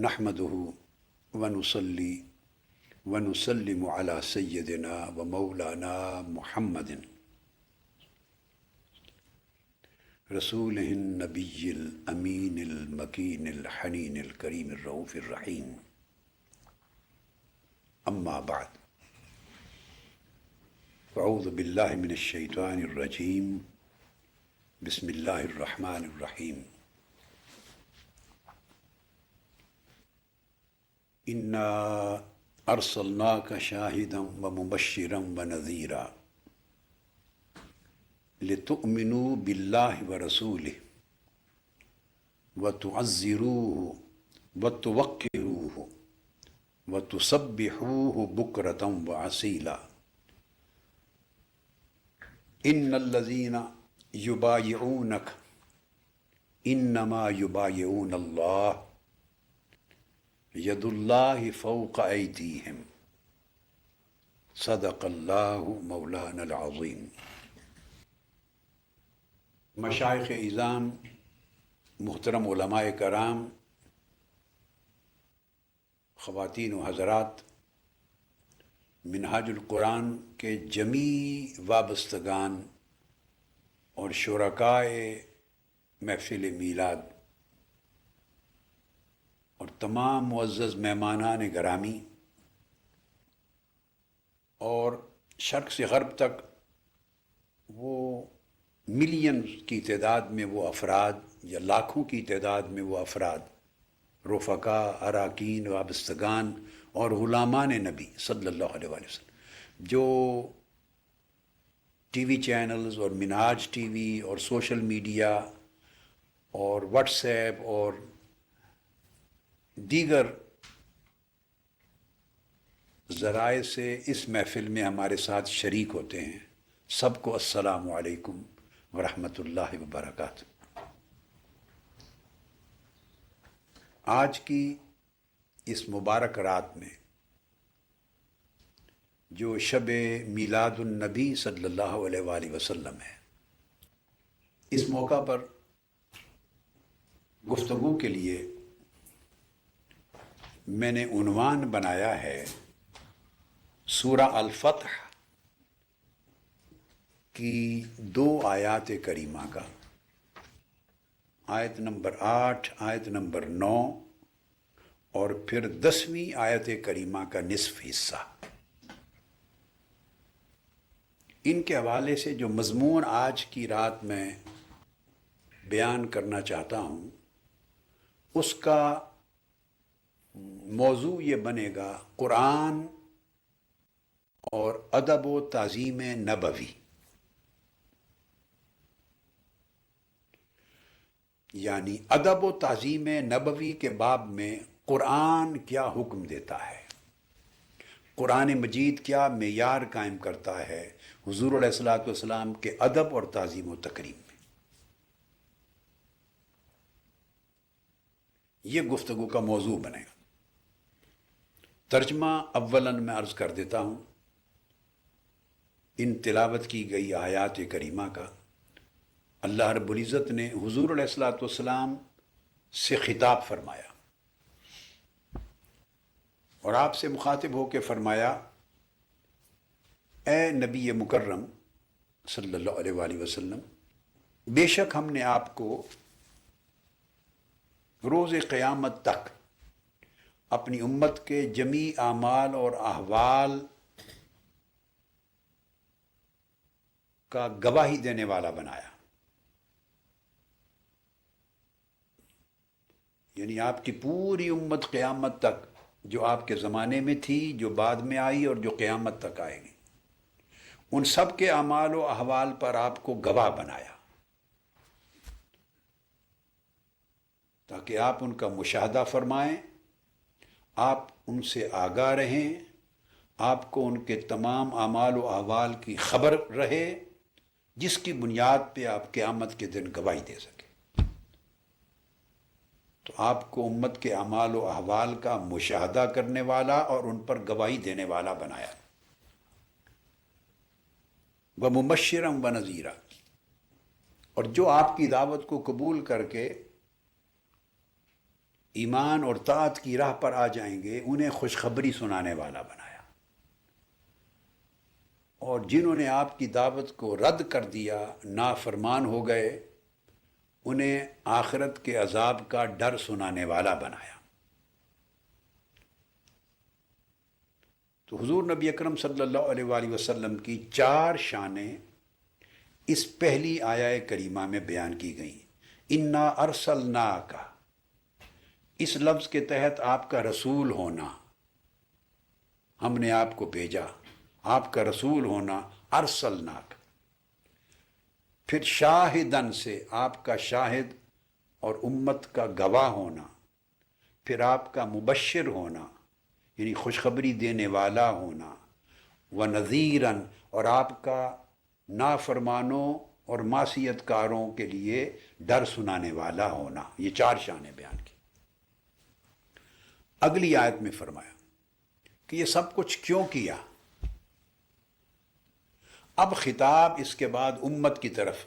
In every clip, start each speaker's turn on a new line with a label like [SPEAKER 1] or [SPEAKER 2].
[SPEAKER 1] نحمده ونصلي ونسلم على سيدنا ومولانا محمد رسوله النبي الأمين المكين الحنين الكريم الرؤوف الرحيم. أما بعد، أعوذ بالله من الشيطان الرجيم. بسم الله الرحمن الرحيم. إنا أرسلناك شاهدا ومبشرا ونذيرا لتؤمنوا بالله ورسوله وتعزروه وتوقروه وتسبحوه بكرة وأصيلا. إن الذين يبايعونك إنما يبايعون الله ید اللہ فوق ایدیہم. صدق اللہ مولانا العظیم. مشائخ اعظام، محترم علماء کرام، خواتین و حضرات، منہاج القرآن کے جمیع وابستگان اور شرکائے محفل میلاد اور تمام معزز مہمانان گرامی اور شرق سے غرب تک وہ ملین کی تعداد میں وہ افراد یا لاکھوں کی تعداد میں وہ افراد، رفقا، اراکین، وابستگان اور غلامان نبی صلی اللہ علیہ وسلم، جو ٹی وی چینلز اور منہاج ٹی وی اور سوشل میڈیا اور واٹس ایپ اور دیگر ذرائع سے اس محفل میں ہمارے ساتھ شریک ہوتے ہیں، سب کو السلام علیکم ورحمۃ اللہ وبرکاتہ. آج کی اس مبارک رات میں جو شب میلاد النبی صلی اللہ علیہ وآلہ وسلم ہے، اس موقع پر گفتگو کے لیے میں نے عنوان بنایا ہے سورہ الفتح کی 2 آیات کریمہ کا، آیت نمبر 8، آیت نمبر 9 اور پھر 10ویں آیت کریمہ کا نصف حصہ. ان کے حوالے سے جو مضمون آج کی رات میں بیان کرنا چاہتا ہوں، اس کا موضوع یہ بنے گا قرآن اور ادب و تعظیم نبوی. یعنی ادب و تعظیم نبوی کے باب میں قرآن کیا حکم دیتا ہے، قرآن مجید کیا معیار قائم کرتا ہے حضور علیہ الصلوۃ والسلام کے ادب اور تعظیم و تکریم میں. یہ گفتگو کا موضوع بنے گا. ترجمہ اولاً میں عرض کر دیتا ہوں ان تلاوت کی گئی آیات کریمہ کا. اللہ رب العزت نے حضور علیہ الصلوۃ والسلام سے خطاب فرمایا اور آپ سے مخاطب ہو کے فرمایا، اے نبی مکرم صلی اللہ علیہ وآلہ وسلم، بے شک ہم نے آپ کو روز قیامت تک اپنی امت کے جمیع اعمال اور احوال کا گواہی دینے والا بنایا. یعنی آپ کی پوری امت قیامت تک، جو آپ کے زمانے میں تھی، جو بعد میں آئی اور جو قیامت تک آئے گی، ان سب کے اعمال و احوال پر آپ کو گواہ بنایا تاکہ آپ ان کا مشاہدہ فرمائیں، آپ ان سے آگاہ رہیں، آپ کو ان کے تمام اعمال و احوال کی خبر رہے، جس کی بنیاد پہ آپ قیامت کے دن گواہی دے سکیں. تو آپ کو امت کے اعمال و احوال کا مشاہدہ کرنے والا اور ان پر گواہی دینے والا بنایا. وَمُبَشِّرًا وَنَذِيرًا، اور جو آپ کی دعوت کو قبول کر کے ایمان اور طاعت کی راہ پر آ جائیں گے انہیں خوشخبری سنانے والا بنایا، اور جنہوں نے آپ کی دعوت کو رد کر دیا، نافرمان ہو گئے، انہیں آخرت کے عذاب کا ڈر سنانے والا بنایا۔ تو حضور نبی اکرم صلی اللہ علیہ وآلہ وسلم کی 4 شانیں اس پہلی آیہ کریمہ میں بیان کی گئیں۔ انا ارسلناک، اس لفظ کے تحت آپ کا رسول ہونا، ہم نے آپ کو بھیجا، آپ کا رسول ہونا، ارسلناک۔ پھر شاہدن سے آپ کا شاہد اور امت کا گواہ ہونا، پھر آپ کا مبشر ہونا یعنی خوشخبری دینے والا ہونا، ونذیراً، اور آپ کا نافرمانوں اور معصیت کاروں کے لیے ڈر سنانے والا ہونا۔ یہ 4 شانیں بیان کی۔ اگلی آیت میں فرمایا کہ یہ سب کچھ کیوں کیا؟ اب خطاب اس کے بعد امت کی طرف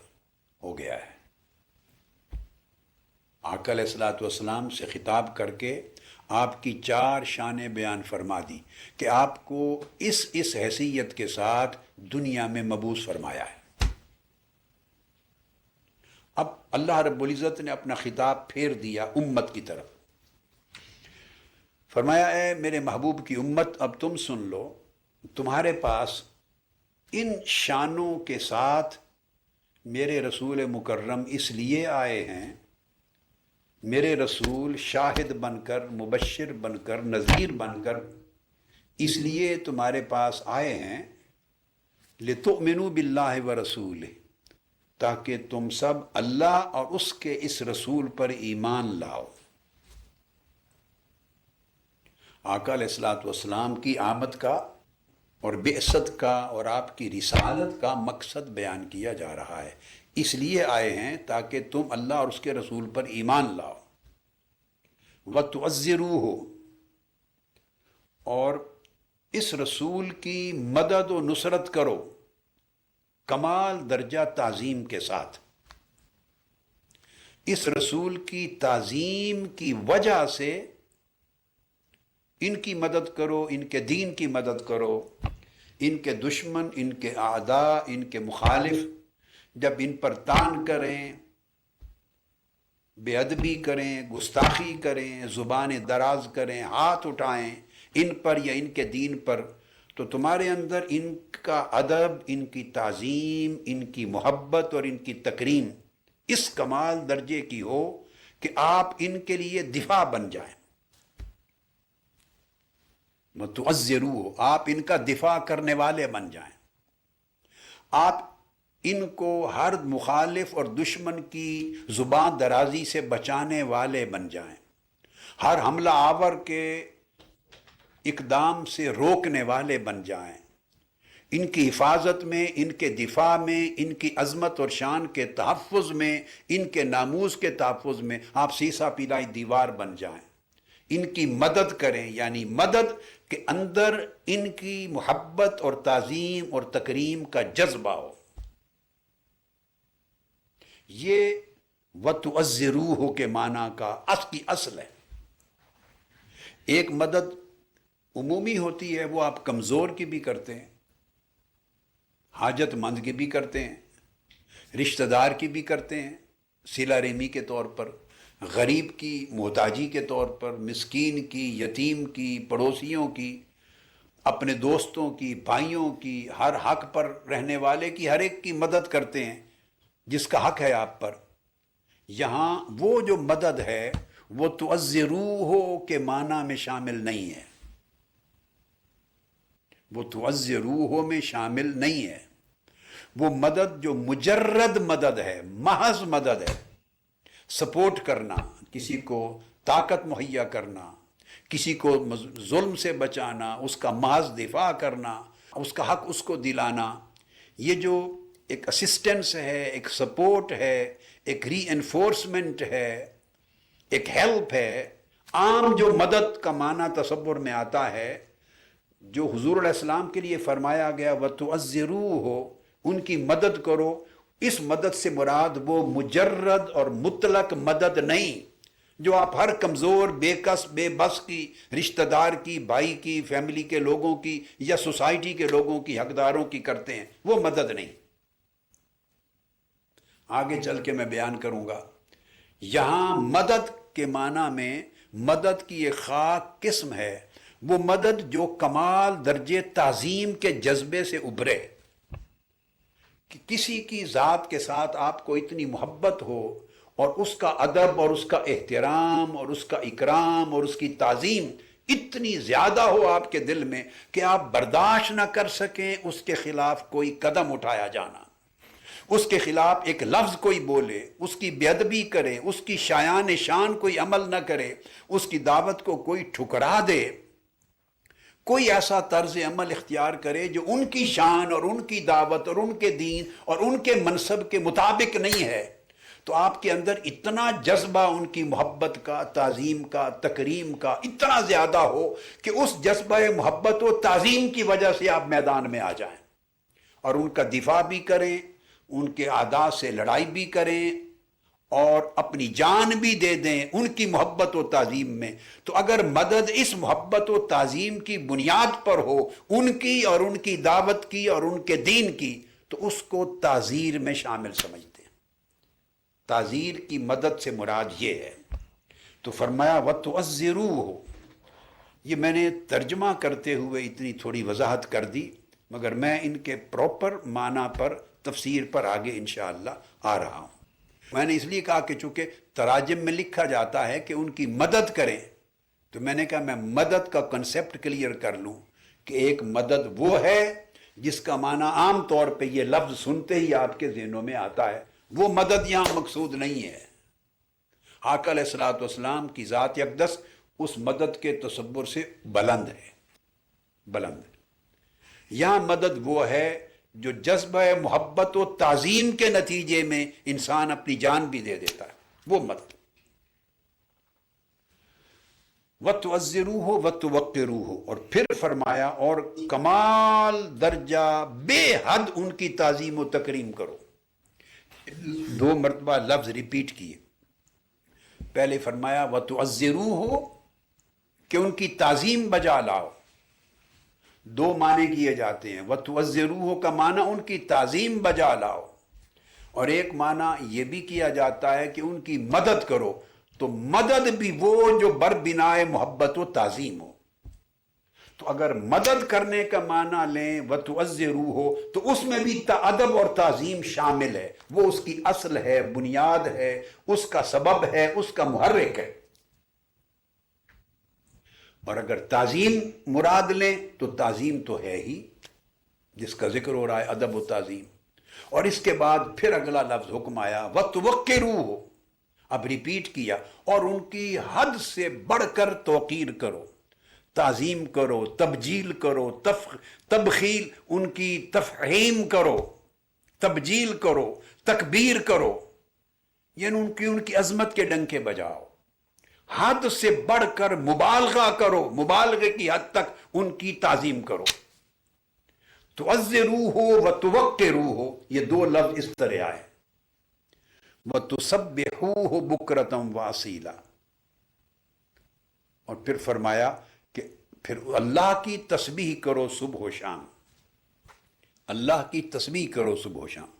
[SPEAKER 1] ہو گیا ہے۔ آقا علیہ الصلوۃ والسلام سے خطاب کر کے آپ کی 4 شانیں بیان فرما دی کہ آپ کو اس حیثیت کے ساتھ دنیا میں مبعوث فرمایا ہے۔ اب اللہ رب العزت نے اپنا خطاب پھیر دیا امت کی طرف، فرمایا اے میرے محبوب کی امت، اب تم سن لو، تمہارے پاس ان شانوں کے ساتھ میرے رسول مکرم اس لیے آئے ہیں، میرے رسول شاہد بن کر، مبشر بن کر، نذیر بن کر اس لیے تمہارے پاس آئے ہیں، لتؤمنوا باللہ ورسولہ، تاکہ تم سب اللہ اور اس کے اس رسول پر ایمان لاؤ۔ آقا علیہ الصلوۃ والسلام کی آمد کا اور بعثت کا اور آپ کی رسالت کا مقصد بیان کیا جا رہا ہے۔ اس لیے آئے ہیں تاکہ تم اللہ اور اس کے رسول پر ایمان لاؤ، وَتُعَزِّرُوهُ، اور اس رسول کی مدد و نصرت کرو کمال درجہ تعظیم کے ساتھ۔ اس رسول کی تعظیم کی وجہ سے ان کی مدد کرو، ان کے دین کی مدد کرو۔ ان کے دشمن، ان کے اعداء، ان کے مخالف جب ان پر طعن کریں، بے ادبی کریں، گستاخی کریں، زبان دراز کریں، ہاتھ اٹھائیں ان پر یا ان کے دین پر، تو تمہارے اندر ان کا ادب، ان کی تعظیم، ان کی محبت اور ان کی تکریم اس کمال درجے کی ہو کہ آپ ان کے لیے دفاع بن جائیں، متعزرو، آپ ان کا دفاع کرنے والے بن جائیں، آپ ان کو ہر مخالف اور دشمن کی زبان درازی سے بچانے والے بن جائیں، ہر حملہ آور کے اقدام سے روکنے والے بن جائیں، ان کی حفاظت میں، ان کے دفاع میں، ان کی عظمت اور شان کے تحفظ میں، ان کے ناموس کے تحفظ میں آپ سیسا پیلائی دیوار بن جائیں، ان کی مدد کریں، یعنی مدد کے اندر ان کی محبت اور تعظیم اور تکریم کا جذبہ ہو۔ یہ وَتُعَزِّرُوهُ کے معنی کا اصل ہے۔ ایک مدد عمومی ہوتی ہے، وہ آپ کمزور کی بھی کرتے ہیں، حاجت مند کی بھی کرتے ہیں، رشتہ دار کی بھی کرتے ہیں، صلہ رحمی کے طور پر، غریب کی، محتاجی کے طور پر، مسکین کی، یتیم کی، پڑوسیوں کی، اپنے دوستوں کی، بھائیوں کی، ہر حق پر رہنے والے کی، ہر ایک کی مدد کرتے ہیں جس کا حق ہے آپ پر۔ یہاں وہ جو مدد ہے وہ تُعَزِّرُوهُ کے معنی میں شامل نہیں ہے، وہ تُعَزِّرُوهُ میں شامل نہیں ہے۔ وہ مدد جو مجرد مدد ہے، محض مدد ہے، سپورٹ کرنا، کسی کو طاقت مہیا کرنا، کسی کو ظلم سے بچانا، اس کا محض دفاع کرنا، اس کا حق اس کو دلانا، یہ جو ایک اسسٹنس ہے، ایک سپورٹ ہے، ایک ری انفورسمنٹ ہے، ایک ہیلپ ہے۔ عام جو مدد کا معنی تصور میں آتا ہے، جو حضور علیہ السلام کے لیے فرمایا گیا وَتُعَزِّرُوهُ، ان کی مدد کرو، اس مدد سے مراد وہ مجرد اور مطلق مدد نہیں جو آپ ہر کمزور، بے کس، بے بس کی، رشتہ دار کی، بھائی کی، فیملی کے لوگوں کی یا سوسائٹی کے لوگوں کی، حقداروں کی کرتے ہیں، وہ مدد نہیں۔ آگے چل کے میں بیان کروں گا۔ یہاں مدد کے معنی میں مدد کی ایک خاص قسم ہے، وہ مدد جو کمال درجے تعظیم کے جذبے سے ابھرے، کہ کسی کی ذات کے ساتھ آپ کو اتنی محبت ہو اور اس کا ادب اور اس کا احترام اور اس کا اکرام اور اس کی تعظیم اتنی زیادہ ہو آپ کے دل میں کہ آپ برداشت نہ کر سکیں اس کے خلاف کوئی قدم اٹھایا جانا، اس کے خلاف ایک لفظ کوئی بولے، اس کی بے ادبی کرے، اس کی شایان شان کوئی عمل نہ کرے، اس کی دعوت کو کوئی ٹھکرا دے، کوئی ایسا طرز عمل اختیار کرے جو ان کی شان اور ان کی دعوت اور ان کے دین اور ان کے منصب کے مطابق نہیں ہے، تو آپ کے اندر اتنا جذبہ ان کی محبت کا، تعظیم کا، تکریم کا اتنا زیادہ ہو کہ اس جذبہ محبت و تعظیم کی وجہ سے آپ میدان میں آ جائیں اور ان کا دفاع بھی کریں، ان کے اعداء سے لڑائی بھی کریں اور اپنی جان بھی دے دیں ان کی محبت و تعظیم میں۔ تو اگر مدد اس محبت و تعظیم کی بنیاد پر ہو، ان کی اور ان کی دعوت کی اور ان کے دین کی، تو اس کو تعزیر میں شامل سمجھتے ہیں۔ تعزیر کی مدد سے مراد یہ ہے۔ تو فرمایا وَتُعَزِّرُوهُ، یہ میں نے ترجمہ کرتے ہوئے اتنی تھوڑی وضاحت کر دی، مگر میں ان کے پراپر معنی پر، تفسیر پر آگے انشاءاللہ آ رہا ہوں۔ میں نے اس لیے کہا کہ چونکہ تراجم میں لکھا جاتا ہے کہ ان کی مدد کریں، تو میں نے کہا میں مدد کا کنسپٹ کلیئر کر لوں کہ ایک مدد وہ ہے جس کا معنی عام طور پہ یہ لفظ سنتے ہی آپ کے ذہنوں میں آتا ہے، وہ مدد یہاں مقصود نہیں ہے۔ آقا علیہ الصلوۃ والسلام کی ذات اقدس اس مدد کے تصور سے بلند ہے، بلند ہے۔ یہاں مدد وہ ہے جو جذبہ محبت و تعظیم کے نتیجے میں انسان اپنی جان بھی دے دیتا ہے، وہ مدد۔ وَتُعَزِّرُوهُ وَتُوَقِّرُوهُ، اور پھر فرمایا اور کمال درجہ بے حد ان کی تعظیم و تکریم کرو۔ 2 مرتبہ لفظ ریپیٹ کیے۔ پہلے فرمایا وَتُعَزِّرُوهُ کہ ان کی تعظیم بجا لاؤ۔ 2 معنی کیے جاتے ہیں، وَتُعَزِّرُوهُ کا معنی ان کی تعظیم بجا لاؤ، اور ایک معنی یہ بھی کیا جاتا ہے کہ ان کی مدد کرو، تو مدد بھی وہ جو بر بنائے محبت و تعظیم ہو۔ تو اگر مدد کرنے کا معنی لیں وَتُعَزِّرُوهُ تو اس میں بھی ادب اور تعظیم شامل ہے، وہ اس کی اصل ہے، بنیاد ہے، اس کا سبب ہے، اس کا محرک ہے۔ اور اگر تعظیم مراد لیں تو تعظیم تو ہے ہی جس کا ذکر ہو رہا ہے، ادب و تعظیم۔ اور اس کے بعد پھر اگلا لفظ حکم آیا وَتُوَقِّرُوهُ، اب ریپیٹ کیا، اور ان کی حد سے بڑھ کر توقیر کرو، تعظیم کرو، تبجیل کرو، تبخیل، ان کی تفہیم کرو، تبجیل کرو، تکبیر کرو، یعنی ان کی عظمت کے ڈنکے بجاؤ، حد سے بڑھ کر مبالغہ کرو، مبالغے کی حد تک ان کی تعظیم کرو۔ تُعَزِّرُوهُ وَتُوَقِّرُوهُ، یہ 2 لفظ اس طرح آئے، وَتُسَبِّحُوهُ بُكْرَةً وَأَصِيلًا، اور پھر فرمایا کہ پھر اللہ کی تسبیح کرو صبح و شام، اللہ کی تسبیح کرو صبح و شام۔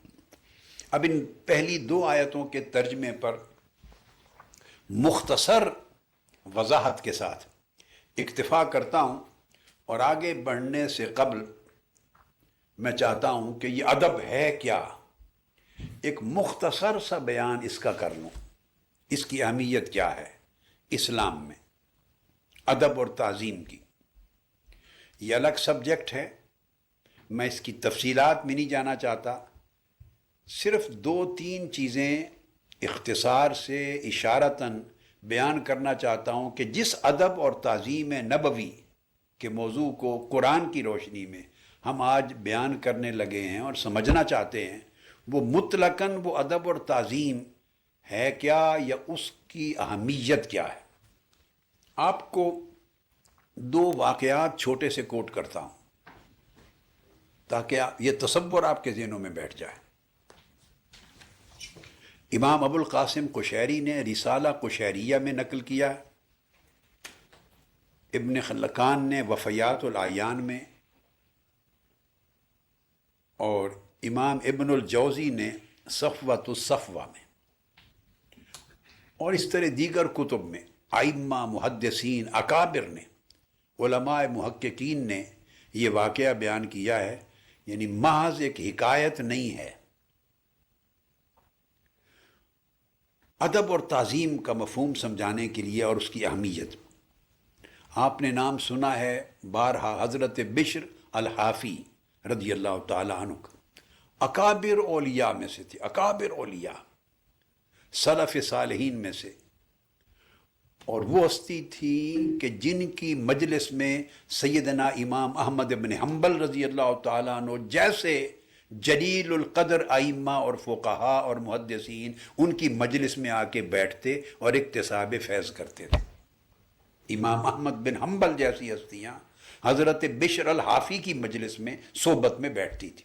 [SPEAKER 1] اب ان پہلی 2 آیتوں کے ترجمے پر مختصر وضاحت کے ساتھ اکتفا کرتا ہوں، اور آگے بڑھنے سے قبل میں چاہتا ہوں کہ یہ ادب ہے کیا، ایک مختصر سا بیان اس کا کر لوں، اس کی اہمیت کیا ہے اسلام میں، ادب اور تعظیم کی۔ یہ الگ سبجیکٹ ہے، میں اس کی تفصیلات میں نہیں جانا چاہتا، صرف 2-3 چیزیں اختصار سے اشارتاً بیان کرنا چاہتا ہوں کہ جس ادب اور تعظیم نبوی کے موضوع کو قرآن کی روشنی میں ہم آج بیان کرنے لگے ہیں اور سمجھنا چاہتے ہیں، وہ مطلقاً وہ ادب اور تعظیم ہے کیا، یا اس کی اہمیت کیا ہے۔ آپ کو 2 واقعات چھوٹے سے کوٹ کرتا ہوں تاکہ یہ تصور آپ کے ذہنوں میں بیٹھ جائے۔ امام ابو القاسم قشیری نے رسالہ قشیریہ میں نقل کیا، ابن خلقان نے وفیات العیان میں، اور امام ابن الجوزی نے صفوۃ الصفوہ میں، اور اس طرح دیگر کتب میں ائمہ محدثین اکابر نے، علماء محققین نے یہ واقعہ بیان کیا ہے، یعنی محض ایک حکایت نہیں ہے۔ ادب اور تعظیم کا مفہوم سمجھانے کے لیے اور اس کی اہمیت، آپ نے نام سنا ہے بارہا حضرت بشر الحافی رضی اللہ تعالی عنہ کا، اکابر اولیاء میں سے تھے، اکابر اولیاء سلف صالحین میں سے، اور وہ ہستی تھی کہ جن کی مجلس میں سیدنا امام احمد بن حنبل رضی اللہ تعالیٰ عنہ جیسے جلیل القدر ائمہ اور فقہا اور محدثین ان کی مجلس میں آ کے بیٹھتے اور اکتساب فیض کرتے تھے۔ امام احمد بن حنبل جیسی ہستیاں حضرت بشر الحافی کی مجلس میں صحبت میں بیٹھتی تھی۔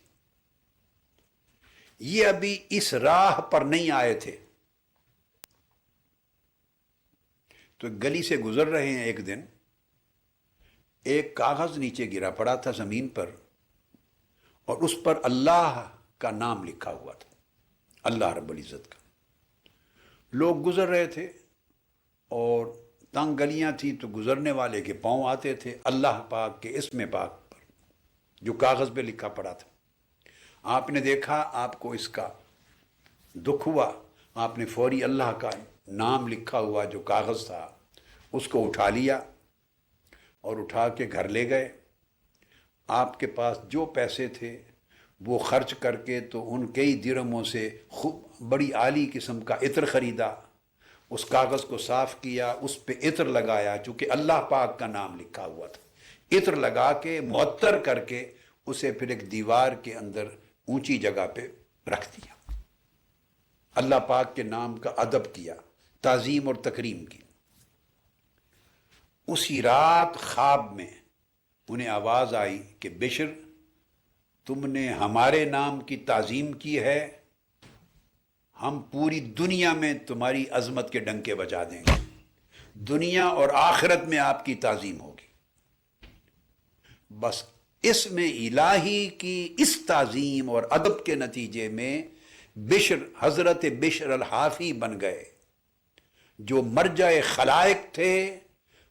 [SPEAKER 1] یہ ابھی اس راہ پر نہیں آئے تھے، تو گلی سے گزر رہے ہیں، ایک دن ایک کاغذ نیچے گرا پڑا تھا زمین پر، اور اس پر اللہ کا نام لکھا ہوا تھا، اللہ رب العزت کا۔ لوگ گزر رہے تھے اور تنگ گلیاں تھیں، تو گزرنے والے کے پاؤں آتے تھے اللہ پاک کے اسم پاک پر جو کاغذ پہ لکھا پڑا تھا۔ آپ نے دیکھا، آپ کو اس کا دکھ ہوا، آپ نے فوری اللہ کا نام لکھا ہوا جو کاغذ تھا اس کو اٹھا لیا اور اٹھا کے گھر لے گئے۔ آپ کے پاس جو پیسے تھے وہ خرچ کر کے تو ان کئی درہموں سے خوب بڑی عالی قسم کا عطر خریدا، اس کاغذ کو صاف کیا، اس پہ عطر لگایا، چونکہ اللہ پاک کا نام لکھا ہوا تھا، عطر لگا کے معطر کر کے اسے پھر ایک دیوار کے اندر اونچی جگہ پہ رکھ دیا، اللہ پاک کے نام کا ادب کیا، تعظیم اور تکریم کی۔ اسی رات خواب میں انہیں آواز آئی کہ بشر، تم نے ہمارے نام کی تعظیم کی ہے، ہم پوری دنیا میں تمہاری عظمت کے ڈنکے بجا دیں گے، دنیا اور آخرت میں آپ کی تعظیم ہوگی۔ بس اسم الہی کی اس تعظیم اور ادب کے نتیجے میں بشر حضرت بشر الحافی بن گئے، جو مرجع خلائق تھے،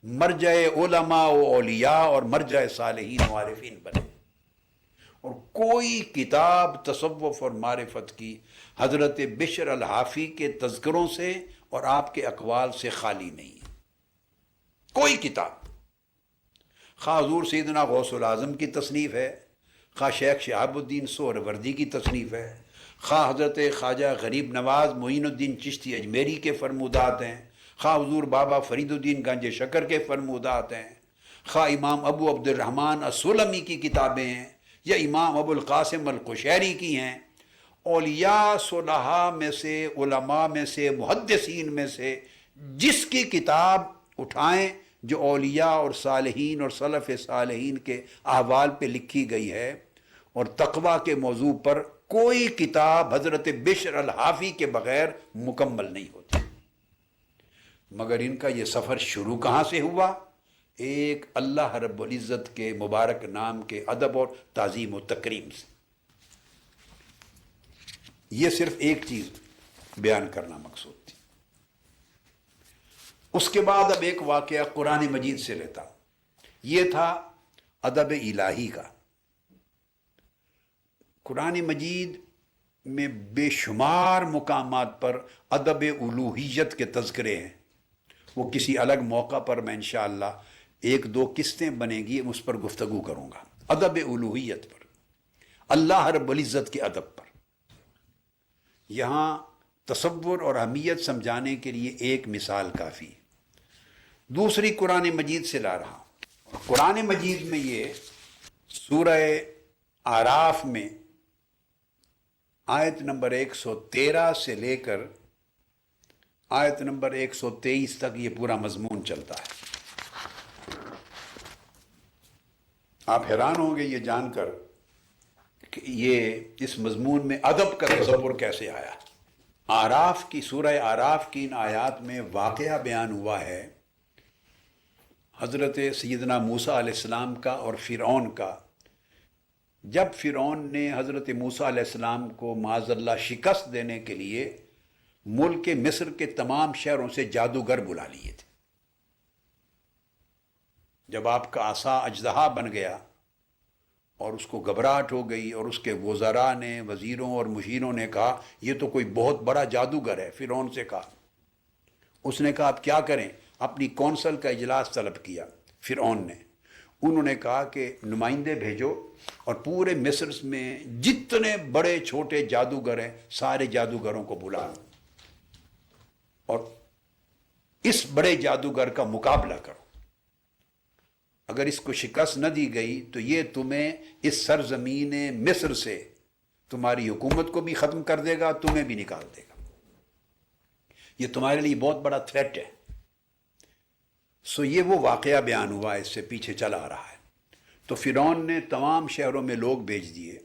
[SPEAKER 1] مرجع علماء و اولیاء اور مرجع صالحین و عارفین بنے۔ اور کوئی کتاب تصوف اور معرفت کی حضرت بشر الحافی کے تذکروں سے اور آپ کے اقوال سے خالی نہیں ہے، کوئی کتاب، خواہ حضور سیدنا غوث العظم کی تصنیف ہے، خواہ شیخ شہاب الدین سہروردی کی تصنیف ہے، خواہ حضرت خواجہ غریب نواز معین الدین چشتی اجمیری کے فرمودات ہیں، خواہ حضور بابا فرید الدین گنج شکر کے فرمودات ہیں، خواہ امام ابو عبد الرحمن السلمی کی کتابیں ہیں، یا امام ابو القاسم القشیری کی ہیں۔ اولیاء صلحاء میں سے، علماء میں سے، محدثین میں سے جس کی کتاب اٹھائیں جو اولیاء اور صالحین اور سلف صالحین کے احوال پہ لکھی گئی ہے، اور تقویٰ کے موضوع پر کوئی کتاب حضرت بشر الحافی کے بغیر مکمل نہیں ہوتی۔ مگر ان کا یہ سفر شروع کہاں سے ہوا؟ ایک اللہ رب العزت کے مبارک نام کے ادب اور تعظیم و تکریم سے۔ یہ صرف ایک چیز بیان کرنا مقصود تھی۔ اس کے بعد اب ایک واقعہ قرآن مجید سے لیتا ہوں، یہ تھا ادب الہی کا۔ قرآن مجید میں بے شمار مقامات پر ادب الوہیت کے تذکرے ہیں، وہ کسی الگ موقع پر میں انشاءاللہ ایک دو قسطیں بنے گی، اس پر گفتگو کروں گا، ادب الوہیت پر، اللہ رب العزت کے ادب پر۔ یہاں تصور اور اہمیت سمجھانے کے لیے ایک مثال کافی ہے، دوسری قرآن مجید سے لا رہا ہوں۔ قرآن مجید میں یہ سورہ اعراف میں آیت نمبر 113 سے لے کر آیت نمبر 123 تک یہ پورا مضمون چلتا ہے۔ آپ حیران ہوں گے یہ جان کر کہ یہ اس مضمون میں ادب کا تصور کیسے آیا۔ آراف کی سورہ آراف کی ان آیات میں واقعہ بیان ہوا ہے حضرت سیدنا موسیٰ علیہ السلام کا اور فرعون کا. جب فرعون نے حضرت موسیٰ علیہ السلام کو معاذ اللہ شکست دینے کے لیے ملک مصر کے تمام شہروں سے جادوگر بلا لیے تھے. جب آپ کا عصا اژدہا بن گیا اور اس کو گھبراہٹ ہو گئی اور اس کے وزراء نے، وزیروں اور مشیروں نے کہا یہ تو کوئی بہت بڑا جادوگر ہے، فرعون سے کہا. اس نے کہا اب کیا کریں؟ اپنی کونسل کا اجلاس طلب کیا فرعون نے. انہوں نے کہا کہ نمائندے بھیجو اور پورے مصر میں جتنے بڑے چھوٹے جادوگر ہیں سارے جادوگروں کو بلاؤ اور اس بڑے جادوگر کا مقابلہ کرو. اگر اس کو شکست نہ دی گئی تو یہ تمہیں اس سرزمین مصر سے تمہاری حکومت کو بھی ختم کر دے گا، تمہیں بھی نکال دے گا. یہ تمہارے لیے بہت بڑا تھریٹ ہے. سو یہ وہ واقعہ بیان ہوا، اس سے پیچھے چلا آ رہا ہے. تو فرعون نے تمام شہروں میں لوگ بھیج دیے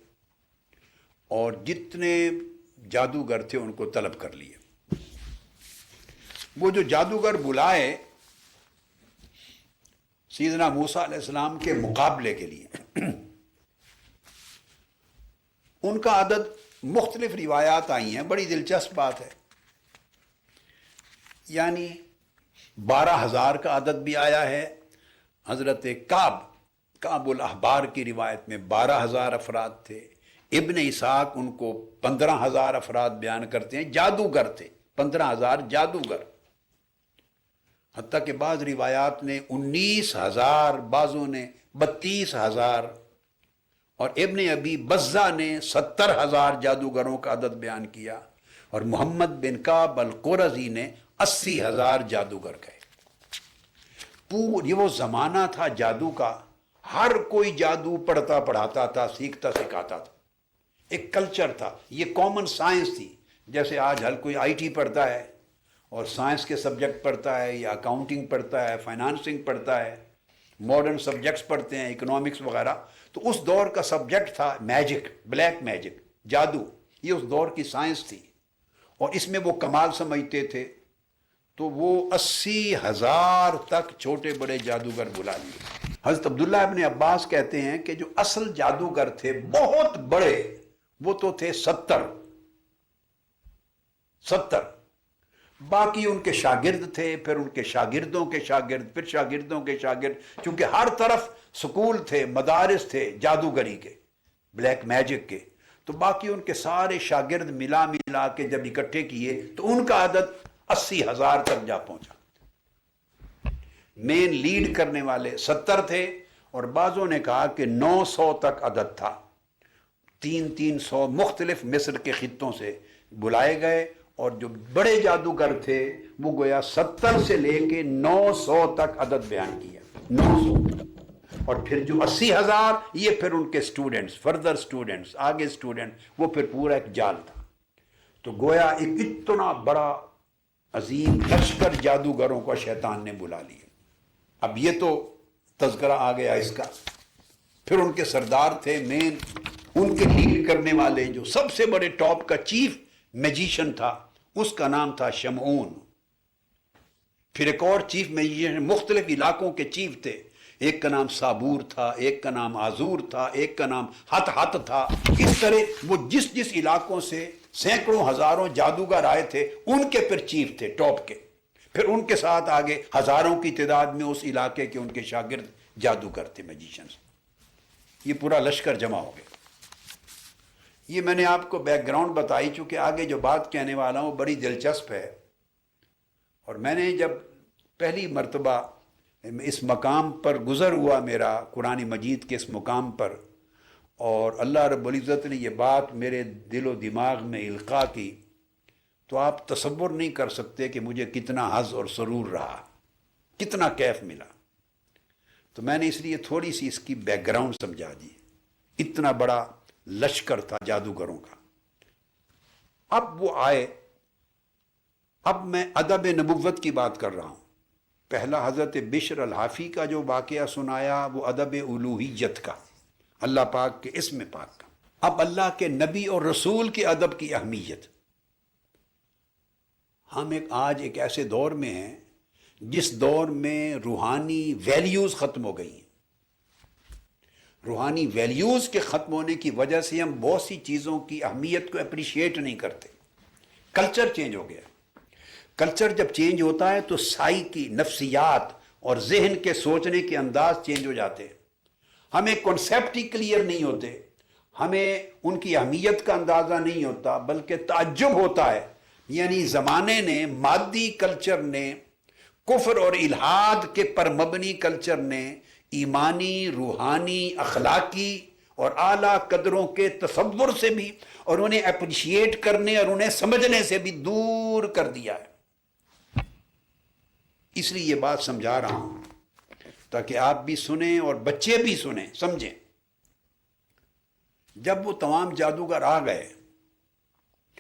[SPEAKER 1] اور جتنے جادوگر تھے ان کو طلب کر لیے. وہ جو جادوگر بلائے سیدنا موسیٰ علیہ السلام کے مقابلے کے لیے، ان کا عدد مختلف روایات آئی ہیں. بڑی دلچسپ بات ہے، یعنی 12,000 کا عدد بھی آیا ہے. حضرت کعب الاحبار کی روایت میں 12,000 افراد تھے. ابن اسحاق ان کو 15,000 افراد بیان کرتے ہیں. جادوگر تھے 15,000 جادوگر. حتیٰ کہ بعض روایات نے 19,000، بعضوں نے 32,000، اور ابن ابی بزہ نے 70,000 جادوگروں کا عدد بیان کیا، اور محمد بن کعب القرظی نے 80,000 جادوگر کہے. یہ وہ زمانہ تھا جادو کا، ہر کوئی جادو پڑھتا پڑھاتا تھا، سیکھتا سکھاتا تھا. ایک کلچر تھا، یہ کامن سائنس تھی. جیسے آج ہر کوئی آئی ٹی پڑھتا ہے اور سائنس کے سبجیکٹ پڑھتا ہے، یا اکاؤنٹنگ پڑھتا ہے، فائنانسنگ پڑھتا ہے، ماڈرن سبجیکٹس پڑھتے ہیں، اکنامکس وغیرہ. تو اس دور کا سبجیکٹ تھا میجک، بلیک میجک، جادو. یہ اس دور کی سائنس تھی اور اس میں وہ کمال سمجھتے تھے. تو وہ 80,000 تک چھوٹے بڑے جادوگر بلا لیے. حضرت عبداللہ ابن عباس کہتے ہیں کہ جو اصل جادوگر تھے بہت بڑے، وہ تو تھے 70. باقی ان کے شاگرد تھے، پھر ان کے شاگردوں کے شاگرد، پھر شاگردوں کے شاگرد. چونکہ ہر طرف سکول تھے، مدارس تھے جادوگری کے، بلیک میجک کے. تو باقی ان کے سارے شاگرد ملا کے جب اکٹھے کیے تو ان کا عدد 80,000 تک جا پہنچا. مین لیڈ کرنے والے 70 تھے، اور بعضوں نے کہا کہ 900 تک عدد تھا. 300 مختلف مصر کے خطوں سے بلائے گئے، اور جو بڑے جادوگر تھے وہ گویا 70 سے لے کے 900 تک عدد بیان کیا. 900. اور پھر جو 80,000 یہ پھر ان کے سٹوڈنٹس، فردر سٹوڈنٹس، آگے سٹوڈنٹ، وہ پھر پورا ایک جال تھا. تو گویا ایک اتنا بڑا عظیم لشکر جادوگروں کو شیطان نے بلا لیا. اب یہ تو تذکرہ آ گیا اس کا. پھر ان کے سردار تھے مین، ان کے لیڈ کرنے والے جو سب سے بڑے ٹاپ کا چیف میجیشن تھا، اس کا نام تھا شمعون. پھر ایک اور چیف میجیشن، مختلف علاقوں کے چیف تھے. ایک کا نام صابور تھا، ایک کا نام آزور تھا، ایک کا نام ہت تھا. اس طرح وہ جس علاقوں سے سینکڑوں ہزاروں جادوگر آئے تھے ان کے پھر چیف تھے ٹاپ کے. پھر ان کے ساتھ آگے ہزاروں کی تعداد میں اس علاقے کے ان کے شاگرد جادوگر تھے، میجیشنز. یہ پورا لشکر جمع ہو گیا. یہ میں نے آپ کو بیک گراؤنڈ بتائی، چونکہ آگے جو بات کہنے والا ہوں بڑی دلچسپ ہے. اور میں نے جب پہلی مرتبہ اس مقام پر گزر ہوا میرا قرآن مجید کے اس مقام پر، اور اللہ رب العزت نے یہ بات میرے دل و دماغ میں القاء کی، تو آپ تصور نہیں کر سکتے کہ مجھے کتنا حظ اور سرور رہا، کتنا کیف ملا. تو میں نے اس لیے تھوڑی سی اس کی بیک گراؤنڈ سمجھا دی. اتنا بڑا لشکر تھا جادوگروں کا. اب وہ آئے. اب میں ادب نبوت کی بات کر رہا ہوں. پہلا حضرت بشر الحافی کا جو واقعہ سنایا وہ ادب الوہیت کا، اللہ پاک کے اسم پاک کا. اب اللہ کے نبی اور رسول کے ادب کی اہمیت. ہم آج ایک ایسے دور میں ہیں جس دور میں روحانی ویلیوز ختم ہو گئی ہیں. روحانی ویلیوز کے ختم ہونے کی وجہ سے ہم بہت سی چیزوں کی اہمیت کو اپریشیٹ نہیں کرتے. کلچر چینج ہو گیا. کلچر جب چینج ہوتا ہے تو سائیکی، نفسیات اور ذہن کے سوچنے کے انداز چینج ہو جاتے ہیں. ہمیں کنسیپٹ ہی کلیئر نہیں ہوتے، ہمیں ان کی اہمیت کا اندازہ نہیں ہوتا، بلکہ تعجب ہوتا ہے. یعنی زمانے نے، مادی کلچر نے، کفر اور الحاد کے پر مبنی کلچر نے ایمانی، روحانی، اخلاقی اور اعلیٰ قدروں کے تصور سے بھی اور انہیں اپریشیٹ کرنے اور انہیں سمجھنے سے بھی دور کر دیا ہے. اس لیے یہ بات سمجھا رہا ہوں تاکہ آپ بھی سنیں اور بچے بھی سنیں، سمجھیں. جب وہ تمام جادوگر آ گئے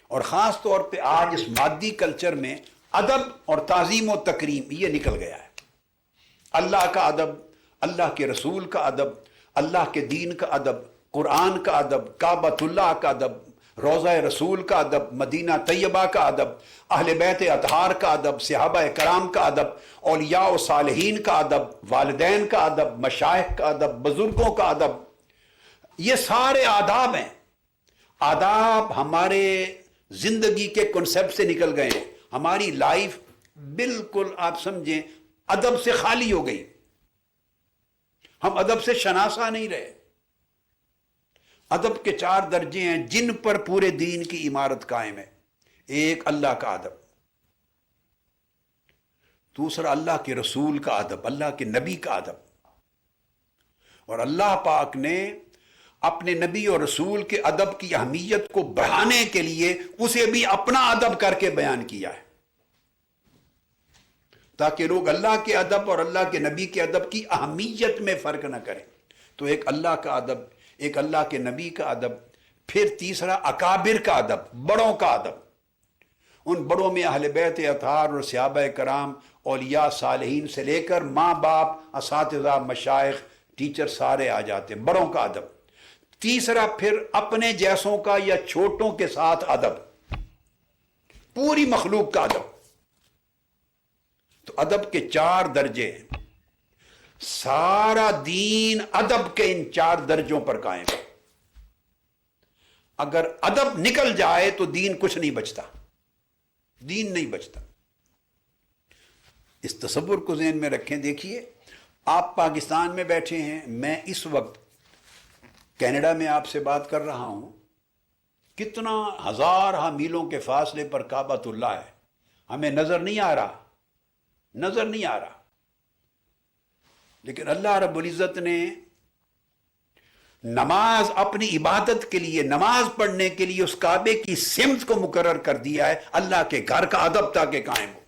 [SPEAKER 1] اور خاص طور پہ آج اس مادی کلچر میں ادب اور تعظیم و تکریم یہ نکل گیا ہے. اللہ کا ادب، اللہ کے رسول کا ادب، اللہ کے دین کا ادب، قرآن کا ادب، کعبۃ اللہ کا ادب، روضہ رسول کا ادب، مدینہ طیبہ کا ادب، اہل بیت اطہار کا ادب، صحابہ کرام کا ادب، اولیاء و صالحین کا ادب، والدین کا ادب، مشائخ کا ادب، بزرگوں کا ادب. یہ سارے آداب ہیں. آداب ہمارے زندگی کے کنسیپٹ سے نکل گئے ہیں. ہماری لائف بالکل آپ سمجھیں ادب سے خالی ہو گئی. ہم ادب سے شناسا نہیں رہے. ادب کے 4 درجے ہیں جن پر پورے دین کی عمارت قائم ہے. ایک اللہ کا ادب، دوسرا اللہ کے رسول کا ادب، اللہ کے نبی کا ادب. اور اللہ پاک نے اپنے نبی اور رسول کے ادب کی اہمیت کو بڑھانے کے لیے اسے بھی اپنا ادب کر کے بیان کیا ہے تاکہ لوگ اللہ کے ادب اور اللہ کے نبی کے ادب کی اہمیت میں فرق نہ کریں. تو ایک اللہ کا ادب، ایک اللہ کے نبی کا ادب، پھر تیسرا اکابر کا ادب، بڑوں کا ادب. ان بڑوں میں اہل بیت اطہار اور صحابہ کرام، اولیاء صالحین سے لے کر ماں باپ، اساتذہ، مشائخ، ٹیچر سارے آ جاتے ہیں. بڑوں کا ادب. تیسرا پھر اپنے جیسوں کا یا چھوٹوں کے ساتھ ادب، پوری مخلوق کا ادب. تو ادب کے 4 درجے ہیں. سارا دین ادب کے ان 4 درجوں پر قائم ہے. اگر ادب نکل جائے تو دین کچھ نہیں بچتا، دین نہیں بچتا. اس تصور کو ذہن میں رکھیں. دیکھیے آپ پاکستان میں بیٹھے ہیں، میں اس وقت کینیڈا میں آپ سے بات کر رہا ہوں. کتنا ہزارہ میلوں کے فاصلے پر کعبۃ اللہ ہے، ہمیں نظر نہیں آ رہا، نظر نہیں آ رہا. لیکن اللہ رب العزت نے نماز اپنی عبادت کے لیے، نماز پڑھنے کے لیے اس کعبے کی سمت کو مقرر کر دیا ہے، اللہ کے گھر کا ادب تاکہ قائم ہو.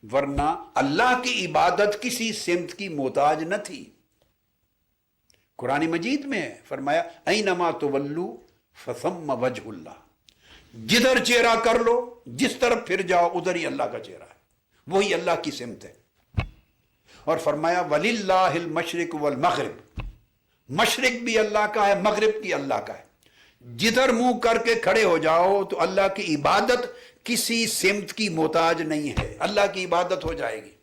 [SPEAKER 1] ورنہ اللہ کی عبادت کسی سمت کی محتاج نہ تھی. قرآن مجید میں ہے، فرمایا اینما تولوا فثم وجہ اللہ. جدھر چہرہ کر لو، جس طرف پھر جاؤ، ادھر ہی اللہ کا چہرہ ہے، وہی اللہ کی سمت ہے. اور فرمایا وَلِلَّهِ الْمَشْرِقُ وَالْمَغْرِبُ. مشرق بھی اللہ کا ہے، مغرب بھی اللہ کا ہے. جدھر منہ کر کے کھڑے ہو جاؤ تو اللہ کی عبادت کسی سمت کی محتاج نہیں ہے، اللہ کی عبادت ہو جائے گی.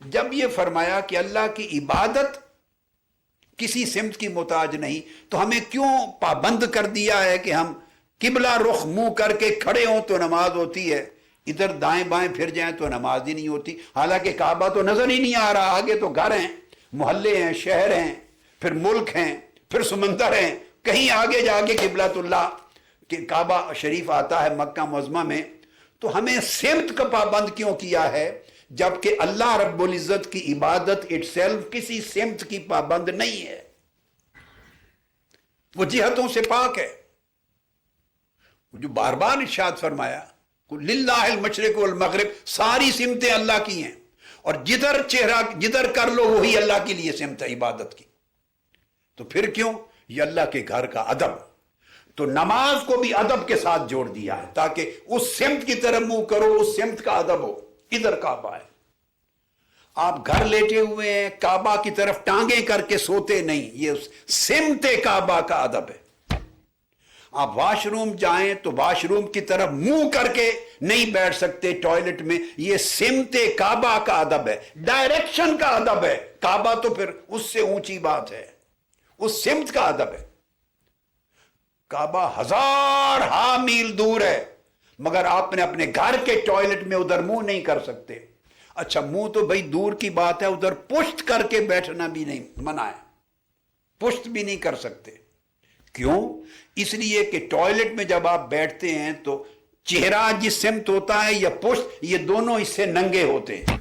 [SPEAKER 1] جب یہ فرمایا کہ اللہ کی عبادت کسی سمت کی محتاج نہیں، تو ہمیں کیوں پابند کر دیا ہے کہ ہم قبلہ رخ منہ کر کے کھڑے ہوں تو نماز ہوتی ہے، ادھر دائیں بائیں پھر جائیں تو نماز ہی نہیں ہوتی؟ حالانکہ کعبہ تو نظر ہی نہیں آ رہا، آگے تو گھر ہیں، محلے ہیں، شہر ہیں، پھر ملک ہیں، پھر سمندر ہیں. کہیں آگے جا کے قبلۃ اللہ کہ کعبہ شریف آتا ہے مکہ معظمہ میں. تو ہمیں سمت کا پابند کیوں کیا ہے جبکہ اللہ رب العزت کی عبادت اٹ سیلف کسی سمت کی پابند نہیں ہے، وہ جہتوں سے پاک ہے. جو بار بار ارشاد فرمایا للہ المشرق والمغرب، ساری سمتیں اللہ کی ہیں، اور جدھر چہرہ جدھر کر لو وہی اللہ کے لیے سمت ہے عبادت کی. تو پھر کیوں؟ یہ اللہ کے گھر کا ادب. تو نماز کو بھی ادب کے ساتھ جوڑ دیا ہے تاکہ اس سمت کی طرف منہ کرو، اس سمت کا ادب ہو. ادھر کعبہ ہے، آپ گھر لیٹے ہوئے ہیں، کعبہ کی طرف ٹانگیں کر کے سوتے نہیں، یہ سمت کعبہ کا ادب ہے. آپ واش روم جائیں تو واش روم کی طرف منہ کر کے نہیں بیٹھ سکتے ٹوائلٹ میں. یہ سمت کعبہ کا ادب ہے, ڈائریکشن کا ادب ہے. کعبہ تو پھر اس سے اونچی بات ہے, اس سمت کا ادب ہے. کعبہ ہزار میل دور ہے, مگر آپ نے اپنے گھر کے ٹوائلٹ میں ادھر منہ نہیں کر سکتے. اچھا منہ تو بھائی دور کی بات ہے, ادھر پشت کر کے بیٹھنا بھی نہیں منع ہے, پشت بھی نہیں کر سکتے. کیوں؟ اس لیے کہ ٹوائلٹ میں جب آپ بیٹھتے ہیں تو چہرہ جس سمت ہوتا ہے یا پشت, یہ دونوں اس سے ننگے ہوتے ہیں.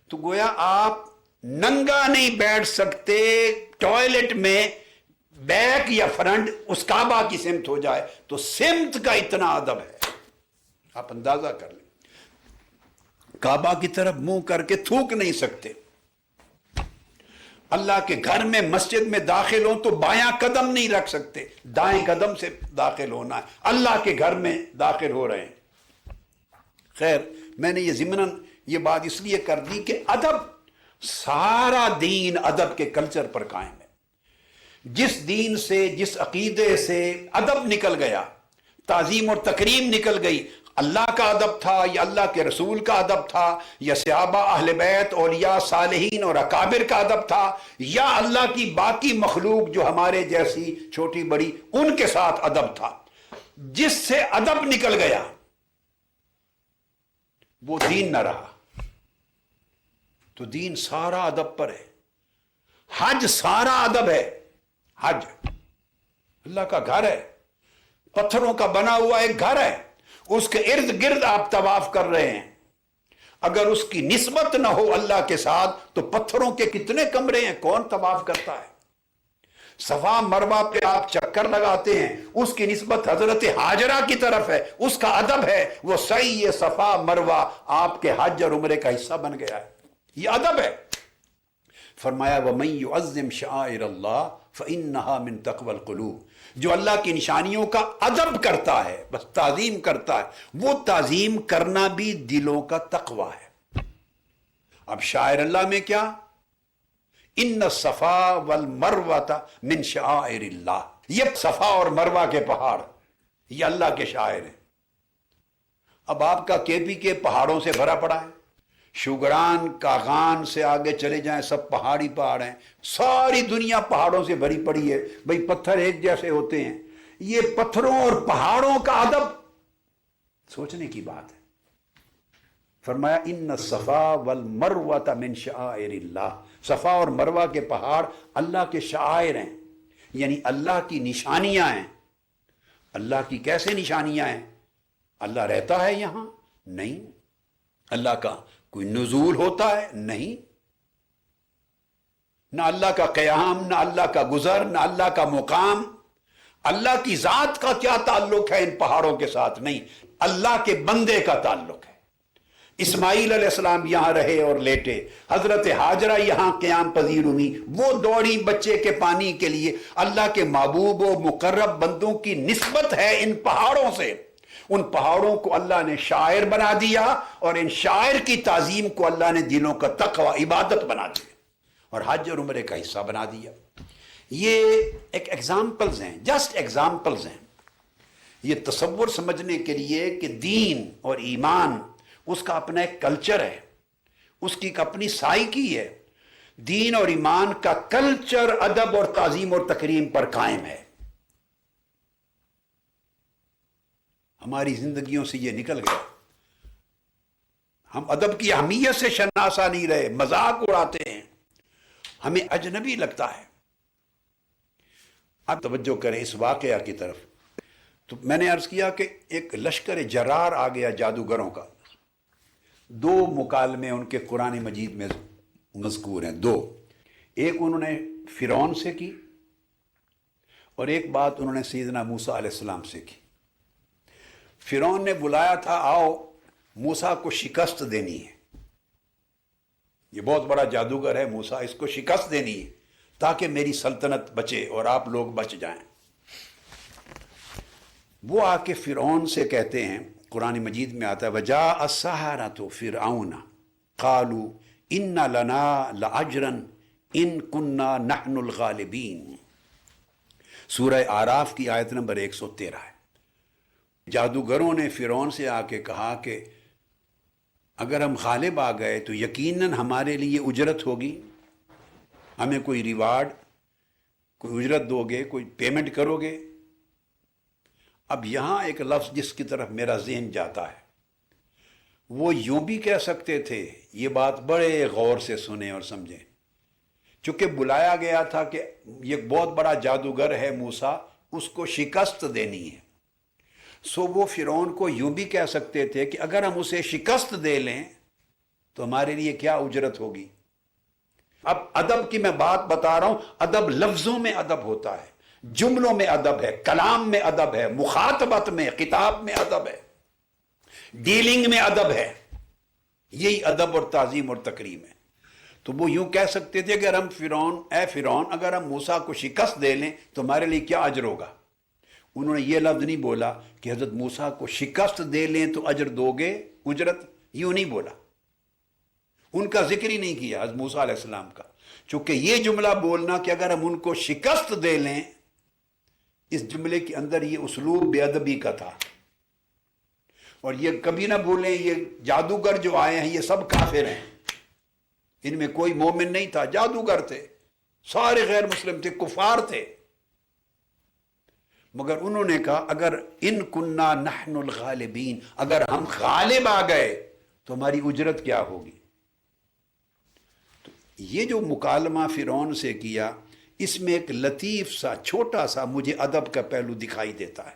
[SPEAKER 1] تو گویا آپ ننگا نہیں بیٹھ سکتے ٹوائلٹ میں, بیک یا فرنٹ اس کعبہ کی سمت ہو جائے تو سمت کا اتنا ادب ہے. آپ اندازہ کر لیں, کعبہ کی طرف منہ کر کے تھوک نہیں سکتے. اللہ کے گھر میں مسجد میں داخل ہوں تو بایاں قدم نہیں رکھ سکتے, دائیں قدم سے داخل ہونا ہے. اللہ کے گھر میں داخل ہو رہے ہیں. خیر, میں نے یہ ضمناً یہ بات اس لیے کر دی کہ ادب, سارا دین ادب کے کلچر پر قائم ہے. جس دین سے, جس عقیدے سے ادب نکل گیا, تعظیم اور تکریم نکل گئی, اللہ کا ادب تھا یا اللہ کے رسول کا ادب تھا یا صحابہ اہل بیت اولیاء صالحین اور اکابر کا ادب تھا یا اللہ کی باقی مخلوق جو ہمارے جیسی چھوٹی بڑی ان کے ساتھ ادب تھا, جس سے ادب نکل گیا وہ دین نہ رہا. تو دین سارا ادب پر ہے. حج سارا ادب ہے. حج اللہ کا گھر ہے, پتھروں کا بنا ہوا ایک گھر ہے, اس کے ارد گرد آپ طواف کر رہے ہیں. اگر اس کی نسبت نہ ہو اللہ کے ساتھ تو پتھروں کے کتنے کمرے ہیں, کون طواف کرتا ہے. صفا مروہ پہ آپ چکر لگاتے ہیں, اس کی نسبت حضرت ہاجرہ کی طرف ہے, اس کا ادب ہے. وہ سعی صفا مروہ آپ کے حج اور عمرے کا حصہ بن گیا ہے. یہ ادب ہے. فرمایا وَمَن يُعَظِّمْ شَعَائِرَ اللَّهِ فَإِنَّهَا مِن تَقْوَى الْقُلُوبِ, جو اللہ کی نشانیوں کا ادب کرتا ہے, بس تعظیم کرتا ہے, وہ تعظیم کرنا بھی دلوں کا تقوی ہے. اب شاعر اللہ میں کیا, ان الصفا والمروہ من شعائر اللہ, یہ صفا اور مروہ کے پہاڑ یہ اللہ کے شاعر ہیں. اب آپ کا کے پی کے پہاڑوں سے بھرا پڑا ہے, شوگران کاغان سے آگے چلے جائیں سب پہاڑی پہاڑ ہیں, ساری دنیا پہاڑوں سے بھری پڑی ہے. بھئی پتھر ایک جیسے ہوتے ہیں, یہ پتھروں اور پہاڑوں کا ادب سوچنے کی بات ہے. فرمایا ان الصفا والمروہ من شعائر اللہ, صفا اور مروہ کے پہاڑ اللہ کے شعائر ہیں, یعنی اللہ کی نشانیاں ہیں. اللہ کی کیسے نشانیاں ہیں؟ اللہ رہتا ہے یہاں؟ نہیں. اللہ کا کوئی نزول ہوتا ہے؟ نہیں. نہ اللہ کا قیام, نہ اللہ کا گزر, نہ اللہ کا مقام. اللہ کی ذات کا کیا تعلق ہے ان پہاڑوں کے ساتھ؟ نہیں, اللہ کے بندے کا تعلق ہے. اسماعیل علیہ السلام یہاں رہے اور لیٹے, حضرت ہاجرہ یہاں قیام پذیر ہوئی, وہ دوڑی بچے کے پانی کے لیے. اللہ کے محبوب و مقرب بندوں کی نسبت ہے ان پہاڑوں سے. ان پہاڑوں کو اللہ نے شاعر بنا دیا اور ان شاعر کی تعظیم کو اللہ نے دلوں کا تقوی عبادت بنا دیا اور حج اور عمرے کا حصہ بنا دیا. یہ ایک ایگزامپلز ہیں, جسٹ ایگزامپلز ہیں. یہ تصور سمجھنے کے لیے کہ دین اور ایمان اس کا اپنا ایک کلچر ہے, اس کی ایک اپنی سائیکی ہے. دین اور ایمان کا کلچر ادب اور تعظیم اور تکریم پر قائم ہے. ہماری زندگیوں سے یہ نکل گیا. ہم ادب کی اہمیت سے شناسا نہیں رہے, مذاق اڑاتے ہیں, ہمیں اجنبی لگتا ہے. اب توجہ کریں اس واقعہ کی طرف. تو میں نے عرض کیا کہ ایک لشکر جرار آ گیا جادوگروں کا. 2 مکالمے ان کے قرآن مجید میں مذکور ہیں, 2. ایک انہوں نے فرعون سے کی اور ایک بات انہوں نے سیدنا موسیٰ علیہ السلام سے کی. فرعون نے بلایا تھا, آؤ موسیٰ کو شکست دینی ہے, یہ بہت بڑا جادوگر ہے موسیٰ, اس کو شکست دینی ہے تاکہ میری سلطنت بچے اور آپ لوگ بچ جائیں. وہ آ کے فرعون سے کہتے ہیں, قرآن مجید میں آتا ہے وَجَاءَ السَّحَرَةُ فِرْعَوْنَ قَالُوا إِنَّ لَنَا لَأَجْرًا إِن كُنَّا نَحْنُ الْغَالِبِينَ. سورہ آراف کی آیت نمبر 113 ہے۔ جادوگروں نے فرعون سے آ کے کہا کہ اگر ہم غالب آ گئے تو یقیناً ہمارے لیے اجرت ہوگی، ہمیں کوئی ریوارڈ، کوئی اجرت دو گے، کوئی پیمنٹ کرو گے۔ اب یہاں ایک لفظ جس کی طرف میرا ذہن جاتا ہے، وہ یوں بھی کہہ سکتے تھے، یہ بات بڑے غور سے سنیں اور سمجھیں، چونکہ بلایا گیا تھا کہ یہ بہت بڑا جادوگر ہے موسیٰ، اس کو شکست دینی ہے۔ سو وہ فرعون کو یوں بھی کہہ سکتے تھے کہ اگر ہم اسے شکست دے لیں تو ہمارے لیے کیا اجرت ہوگی۔ اب ادب کی میں بات بتا رہا ہوں، ادب لفظوں میں ادب ہوتا ہے، جملوں میں ادب ہے، کلام میں ادب ہے، مخاطبت میں، خطاب میں ادب ہے، ڈیلنگ میں ادب ہے، یہی ادب اور تعظیم اور تکریم ہے۔ تو وہ یوں کہہ سکتے تھے کہ اگر ہم فرعون اگر ہم موسیٰ کو شکست دے لیں تو ہمارے لیے کیا اجر ہوگا۔ انہوں نے یہ لفظ نہیں بولا کہ حضرت موسیٰ کو شکست دے لیں تو اجر دو گے، اجرت، یوں نہیں بولا، ان کا ذکر ہی نہیں کیا حضرت موسیٰ علیہ السلام کا، چونکہ یہ جملہ بولنا کہ اگر ہم ان کو شکست دے لیں، اس جملے کے اندر یہ اسلوب بے ادبی کا تھا۔ اور یہ کبھی نہ بھولیں، یہ جادوگر جو آئے ہیں یہ سب کافر ہیں، ان میں کوئی مومن نہیں تھا، جادوگر تھے، سارے غیر مسلم تھے، کفار تھے۔ مگر انہوں نے کہا اگر ان کننا نحن الغالبین، اگر ہم غالب آ گئے تو ہماری اجرت کیا ہوگی۔ تو یہ جو مکالمہ فرعون سے کیا، اس میں ایک لطیف سا چھوٹا سا مجھے ادب کا پہلو دکھائی دیتا ہے،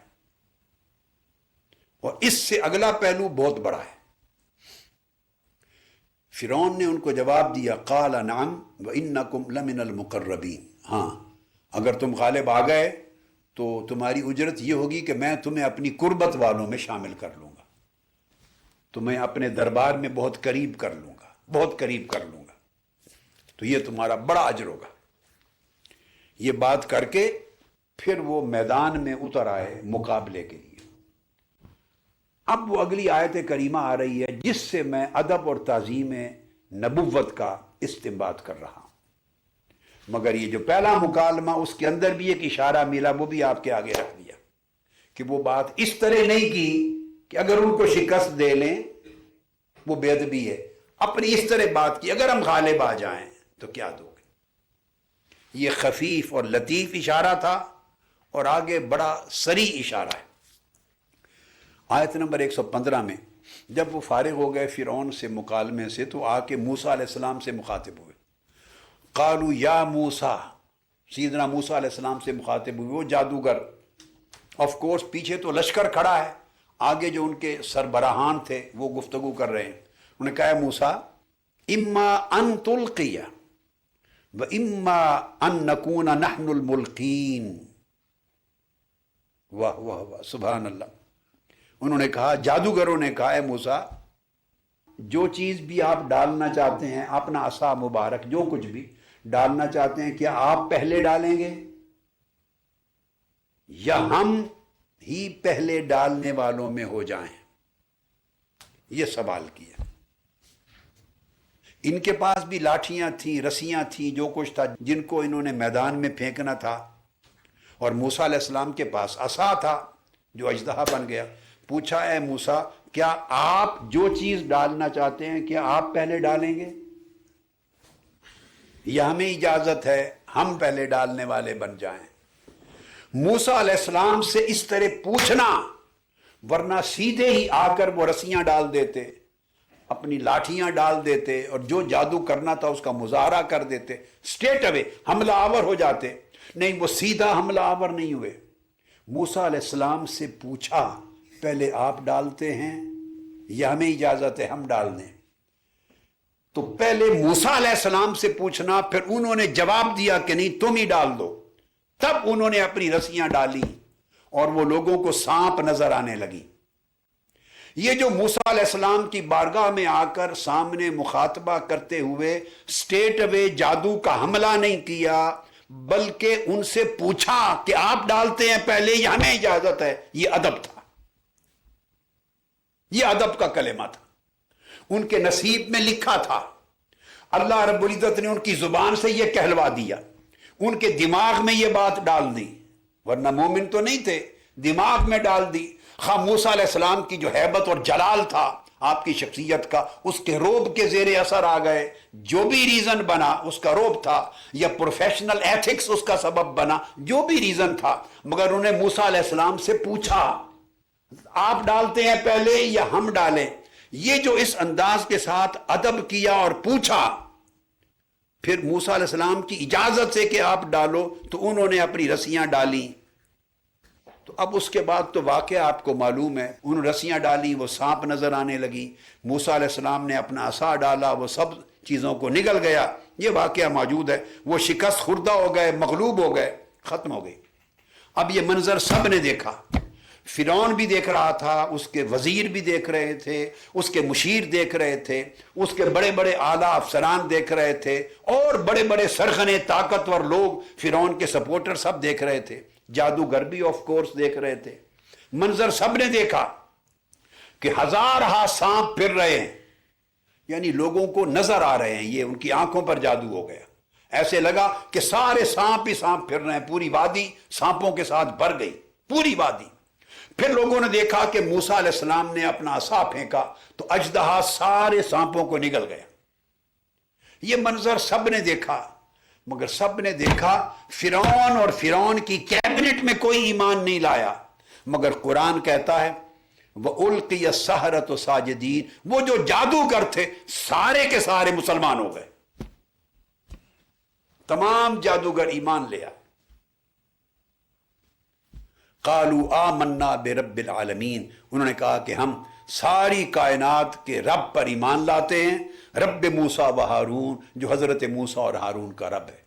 [SPEAKER 1] اور اس سے اگلا پہلو بہت بڑا ہے۔ فرعون نے ان کو جواب دیا، قال نعم وانکم لمن المقربین، ہاں اگر تم غالب آ گئے تو تمہاری اجرت یہ ہوگی کہ میں تمہیں اپنی قربت والوں میں شامل کر لوں گا، تمہیں اپنے دربار میں بہت قریب کر لوں گا، بہت قریب کر لوں گا، تو یہ تمہارا بڑا اجر ہوگا۔ یہ بات کر کے پھر وہ میدان میں اتر آئے مقابلے کے لیے۔ اب وہ اگلی آیت کریمہ آ رہی ہے جس سے میں ادب اور تعظیم نبوت کا استنباط کر رہا ہوں، مگر یہ جو پہلا مکالمہ اس کے اندر بھی ایک اشارہ ملا، وہ بھی آپ کے آگے رکھ دیا کہ وہ بات اس طرح نہیں کی کہ اگر ان کو شکست دے لیں وہ بے ادبی ہے، اپنی اس طرح بات کی اگر ہم غالب آ جائیں تو کیا دو گے۔ یہ خفیف اور لطیف اشارہ تھا اور آگے بڑا سری اشارہ ہے۔ آیت نمبر 115 میں جب وہ فارغ ہو گئے فرعون سے مکالمے سے تو آ کے موسیٰ علیہ السلام سے مخاطب ہوئے، قالوا یا موسیٰ، سیدنا موسیٰ علیہ السلام سے مخاطب ہوئے وہ جادوگر۔ آف کورس پیچھے تو لشکر کھڑا ہے، آگے جو ان کے سربراہان تھے وہ گفتگو کر رہے ہیں۔ انہوں نے کہا ہے موسیٰ اما ان تلقی و اما ان نکون نحن الملقین۔ واہ واہ واہ، سبحان اللہ۔ انہوں نے کہا، جادوگروں نے کہا ہے موسیٰ جو چیز بھی آپ ڈالنا چاہتے ہیں، اپنا عصا مبارک جو کچھ بھی ڈالنا چاہتے ہیں، کیا آپ پہلے ڈالیں گے یا ہم ہی پہلے ڈالنے والوں میں ہو جائیں؟ یہ سوال کیا۔ ان کے پاس بھی لاٹھیاں تھیں، رسیاں تھیں، جو کچھ تھا جن کو انہوں نے میدان میں پھینکنا تھا، اور موسیٰ علیہ السلام کے پاس عصا تھا جو اژدہا بن گیا۔ پوچھا ہے موسیٰ کیا آپ جو چیز ڈالنا چاہتے ہیں کیا آپ پہلے ڈالیں گے یا ہمیں اجازت ہے ہم پہلے ڈالنے والے بن جائیں؟ موسیٰ علیہ السلام سے اس طرح پوچھنا، ورنہ سیدھے ہی آ کر وہ رسیاں ڈال دیتے، اپنی لاٹھیاں ڈال دیتے اور جو جادو کرنا تھا اس کا مظاہرہ کر دیتے، سٹریٹ اوے حملہ آور ہو جاتے۔ نہیں، وہ سیدھا حملہ آور نہیں ہوئے۔ موسیٰ علیہ السلام سے پوچھا پہلے آپ ڈالتے ہیں یا ہمیں اجازت ہے ہم ڈال دیں؟ تو پہلے موسیٰ علیہ السلام سے پوچھنا، پھر انہوں نے جواب دیا کہ نہیں تم ہی ڈال دو، تب انہوں نے اپنی رسیاں ڈالی اور وہ لوگوں کو سانپ نظر آنے لگی۔ یہ جو موسیٰ علیہ السلام کی بارگاہ میں آ کر سامنے مخاطبہ کرتے ہوئے سٹریٹ اوے جادو کا حملہ نہیں کیا، بلکہ ان سے پوچھا کہ آپ ڈالتے ہیں پہلے یا ہمیں اجازت ہے، یہ ادب تھا، یہ ادب کا کلمہ تھا، ان کے نصیب میں لکھا تھا۔ اللہ رب العزت نے ان کی زبان سے یہ کہلوا دیا، ان کے دماغ میں یہ بات ڈال دی، ورنہ مومن تو نہیں تھے، دماغ میں ڈال دی۔ خواہ موسیٰ علیہ السلام کی جو ہیبت اور جلال تھا آپ کی شخصیت کا، اس کے روب کے زیر اثر آ گئے، جو بھی ریزن بنا اس کا روب تھا، یا پروفیشنل ایتھکس اس کا سبب بنا، جو بھی ریزن تھا، مگر انہیں موسیٰ علیہ السلام سے پوچھا آپ ڈالتے ہیں پہلے یا ہم ڈالیں؟ یہ جو اس انداز کے ساتھ ادب کیا اور پوچھا، پھر موسیٰ علیہ السلام کی اجازت سے کہ آپ ڈالو، تو انہوں نے اپنی رسیاں ڈالیں۔ تو اب اس کے بعد تو واقعہ آپ کو معلوم ہے، انہوں نے رسیاں ڈالی، وہ سانپ نظر آنے لگی، موسیٰ علیہ السلام نے اپنا عصا ڈالا، وہ سب چیزوں کو نگل گیا، یہ واقعہ موجود ہے۔ وہ شکست خوردہ ہو گئے، مغلوب ہو گئے، ختم ہو گئی۔ اب یہ منظر سب نے دیکھا، فرعون بھی دیکھ رہا تھا، اس کے وزیر بھی دیکھ رہے تھے، اس کے مشیر دیکھ رہے تھے، اس کے بڑے بڑے اعلیٰ افسران دیکھ رہے تھے، اور بڑے بڑے سرخنے طاقتور لوگ فرعون کے سپورٹر سب دیکھ رہے تھے، جادوگر بھی آف کورس دیکھ رہے تھے۔ منظر سب نے دیکھا کہ ہزارہ سانپ پھر رہے ہیں، یعنی لوگوں کو نظر آ رہے ہیں، یہ ان کی آنکھوں پر جادو ہو گیا، ایسے لگا کہ سارے سانپ ہی سانپ پھر رہے ہیں، پوری وادی سانپوں کے ساتھ بھر گئی، پوری وادی۔ پھر لوگوں نے دیکھا کہ موسیٰ علیہ السلام نے اپنا عصا پھینکا تو اژدہا سارے سانپوں کو نگل گیا۔ یہ منظر سب نے دیکھا، مگر سب نے دیکھا فرعون اور فرعون کی کیبنٹ میں کوئی ایمان نہیں لایا، مگر قرآن کہتا ہے وَأُلْقِيَ السَّحَرَةُ سَاجِدِينَ، وہ جو جادوگر تھے سارے کے سارے مسلمان ہو گئے، تمام جادوگر ایمان لے آئے۔ قَالُوا آمَنَّا بِرَبِّ الْعَالَمِينَ، انہوں نے کہا کہ ہم ساری کائنات کے رب پر ایمان لاتے ہیں، رب موسیٰ و ہارون، جو حضرت موسیٰ اور ہارون کا رب ہے۔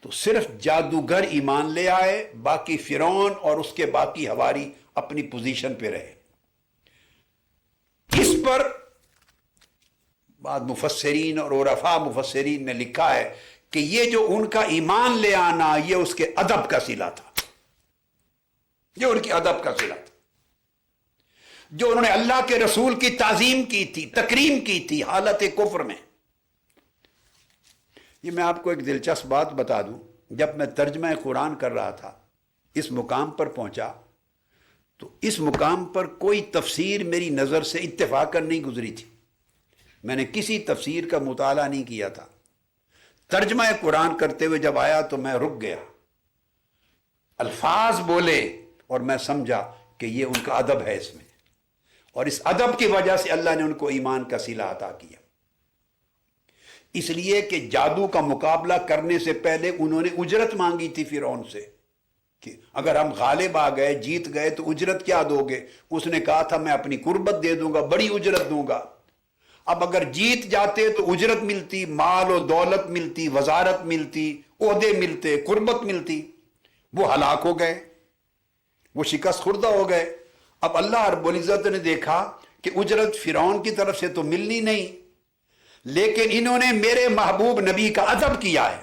[SPEAKER 1] تو صرف جادوگر ایمان لے آئے، باقی فرعون اور اس کے باقی حواری اپنی پوزیشن پہ رہے۔ اس پر بعد مفسرین اور عرفاء مفسرین نے لکھا ہے کہ یہ جو ان کا ایمان لے آنا، یہ اس کے ادب کا صلہ تھا، یہ ان کے ادب کا صلہ تھا، جو انہوں نے اللہ کے رسول کی تعظیم کی تھی، تکریم کی تھی حالت کفر میں۔ یہ میں آپ کو ایک دلچسپ بات بتا دوں، جب میں ترجمہ قرآن کر رہا تھا، اس مقام پر پہنچا تو اس مقام پر کوئی تفسیر میری نظر سے اتفاقاً نہیں گزری تھی، میں نے کسی تفسیر کا مطالعہ نہیں کیا تھا۔ ترجمہ قرآن کرتے ہوئے جب آیا تو میں رک گیا، الفاظ بولے اور میں سمجھا کہ یہ ان کا ادب ہے اس میں، اور اس ادب کی وجہ سے اللہ نے ان کو ایمان کا صلہ عطا کیا۔ اس لیے کہ جادو کا مقابلہ کرنے سے پہلے انہوں نے اجرت مانگی تھی فرعون سے کہ اگر ہم غالب آ گئے، جیت گئے تو اجرت کیا دو گے؟ اس نے کہا تھا میں اپنی قربت دے دوں گا، بڑی اجرت دوں گا۔ اب اگر جیت جاتے تو اجرت ملتی، مال و دولت ملتی، وزارت ملتی، عہدے ملتے، قربت ملتی، وہ ہلاک ہو گئے، وہ شکست خوردہ ہو گئے۔ اب اللہ رب العزت نے دیکھا کہ اجرت فرعون کی طرف سے تو ملنی نہیں، لیکن انہوں نے میرے محبوب نبی کا ادب کیا ہے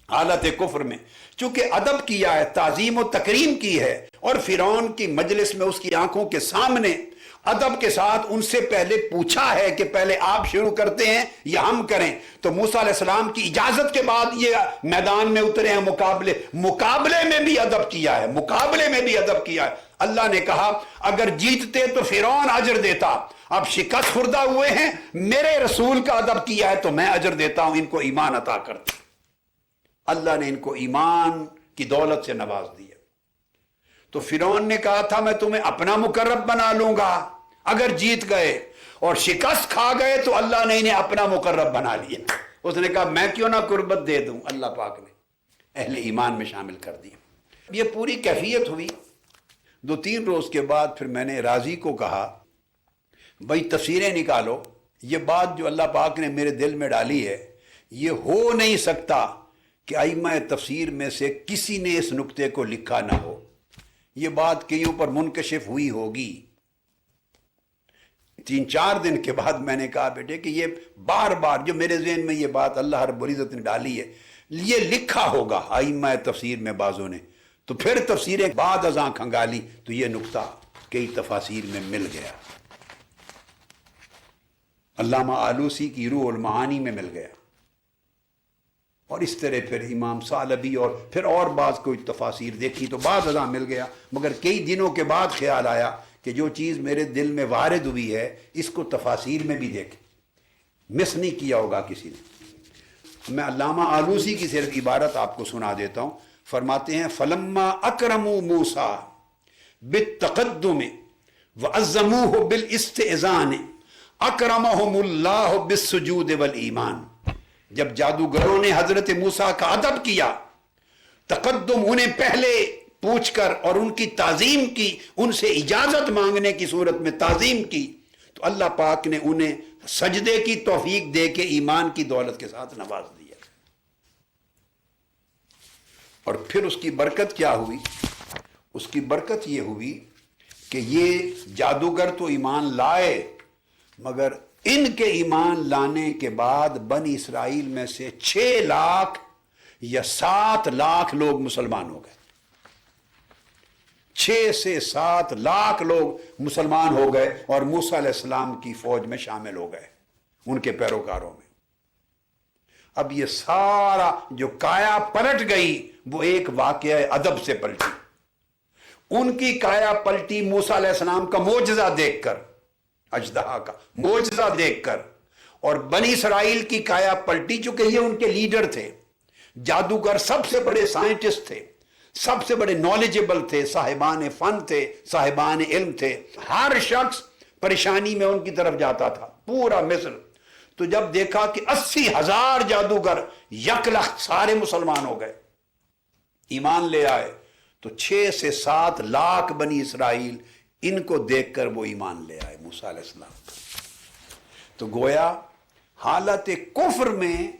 [SPEAKER 1] حالت کفر میں، چونکہ ادب کیا ہے، تعظیم و تکریم کی ہے، اور فرعون کی مجلس میں اس کی آنکھوں کے سامنے ادب کے ساتھ ان سے پہلے پوچھا ہے کہ پہلے آپ شروع کرتے ہیں یا ہم کریں؟ تو موسیٰ علیہ السلام کی اجازت کے بعد یہ میدان میں اترے ہیں، مقابلے میں بھی ادب کیا ہے، مقابلے میں بھی ادب کیا ہے۔ اللہ نے کہا اگر جیتتے تو فرعون اجر دیتا، اب شکست خوردہ ہوئے ہیں، میرے رسول کا ادب کیا ہے تو میں اجر دیتا ہوں، ان کو ایمان عطا کرتا۔ اللہ نے ان کو ایمان کی دولت سے نواز دیا۔ تو فرعون نے کہا تھا میں تمہیں اپنا مقرب بنا لوں گا اگر جیت گئے، اور شکست کھا گئے تو اللہ نے انہیں اپنا مقرب بنا لیا۔ اس نے کہا میں کیوں نہ قربت دے دوں، اللہ پاک نے اہل ایمان میں شامل کر دیا۔ یہ پوری کیفیت ہوئی۔ 2-3 روز کے بعد پھر میں نے راضی کو کہا بھائی تفسیریں نکالو، یہ بات جو اللہ پاک نے میرے دل میں ڈالی ہے، یہ ہو نہیں سکتا کہ ائمہ تفسیر میں سے کسی نے اس نقطے کو لکھا نہ ہو، یہ بات کئیوں پر منکشف ہوئی ہوگی۔ 3-4 دن کے بعد میں نے کہا بیٹے کہ یہ بار بار جو میرے ذہن میں یہ بات اللہ رب العزت نے ڈالی ہے، یہ لکھا ہوگا ائمہ تفسیر میں بعضوں نے، تو پھر تفسیریں بعد ازاں کھنگالی تو یہ نقطہ کئی تفاسیر میں مل گیا، علامہ آلوسی کی روح المعانی میں مل گیا، اور اس طرح پھر امام ثعلبی اور پھر اور بعض کوئی تفاسیر دیکھی تو بعض ازاں مل گیا، مگر کئی دنوں کے بعد خیال آیا کہ جو چیز میرے دل میں وارد ہوئی ہے اس کو تفاسیر میں بھی دیکھیں، مس نہیں کیا ہوگا کسی نے۔ میں علامہ آلوسی کی صرف عبارت آپ کو سنا دیتا ہوں، فرماتے ہیں فلما اکرموا موسیٰ بالتقدم وعظموہ بالاستئذان اکرمہم اللہ بالسجود والایمان۔ جب جادوگروں نے حضرت موسیٰ کا ادب کیا، تقدم انہیں پہلے پوچھ کر اور ان کی تعظیم کی، ان سے اجازت مانگنے کی صورت میں تعظیم کی، تو اللہ پاک نے انہیں سجدے کی توفیق دے کے ایمان کی دولت کے ساتھ نواز دیا۔ اور پھر اس کی برکت کیا ہوئی؟ اس کی برکت یہ ہوئی کہ یہ جادوگر تو ایمان لائے، مگر ان کے ایمان لانے کے بعد بنی اسرائیل میں سے 6 لاکھ یا 7 لاکھ لوگ مسلمان ہو گئے۔ 6 سے 7 لاکھ لوگ مسلمان ہو گئے اور موسیٰ علیہ السلام کی فوج میں شامل ہو گئے، ان کے پیروکاروں میں۔ اب یہ سارا جو کایا پلٹ گئی وہ ایک واقعہ ادب سے پلٹی۔ ان کی کایا پلٹی موسیٰ علیہ السلام کا معجزہ دیکھ کر، اژدہا کا معجزہ دیکھ کر، اور بنی اسرائیل کی کایا پلٹی چونکہ یہ ان کے لیڈر تھے، جادوگر سب سے بڑے سائنٹسٹ تھے، سب سے بڑے نالجبل تھے، صاحبان فن تھے، صاحبان علم تھے، ہر شخص پریشانی میں ان کی طرف جاتا تھا، پورا مصر۔ تو جب دیکھا کہ 80,000 جادوگر یکلخت سارے مسلمان ہو گئے، ایمان لے آئے، تو 6 سے 7 لاکھ بنی اسرائیل ان کو دیکھ کر وہ ایمان لے آئے موسیٰ علیہ السلام۔ تو گویا حالت کفر میں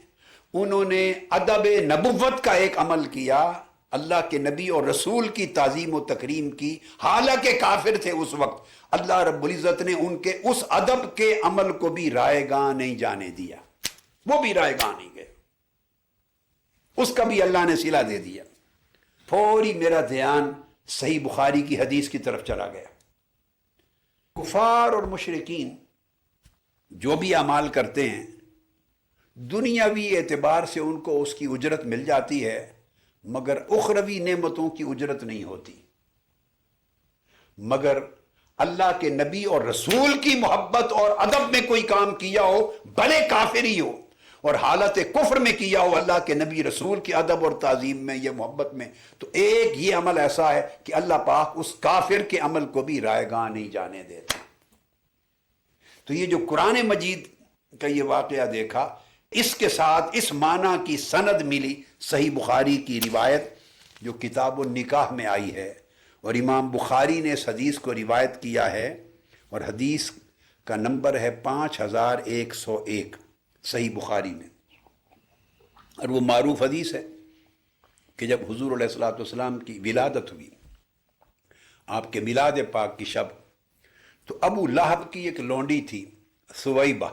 [SPEAKER 1] انہوں نے ادب نبوت کا ایک عمل کیا، اللہ کے نبی اور رسول کی تعظیم و تکریم کی، حالانکہ کافر تھے اس وقت۔ اللہ رب العزت نے ان کے اس ادب کے عمل کو بھی رائے گاہ نہیں جانے دیا، وہ بھی رائے گاہ نہیں گئے، اس کا بھی اللہ نے صلہ دے دیا۔ فوری میرا دھیان صحیح بخاری کی حدیث کی طرف چلا گیا۔ کفار اور مشرکین جو بھی اعمال کرتے ہیں، دنیاوی اعتبار سے ان کو اس کی اجرت مل جاتی ہے، مگر اخروی نعمتوں کی اجرت نہیں ہوتی۔ مگر اللہ کے نبی اور رسول کی محبت اور ادب میں کوئی کام کیا ہو، بھلے کافر ہی ہو، اور حالت کفر میں کیا ہو اللہ کے نبی رسول کی ادب اور تعظیم میں یا محبت میں، تو ایک یہ عمل ایسا ہے کہ اللہ پاک اس کافر کے عمل کو بھی رائے گاہ نہیں جانے دیتا۔ تو یہ جو قرآن مجید کا یہ واقعہ دیکھا، اس کے ساتھ اس معنی کی سند ملی صحیح بخاری کی روایت جو کتاب النکاح میں آئی ہے، اور امام بخاری نے اس حدیث کو روایت کیا ہے، اور حدیث کا نمبر ہے 5101 صحیح بخاری میں۔ اور وہ معروف حدیث ہے کہ جب حضور علیہ الصلوۃ والسلام کی ولادت ہوئی، آپ کے میلاد پاک کی شب، تو ابو لہب کی ایک لونڈی تھی سویبہ،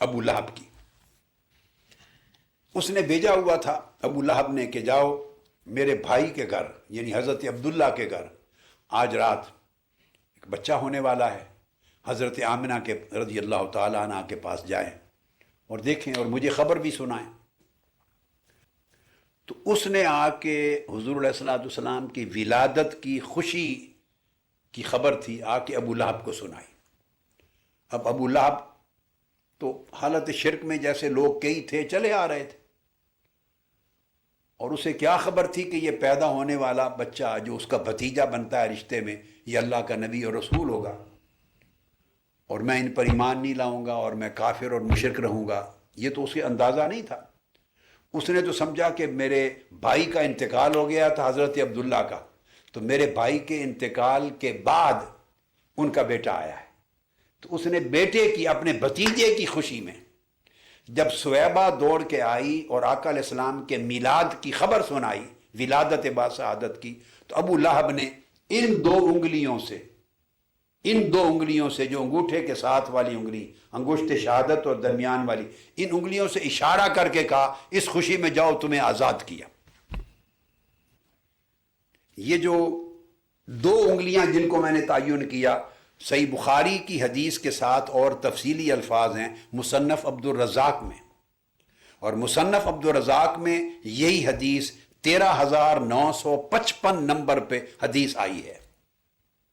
[SPEAKER 1] ابو لہب کی، اس نے بھیجا ہوا تھا ابو لہب نے کہ جاؤ میرے بھائی کے گھر، یعنی حضرت عبداللہ کے گھر، آج رات ایک بچہ ہونے والا ہے، حضرت آمنہ کے رضی اللہ تعالیٰ عنہ کے پاس جائیں اور دیکھیں اور مجھے خبر بھی سنائیں۔ تو اس نے آ کے حضور علیہ الصلوۃ والسلام کی ولادت کی خوشی کی خبر تھی، آ کے ابو لہب کو سنائی۔ اب ابو لہب تو حالت شرک میں جیسے لوگ کئی تھے چلے آ رہے تھے، اور اسے کیا خبر تھی کہ یہ پیدا ہونے والا بچہ جو اس کا بھتیجا بنتا ہے رشتے میں، یہ اللہ کا نبی اور رسول ہوگا، اور میں ان پر ایمان نہیں لاؤں گا اور میں کافر اور مشرک رہوں گا، یہ تو اسے اندازہ نہیں تھا۔ اس نے تو سمجھا کہ میرے بھائی کا انتقال ہو گیا تھا حضرت عبداللہ کا، تو میرے بھائی کے انتقال کے بعد ان کا بیٹا آیا ہے۔ تو اس نے بیٹے کی، اپنے بھتیجے کی خوشی میں جب سویبہ دوڑ کے آئی اور آقا علیہ السلام کے میلاد کی خبر سنائی، ولادت باسعادت کی، تو ابو لہب نے ان دو انگلیوں سے جو انگوٹھے کے ساتھ والی انگلی، انگشت شہادت اور درمیان والی، ان انگلیوں سے اشارہ کر کے کہا اس خوشی میں جاؤ تمہیں آزاد کیا۔ یہ جو 2 انگلیاں جن کو میں نے تعین کیا، صحیح بخاری کی حدیث کے ساتھ اور تفصیلی الفاظ ہیں مصنف عبد الرزاق میں، اور مصنف عبدالرزاق میں یہی حدیث 13,955 نمبر پہ حدیث آئی ہے،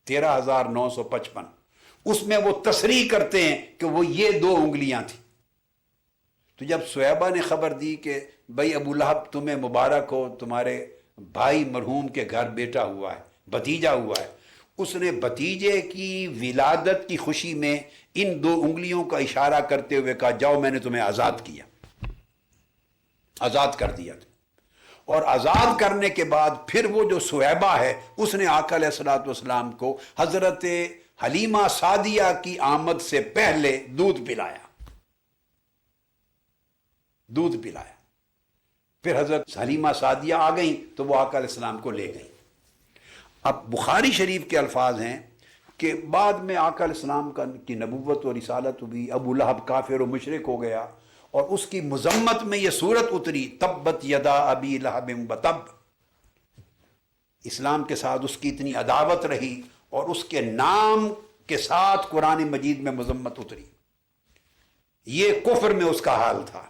[SPEAKER 1] 13,955۔ اس میں وہ تصریح کرتے ہیں کہ وہ یہ 2 انگلیاں تھیں۔ تو جب صہیبہ نے خبر دی کہ بھائی ابو لہب تمہیں مبارک ہو، تمہارے بھائی مرحوم کے گھر بیٹا ہوا ہے، بھتیجا ہوا ہے، اس نے بھتیجے کی ولادت کی خوشی میں ان 2 انگلیوں کا اشارہ کرتے ہوئے کہا جاؤ میں نے تمہیں آزاد کیا، آزاد کر دیا۔ اور آزاد کرنے کے بعد پھر وہ جو صہیبہ ہے اس نے آقا علیہ الصلوۃ والسلام کو حضرت حلیمہ سعدیہ کی آمد سے پہلے دودھ پلایا، دودھ پلایا۔ پھر حضرت حلیمہ سعدیہ آ گئیں تو وہ آقا علیہ السلام کو لے گئیں۔ اب بخاری شریف کے الفاظ ہیں کہ بعد میں آقا علیہ السلام کی نبوت و رسالت ہوئی، ابو لہب کافر و مشرک ہو گیا، اور اس کی مذمت میں یہ صورت اتری تبت یدا ابی لہب وتب۔ اسلام کے ساتھ اس کی اتنی عداوت رہی اور اس کے نام کے ساتھ قرآن مجید میں مذمت اتری۔ یہ کفر میں اس کا حال تھا۔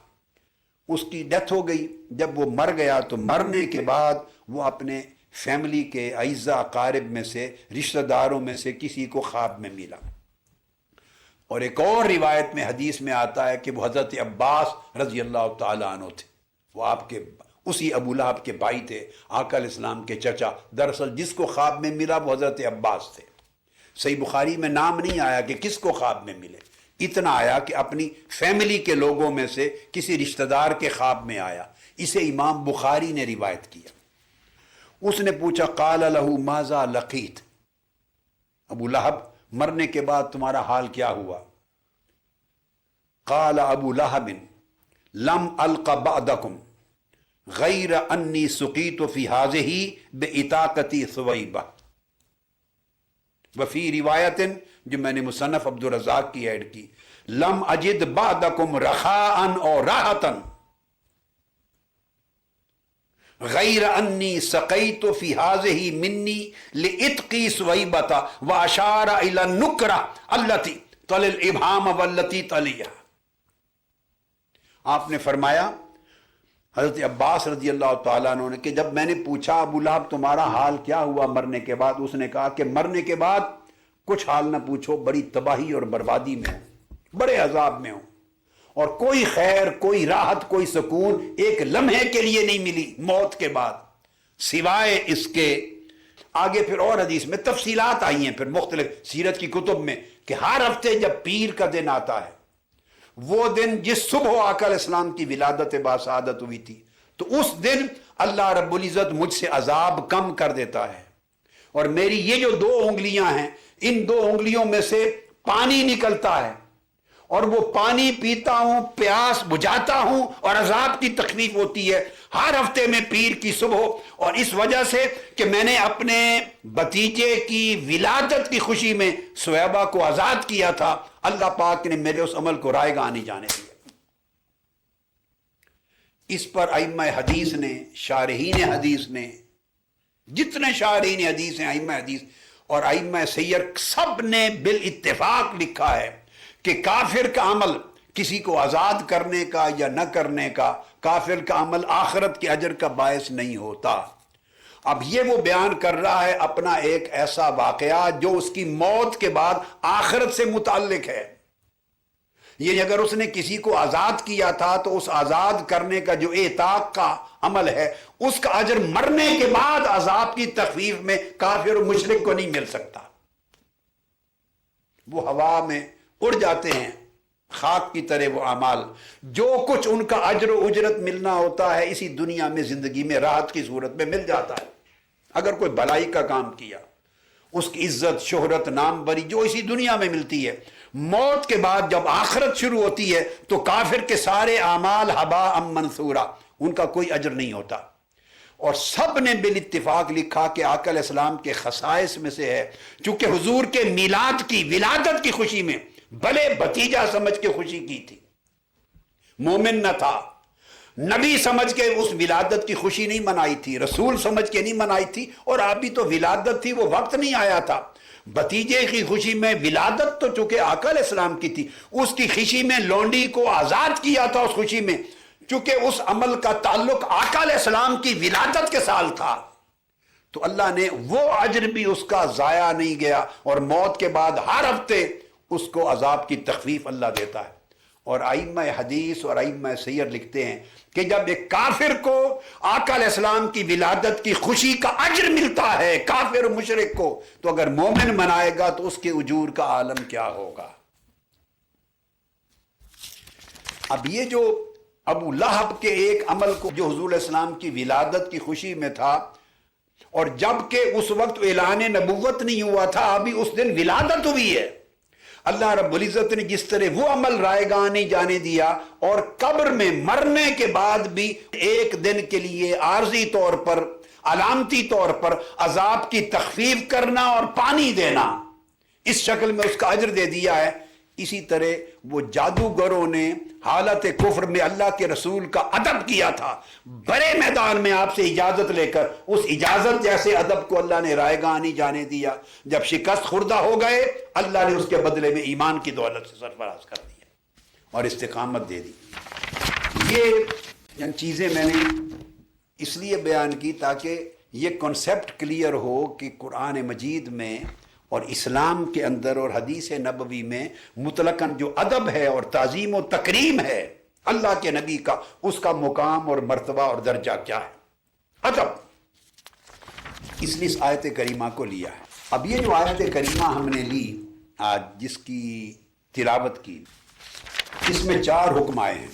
[SPEAKER 1] اس کی ڈیتھ ہو گئی، جب وہ مر گیا تو مرنے کے بعد وہ اپنے فیملی کے اعزاء اقارب میں سے، رشتہ داروں میں سے کسی کو خواب میں ملا۔ اور ایک اور روایت میں حدیث میں آتا ہے کہ وہ حضرت عباس رضی اللہ تعالیٰ عنہ تھے، وہ آپ کے اسی ابو لہب کے بھائی تھے، آقا علیہ السلام کے چچا۔ دراصل جس کو خواب میں ملا وہ حضرت عباس تھے۔ صحیح بخاری میں نام نہیں آیا کہ کس کو خواب میں ملے، اتنا آیا کہ اپنی فیملی کے لوگوں میں سے کسی رشتہ دار کے خواب میں آیا۔ اسے امام بخاری نے روایت کیا۔ اس نے پوچھا قال لہ ماذا لقیت، ابو لہب مرنے کے بعد تمہارا حال کیا ہوا؟ قال ابو لہب لم الق بعدکم غیر انی سقیت فی ہذہ بعتاقتی ثویبہ۔ وفی روایت جو میں نے مصنف عبدالرزاق کی ایڈ کی، لم اجد بعدکم رخاء اور راحتا غیر انی سقیت فی ہذہ منی لاتقی ثویبۃ واشار الی النکرہ التی تلی الابہام والتی تلیہ۔ آپ نے فرمایا حضرت عباس رضی اللہ تعالیٰ عنہ نے کہ جب میں نے پوچھا ابو لہب تمہارا حال کیا ہوا مرنے کے بعد، اس نے کہا کہ مرنے کے بعد کچھ حال نہ پوچھو، بڑی تباہی اور بربادی میں ہوں، بڑے عذاب میں ہوں، اور کوئی خیر، کوئی راحت، کوئی سکون ایک لمحے کے لیے نہیں ملی موت کے بعد، سوائے اس کے آگے پھر اور حدیث میں تفصیلات آئی ہیں پھر مختلف سیرت کی کتب میں کہ ہر ہفتے جب پیر کا دن آتا ہے، وہ دن جس صبح آقا علیہ السلام کی ولادت باسعادت ہوئی تھی، تو اس دن اللہ رب العزت مجھ سے عذاب کم کر دیتا ہے، اور میری یہ جو 2 انگلیاں ہیں، ان 2 انگلیوں میں سے پانی نکلتا ہے، اور وہ پانی پیتا ہوں، پیاس بجھاتا ہوں، اور عذاب کی تخفیف ہوتی ہے ہر ہفتے میں پیر کی صبح۔ اور اس وجہ سے کہ میں نے اپنے بھتیجے کی ولادت کی خوشی میں صہیبہ کو آزاد کیا تھا، اللہ پاک نے میرے اس عمل کو رائے گاہ نہیں جانے دیا۔ اس پر ائمہ حدیث نے، شارحین حدیث نے، جتنے شارحین حدیث ہیں، ائمہ حدیث اور ائمہ سیر، سب نے بالاتفاق لکھا ہے کہ کافر کا عمل کسی کو آزاد کرنے کا یا نہ کرنے کا، کافر کا عمل آخرت کے اجر کا باعث نہیں ہوتا۔ اب یہ وہ بیان کر رہا ہے اپنا ایک ایسا واقعہ جو اس کی موت کے بعد آخرت سے متعلق ہے۔ یہ اگر اس نے کسی کو آزاد کیا تھا تو اس آزاد کرنے کا جو اعتاق کا عمل ہے، اس کا اجر مرنے کے بعد عذاب کی تخفیف میں کافر و مشرک کو نہیں مل سکتا۔ وہ ہوا میں اڑ جاتے ہیں، خاک کی طرح وہ اعمال، جو کچھ ان کا اجر و اجرت ملنا ہوتا ہے اسی دنیا میں زندگی میں راحت کی صورت میں مل جاتا ہے۔ اگر کوئی بھلائی کا کام کیا، اس کی عزت، شہرت، نام بری جو اسی دنیا میں ملتی ہے، موت کے بعد جب آخرت شروع ہوتی ہے تو کافر کے سارے اعمال ہباء منثورا، ان کا کوئی اجر نہیں ہوتا۔ اور سب نے بالاتفاق لکھا کہ آقا علیہ السلام کے خصائص میں سے ہے، چونکہ حضور کے میلاد کی، ولادت کی خوشی میں بھلے بھتیجا سمجھ کے خوشی کی تھی، مومن نہ تھا، نبی سمجھ کے اس ولادت کی خوشی نہیں منائی تھی، رسول سمجھ کے نہیں منائی تھی، اور ابھی تو ولادت تھی، وہ وقت نہیں آیا تھا۔ بھتیجے کی خوشی میں، ولادت تو چونکہ آقا علیہ السلام کی تھی، اس کی خوشی میں لونڈی کو آزاد کیا تھا، اس خوشی میں چونکہ اس عمل کا تعلق آقا علیہ السلام کی ولادت کے سال تھا، تو اللہ نے وہ اجر بھی اس کا ضائع نہیں گیا، اور موت کے بعد ہر ہفتے اس کو عذاب کی تخفیف اللہ دیتا ہے۔ اور ائمہ حدیث اور ائمہ سیر لکھتے ہیں کہ جب ایک کافر کو آقا علیہ السلام کی ولادت کی خوشی کا اجر ملتا ہے، کافر و مشرک کو، تو اگر مومن منائے گا تو اس کے اجور کا عالم کیا ہوگا۔ اب یہ جو ابو لہب کے ایک عمل کو جو حضور علیہ السلام کی ولادت کی خوشی میں تھا، اور جبکہ اس وقت اعلان نبوت نہیں ہوا تھا، ابھی اس دن ولادت ہوئی ہے، اللہ رب العزت نے جس طرح وہ عمل رائے گاہ نہیں جانے دیا، اور قبر میں مرنے کے بعد بھی ایک دن کے لیے عارضی طور پر، علامتی طور پر عذاب کی تخفیف کرنا اور پانی دینا، اس شکل میں اس کا اجر دے دیا ہے، اسی طرح وہ جادوگروں نے حالت کفر میں اللہ کے رسول کا ادب کیا تھا، بڑے میدان میں آپ سے اجازت لے کر، اس اجازت جیسے ادب کو اللہ نے رائے گاہ نہیں جانے دیا۔ جب شکست خوردہ ہو گئے، اللہ نے اس کے بدلے میں ایمان کی دولت سے سرفراز کر دیا اور استقامت دے دی۔ یہ چیزیں میں نے اس لیے بیان کی تاکہ یہ کنسیپٹ کلیئر ہو کہ قرآن مجید میں اور اسلام کے اندر اور حدیث نبوی میں مطلقاً جو ادب ہے اور تعظیم و تکریم ہے اللہ کے نبی کا، اس کا مقام اور مرتبہ اور درجہ کیا ہے، ادب۔ اس لیے اس آیت کریمہ کو لیا ہے۔ اب یہ جو آیت کریمہ ہم نے لی آج، جس کی تلاوت کی، اس میں 4 حکم آئے ہیں۔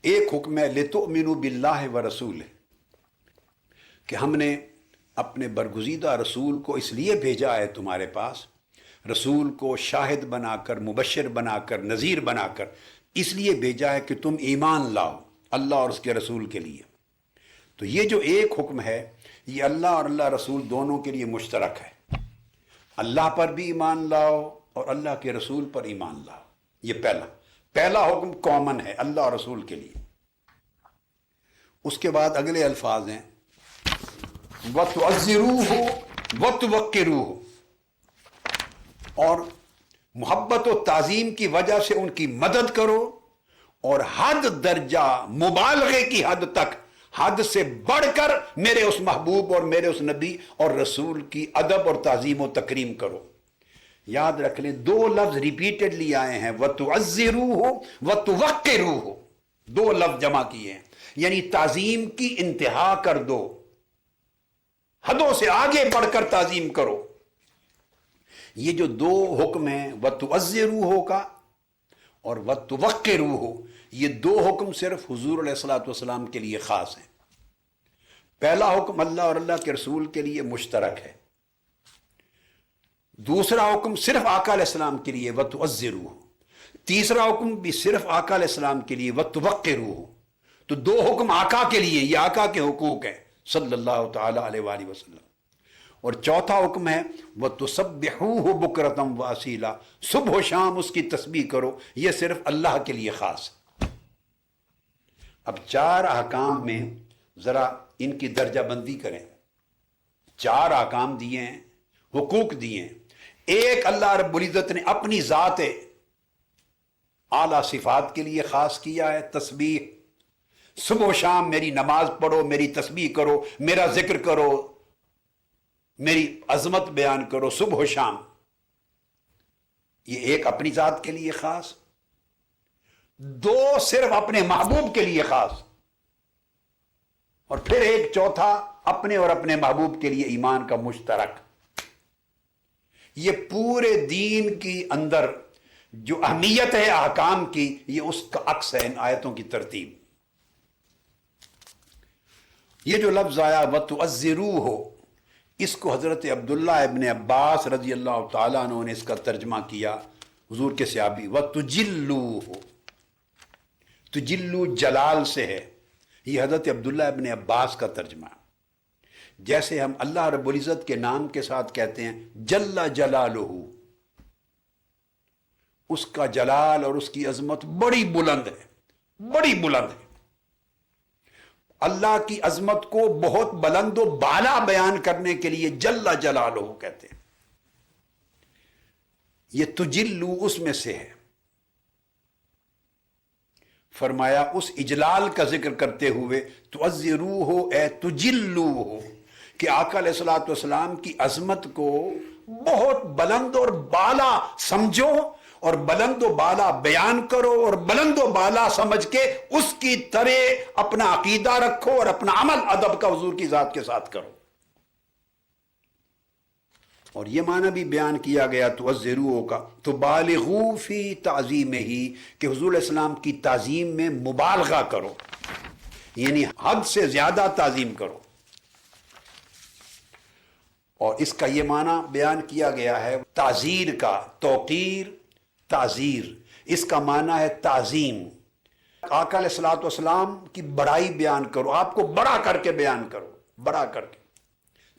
[SPEAKER 1] ایک حکم ہے لِتُؤْمِنُوا بِاللَّهِ وَرَسُولِهِ، کہ ہم نے اپنے برگزیدہ رسول کو اس لیے بھیجا ہے تمہارے پاس، رسول کو شاہد بنا کر، مبشر بنا کر، نذیر بنا کر، اس لیے بھیجا ہے کہ تم ایمان لاؤ اللہ اور اس کے رسول کے لیے۔ تو یہ جو ایک حکم ہے، یہ اللہ اور اللہ رسول دونوں کے لیے مشترک ہے۔ اللہ پر بھی ایمان لاؤ اور اللہ کے رسول پر ایمان لاؤ، یہ پہلا حکم کامن ہے اللہ اور رسول کے لیے۔ اس کے بعد اگلے الفاظ ہیں وَتُعَزِّرُوهُ وَتُوَقِّرُوهُ، اور محبت و تعظیم کی وجہ سے ان کی مدد کرو، اور حد درجہ مبالغے کی حد تک، حد سے بڑھ کر میرے اس محبوب اور میرے اس نبی اور رسول کی ادب اور تعظیم و تکریم کرو۔ یاد رکھ لیں 2 لفظ ریپیٹڈلی آئے ہیں، وَتُعَزِّرُوهُ وَتُوَقِّرُوهُ، 2 لفظ جمع کیے ہیں، یعنی تعظیم کی انتہا کر دو، حدوں سے آگے بڑھ کر تعظیم کرو۔ یہ جو 2 حکم ہیں وَتُعَزِّرُوهُ کا اور وَتُوَقِّرُوهُ، یہ 2 حکم صرف حضور علیہ الصلوۃ والسلام کے لیے خاص ہیں۔ پہلا حکم اللہ اور اللہ کے رسول کے لیے مشترک ہے، دوسرا حکم صرف آقا علیہ السلام کے لیے وَتُعَزِّرُوهُ، تیسرا حکم بھی صرف آقا علیہ السلام کے لیے وَتُوَقِّرُوهُ۔ تو 2 حکم آقا کے لیے، یہ آقا کے حقوق ہیں صلی اللہ تعالی علیہ وآلہ وسلم۔ اور چوتھا حکم ہے وَتُسَبِّحُوهُ بُكْرَةً وَأَصِيلًا، صبح و شام اس کی تسبیح کرو، یہ صرف اللہ کے لیے خاص ہے۔ اب 4 احکام میں ذرا ان کی درجہ بندی کریں۔ 4 احکام دیے ہیں، حقوق دیے ہیں۔ ایک اللہ رب العزت نے اپنی ذات اعلیٰ صفات کے لیے خاص کیا ہے، تسبیح، صبح و شام میری نماز پڑھو، میری تسبیح کرو، میرا ذکر کرو، میری عظمت بیان کرو صبح و شام، یہ ایک اپنی ذات کے لیے خاص، 2 صرف اپنے محبوب کے لیے خاص، اور پھر ایک چوتھا اپنے اور اپنے محبوب کے لیے ایمان کا مشترک۔ یہ پورے دین کی اندر جو اہمیت ہے احکام کی، یہ اس کا عکس ہے ان آیتوں کی ترتیب۔ یہ جو لفظ آیا وَتُعَزِّرُوهُ، اس کو حضرت عبداللہ ابن عباس رضی اللہ تعالیٰ عنہ نے اس کا ترجمہ کیا، حضور کے صحابی، وَتُجِلُّوهُ، تجلو جلال سے ہے، یہ حضرت عبداللہ ابن عباس کا ترجمہ ہے۔ جیسے ہم اللہ رب العزت کے نام کے ساتھ کہتے ہیں جل جلالہ، اس کا جلال اور اس کی عظمت بڑی بلند ہے، بڑی بلند ہے۔ اللہ کی عظمت کو بہت بلند و بالا بیان کرنے کے لیے جل جلالہ کہتے ہیں۔ یہ تجلو اس میں سے ہے۔ فرمایا اس اجلال کا ذکر کرتے ہوئے تعزروہ اے تجلوہ، کہ آقا علیہ الصلوۃ والسلام کی عظمت کو بہت بلند اور بالا سمجھو اور بلند و بالا بیان کرو اور بلند و بالا سمجھ کے اس کی طرح اپنا عقیدہ رکھو اور اپنا عمل ادب کا حضور کی ذات کے ساتھ کرو۔ اور یہ معنی بھی بیان کیا گیا تعزروہ کا، تو بالغوا فی تعظیمہ، کہ حضور علیہ السلام کی تعظیم میں مبالغہ کرو، یعنی حد سے زیادہ تعظیم کرو۔ اور اس کا یہ معنی بیان کیا گیا ہے تعزیر کا، توقیر، تعزیر، اس کا معنی ہے تعظیم۔ آقا علیہ الصلوۃ والسلام کی بڑائی بیان کرو، آپ کو بڑا کر کے بیان کرو، بڑا کر کے۔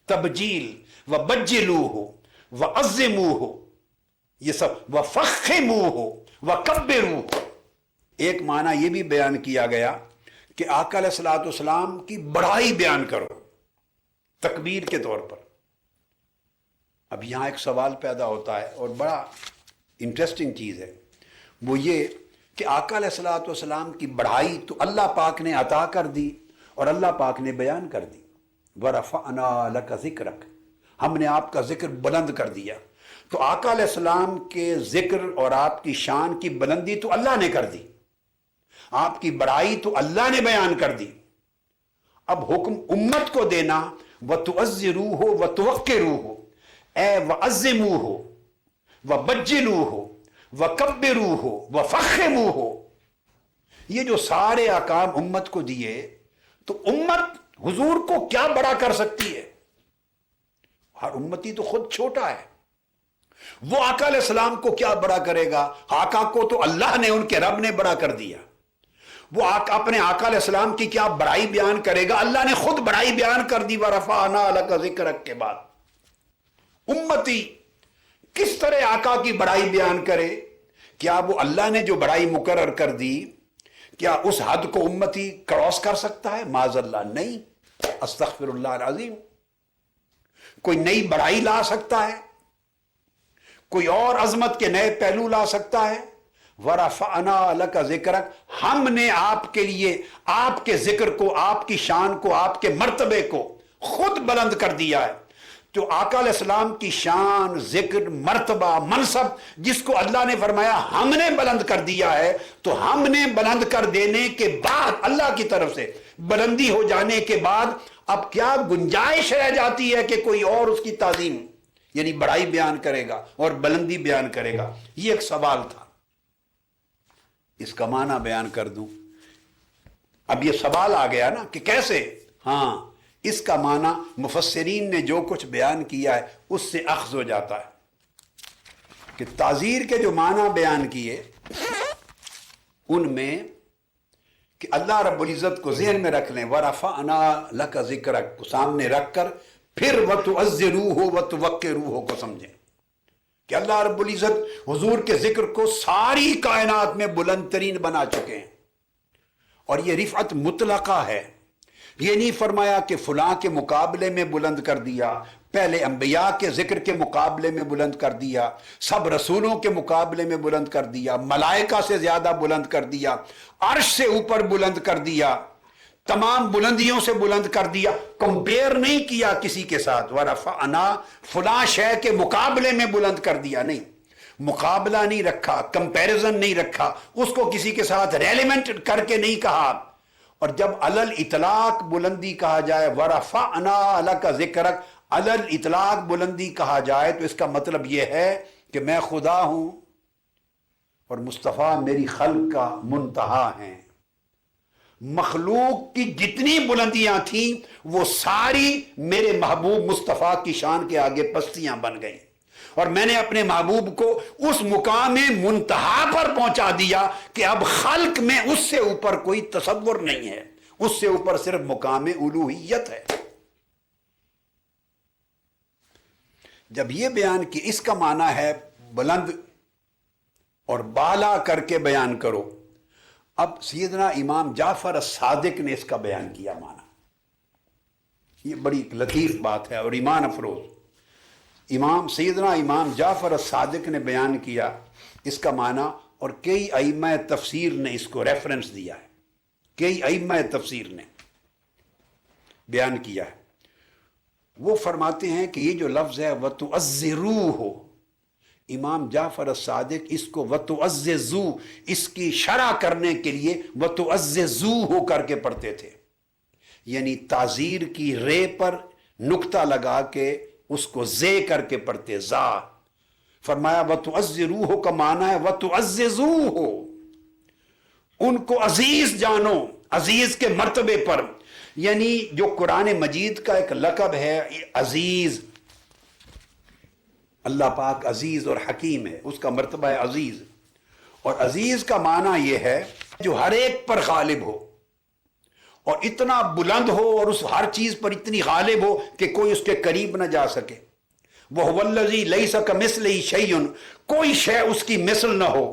[SPEAKER 1] تبجیل وبجلوہ وعظموہ، یہ سب وفخموہ وکبروہ۔ ایک معنی یہ بھی بیان کیا گیا کہ آقا علیہ الصلوۃ والسلام کی بڑائی بیان کرو تکبیر کے طور پر۔ اب یہاں ایک سوال پیدا ہوتا ہے اور بڑا انٹرسٹنگ چیز ہے، وہ یہ کہ آقا علیہ الصلوۃ والسلام کی بڑائی تو اللہ پاک نے عطا کر دی اور اللہ پاک نے بیان کر دی۔ وَرَفَعْنَا لَكَ ذِكْرَكَ، ہم نے آپ کا ذکر بلند کر دیا۔ تو آقا علیہ السلام کے ذکر اور آپ کی شان کی بلندی تو اللہ نے کر دی، آپ کی بڑائی تو اللہ نے بیان کر دی۔ اب حکم امت کو دینا وَتُعَزِّرُوهُ وَتُوَقِّرُوهُ، اے وَعَزِّمُوهُ وَبَجِّلُوهُ وَكَبِّرُوهُ وَفَخِّمُوهُ، یہ جو سارے احکام امت کو دیے تو امت حضور کو کیا بڑا کر سکتی ہے؟ ہر امتی تو خود چھوٹا ہے، وہ آقا علیہ السلام کو کیا بڑا کرے گا؟ آقا کو تو اللہ نے، ان کے رب نے بڑا کر دیا۔ وہ اپنے آقا علیہ السلام کی کیا بڑائی بیان کرے گا؟ اللہ نے خود بڑائی بیان کر دی وَرَفَعْنَا لَكَ ذِكْرَكَ کے بعد۔ امتی کس طرح آقا کی بڑائی بیان کرے؟ کیا وہ اللہ نے جو بڑائی مقرر کر دی، کیا اس حد کو امتی کراس کر سکتا ہے؟ معاذ اللہ، نہیں، استغفر اللہ العظیم۔ کوئی نئی بڑائی لا سکتا ہے؟ کوئی اور عظمت کے نئے پہلو لا سکتا ہے؟ وَرَفَعْنَا لَكَ ذِكْرَكَ، ہم نے آپ کے لیے آپ کے ذکر کو، آپ کی شان کو، آپ کے مرتبے کو خود بلند کر دیا ہے۔ جو آقا علیہ السلام کی شان، ذکر، مرتبہ، منصب جس کو اللہ نے فرمایا ہم نے بلند کر دیا ہے، تو ہم نے بلند کر دینے کے بعد، اللہ کی طرف سے بلندی ہو جانے کے بعد، اب کیا گنجائش رہ جاتی ہے کہ کوئی اور اس کی تعظیم یعنی بڑائی بیان کرے گا اور بلندی بیان کرے گا؟ یہ ایک سوال تھا، اس کا معنی بیان کر دوں۔ اب یہ سوال آ گیا نا کہ کیسے؟ ہاں، اس کا معنی مفسرین نے جو کچھ بیان کیا ہے اس سے اخذ ہو جاتا ہے کہ تعزیر کے جو معنی بیان کیے ان میں کہ اللہ رب العزت کو ذہن میں رکھ لیں، وَرَفَعْنَا لَكَ ذِكْرَكَ کو سامنے رکھ کر پھر وَتُعَزِّرُوهُ وَتُوَقِّرُوهُ کو سمجھیں کہ اللہ رب العزت حضور کے ذکر کو ساری کائنات میں بلند ترین بنا چکے ہیں، اور یہ رفعت مطلقہ ہے۔ یہ نہیں فرمایا کہ فلاں کے مقابلے میں بلند کر دیا، پہلے انبیاء کے ذکر کے مقابلے میں بلند کر دیا، سب رسولوں کے مقابلے میں بلند کر دیا، ملائکہ سے زیادہ بلند کر دیا، عرش سے اوپر بلند کر دیا، تمام بلندیوں سے بلند کر دیا، کمپیئر نہیں کیا کسی کے ساتھ۔ وَرَفَعْنَا فلاں شے کے مقابلے میں بلند کر دیا، نہیں، مقابلہ نہیں رکھا، کمپیریزن نہیں رکھا، اس کو کسی کے ساتھ ریلیونٹ کر کے نہیں کہا۔ اور جب علی الاطلاق بلندی کہا جائے، وَرَفَعْنَا لَكَ ذِكْرَكَ، علی الاطلاق بلندی کہا جائے تو اس کا مطلب یہ ہے کہ میں خدا ہوں اور مصطفیٰ میری خلق کا منتہا ہیں۔ مخلوق کی جتنی بلندیاں تھیں وہ ساری میرے محبوب مصطفیٰ کی شان کے آگے پستیاں بن گئیں، اور میں نے اپنے محبوب کو اس مقام منتہا پر پہنچا دیا کہ اب خلق میں اس سے اوپر کوئی تصور نہیں ہے، اس سے اوپر صرف مقام الوہیت ہے۔ جب یہ بیان کی، اس کا معنی ہے بلند اور بالا کر کے بیان کرو۔ اب سیدنا امام جعفر الصادق نے اس کا بیان کیا معنی، یہ بڑی لطیف بات ہے اور ایمان افروز۔ سیدنا امام جعفر الصادق نے بیان کیا اس کا معنی اور کئی ائمہ تفسیر نے اس کو ریفرنس دیا ہے، کئی ائمہ تفسیر نے بیان کیا ہے۔ وہ فرماتے ہیں کہ یہ جو لفظ ہے وَتُعَزِّرُوهُ، امام جعفر الصادق اس کو وَتُعَزِّزُو، اس کی شرح کرنے کے لیے وَتُعَزِّزُوهُ کر کے پڑھتے تھے، یعنی تعزیر کی رے پر نقطہ لگا کے اس کو زے کر کے پڑھتے، زا۔ فرمایا وَتُعَزِّرُوهُ کا معنی ہے وَتُعَزِّزُوهُ، ان کو عزیز جانو، عزیز کے مرتبے پر، یعنی جو قرآن مجید کا ایک لقب ہے عزیز، اللہ پاک عزیز اور حکیم ہے، اس کا مرتبہ ہے عزیز، اور عزیز کا معنی یہ ہے جو ہر ایک پر غالب ہو اور اتنا بلند ہو اور اس ہر چیز پر اتنی غالب ہو کہ کوئی اس کے قریب نہ جا سکے۔ وَهُوَ الَّذِي لَيْسَ كَمِثْلِهِ شَيْءٌ، کوئی شے اس کی مثل نہ ہو،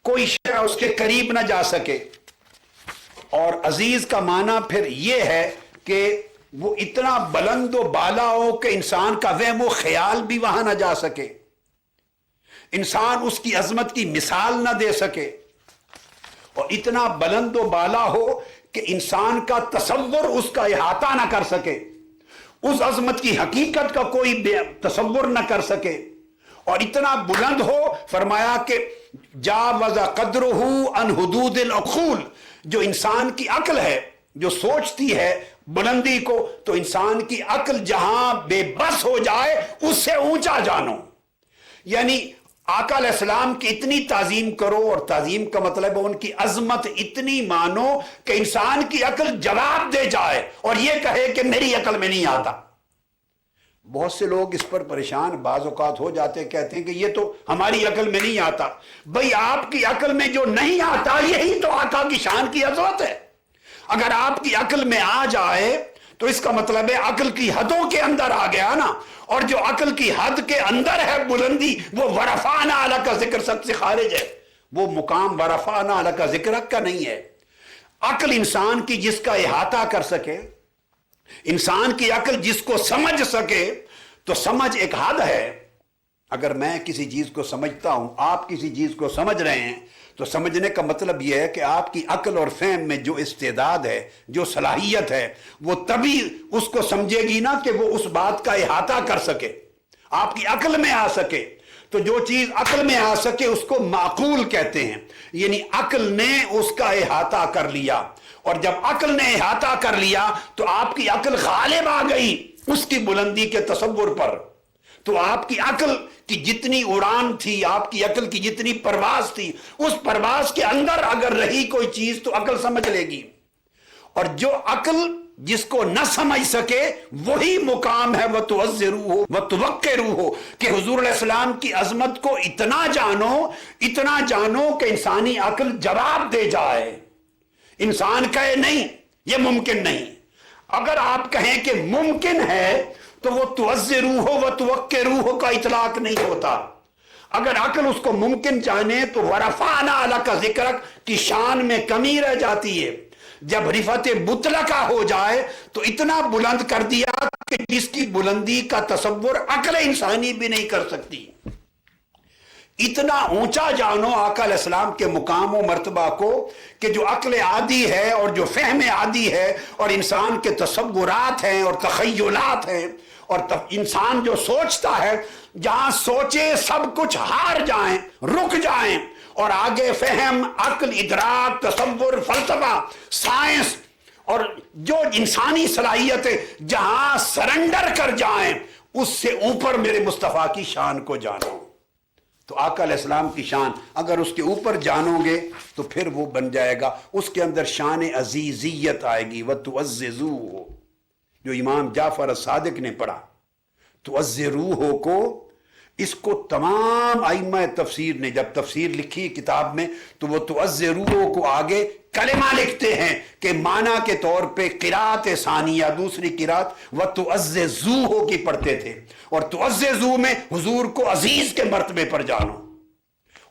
[SPEAKER 1] کوئی شے اس کے قریب نہ جا سکے۔ اور عزیز کا معنی پھر یہ ہے کہ وہ اتنا بلند و بالا ہو کہ انسان کا وہم و خیال بھی وہاں نہ جا سکے، انسان اس کی عظمت کی مثال نہ دے سکے، اور اتنا بلند و بالا ہو کہ انسان کا تصور اس کا احاطہ نہ کر سکے، اس عظمت کی حقیقت کا کوئی تصور نہ کر سکے، اور اتنا بلند ہو، فرمایا کہ جاوز قدرہ عن حدود العقول، جو انسان کی عقل ہے جو سوچتی ہے بلندی کو، تو انسان کی عقل جہاں بے بس ہو جائے اس سے اونچا جانو۔ یعنی آقا علیہ السلام کی اتنی تعظیم کرو، اور تعظیم کا مطلب ہے ان کی عظمت اتنی مانو کہ انسان کی عقل جواب دے جائے اور یہ کہے کہ میری عقل میں نہیں آتا۔ بہت سے لوگ اس پر پریشان بعض اوقات ہو جاتے، کہتے ہیں کہ یہ تو ہماری عقل میں نہیں آتا۔ بھئی آپ کی عقل میں جو نہیں آتا یہی تو آقا کی شان کی عظمت ہے۔ اگر آپ کی عقل میں آ جائے تو اس کا مطلب ہے عقل کی حدوں کے اندر آ گیا نا، اور جو عقل کی حد کے اندر ہے بلندی، وہ ورفعنا لک ذکر سب سے خارج ہے، وہ مقام ورفعنا لک ذکرک کا نہیں ہے۔ عقل انسان کی جس کا احاطہ کر سکے، انسان کی عقل جس کو سمجھ سکے، تو سمجھ ایک حد ہے۔ اگر میں کسی چیز کو سمجھتا ہوں، آپ کسی چیز کو سمجھ رہے ہیں، تو سمجھنے کا مطلب یہ ہے کہ آپ کی عقل اور فہم میں جو استعداد ہے، جو صلاحیت ہے، وہ تبھی اس کو سمجھے گی نا کہ وہ اس بات کا احاطہ کر سکے، آپ کی عقل میں آ سکے۔ تو جو چیز عقل میں آ سکے اس کو معقول کہتے ہیں، یعنی عقل نے اس کا احاطہ کر لیا، اور جب عقل نے احاطہ کر لیا تو آپ کی عقل غالب آ گئی اس کی بلندی کے تصور پر۔ تو آپ کی عقل کی جتنی اڑان تھی، آپ کی عقل کی جتنی پرواز تھی، اس پرواز کے اندر اگر رہی کوئی چیز تو عقل سمجھ لے گی، اور جو عقل جس کو نہ سمجھ سکے وہی مقام ہے وَتُعَزِّرُوهُ وَتُوَقِّرُوهُ، کہ حضور علیہ السلام کی عظمت کو اتنا جانو کہ انسانی عقل جواب دے جائے، انسان کہے نہیں یہ ممکن نہیں۔ اگر آپ کہیں کہ ممکن ہے تو وہ تُعَزِّرُوهُ وَتُوَقِّرُوهُ کا اطلاق نہیں ہوتا۔ اگر عقل اس کو ممکن جانے تو وَرَفَعْنَا لَكَ ذِكْرَكَ کی شان میں کمی رہ جاتی ہے۔ جب رفعت مطلقہ ہو جائے تو اتنا بلند کر دیا کہ جس کی بلندی کا تصور عقل انسانی بھی نہیں کر سکتی۔ اتنا اونچا جانو آقا علیہ السلام کے مقام و مرتبہ کو کہ جو عقل عادی ہے اور جو فہم عادی ہے اور انسان کے تصورات ہیں اور تخیلات ہیں، اور انسان جو سوچتا ہے جہاں سوچے سب کچھ ہار جائیں، رک جائیں، اور آگے فہم، عقل، ادراک، تصور، فلسفہ، سائنس اور جو انسانی صلاحیتیں جہاں سرنڈر کر جائیں، اس سے اوپر میرے مصطفیٰ کی شان کو جانو۔ تو آقا علیہ السلام کی شان اگر اس کے اوپر جانو گے تو پھر وہ بن جائے گا، اس کے اندر شان عزیزیت آئے گی۔ وَتُعَزِّزُوهُ جو امام جعفر الصادق نے پڑھا، تُعَزِّرُوهُ کو، اس کو تمام ائمہ تفسیر نے جب تفسیر لکھی کتاب میں تو وہ تُعَزِّرُوهُ کو آگے کلمہ لکھتے ہیں کہ معنی کے طور پہ قرات ثانیہ، دوسری قرات وَتُعَزِّزُوهُ کی پڑھتے تھے، اور تُعَزِّزُوهُ میں حضور کو عزیز کے مرتبے پر جانو،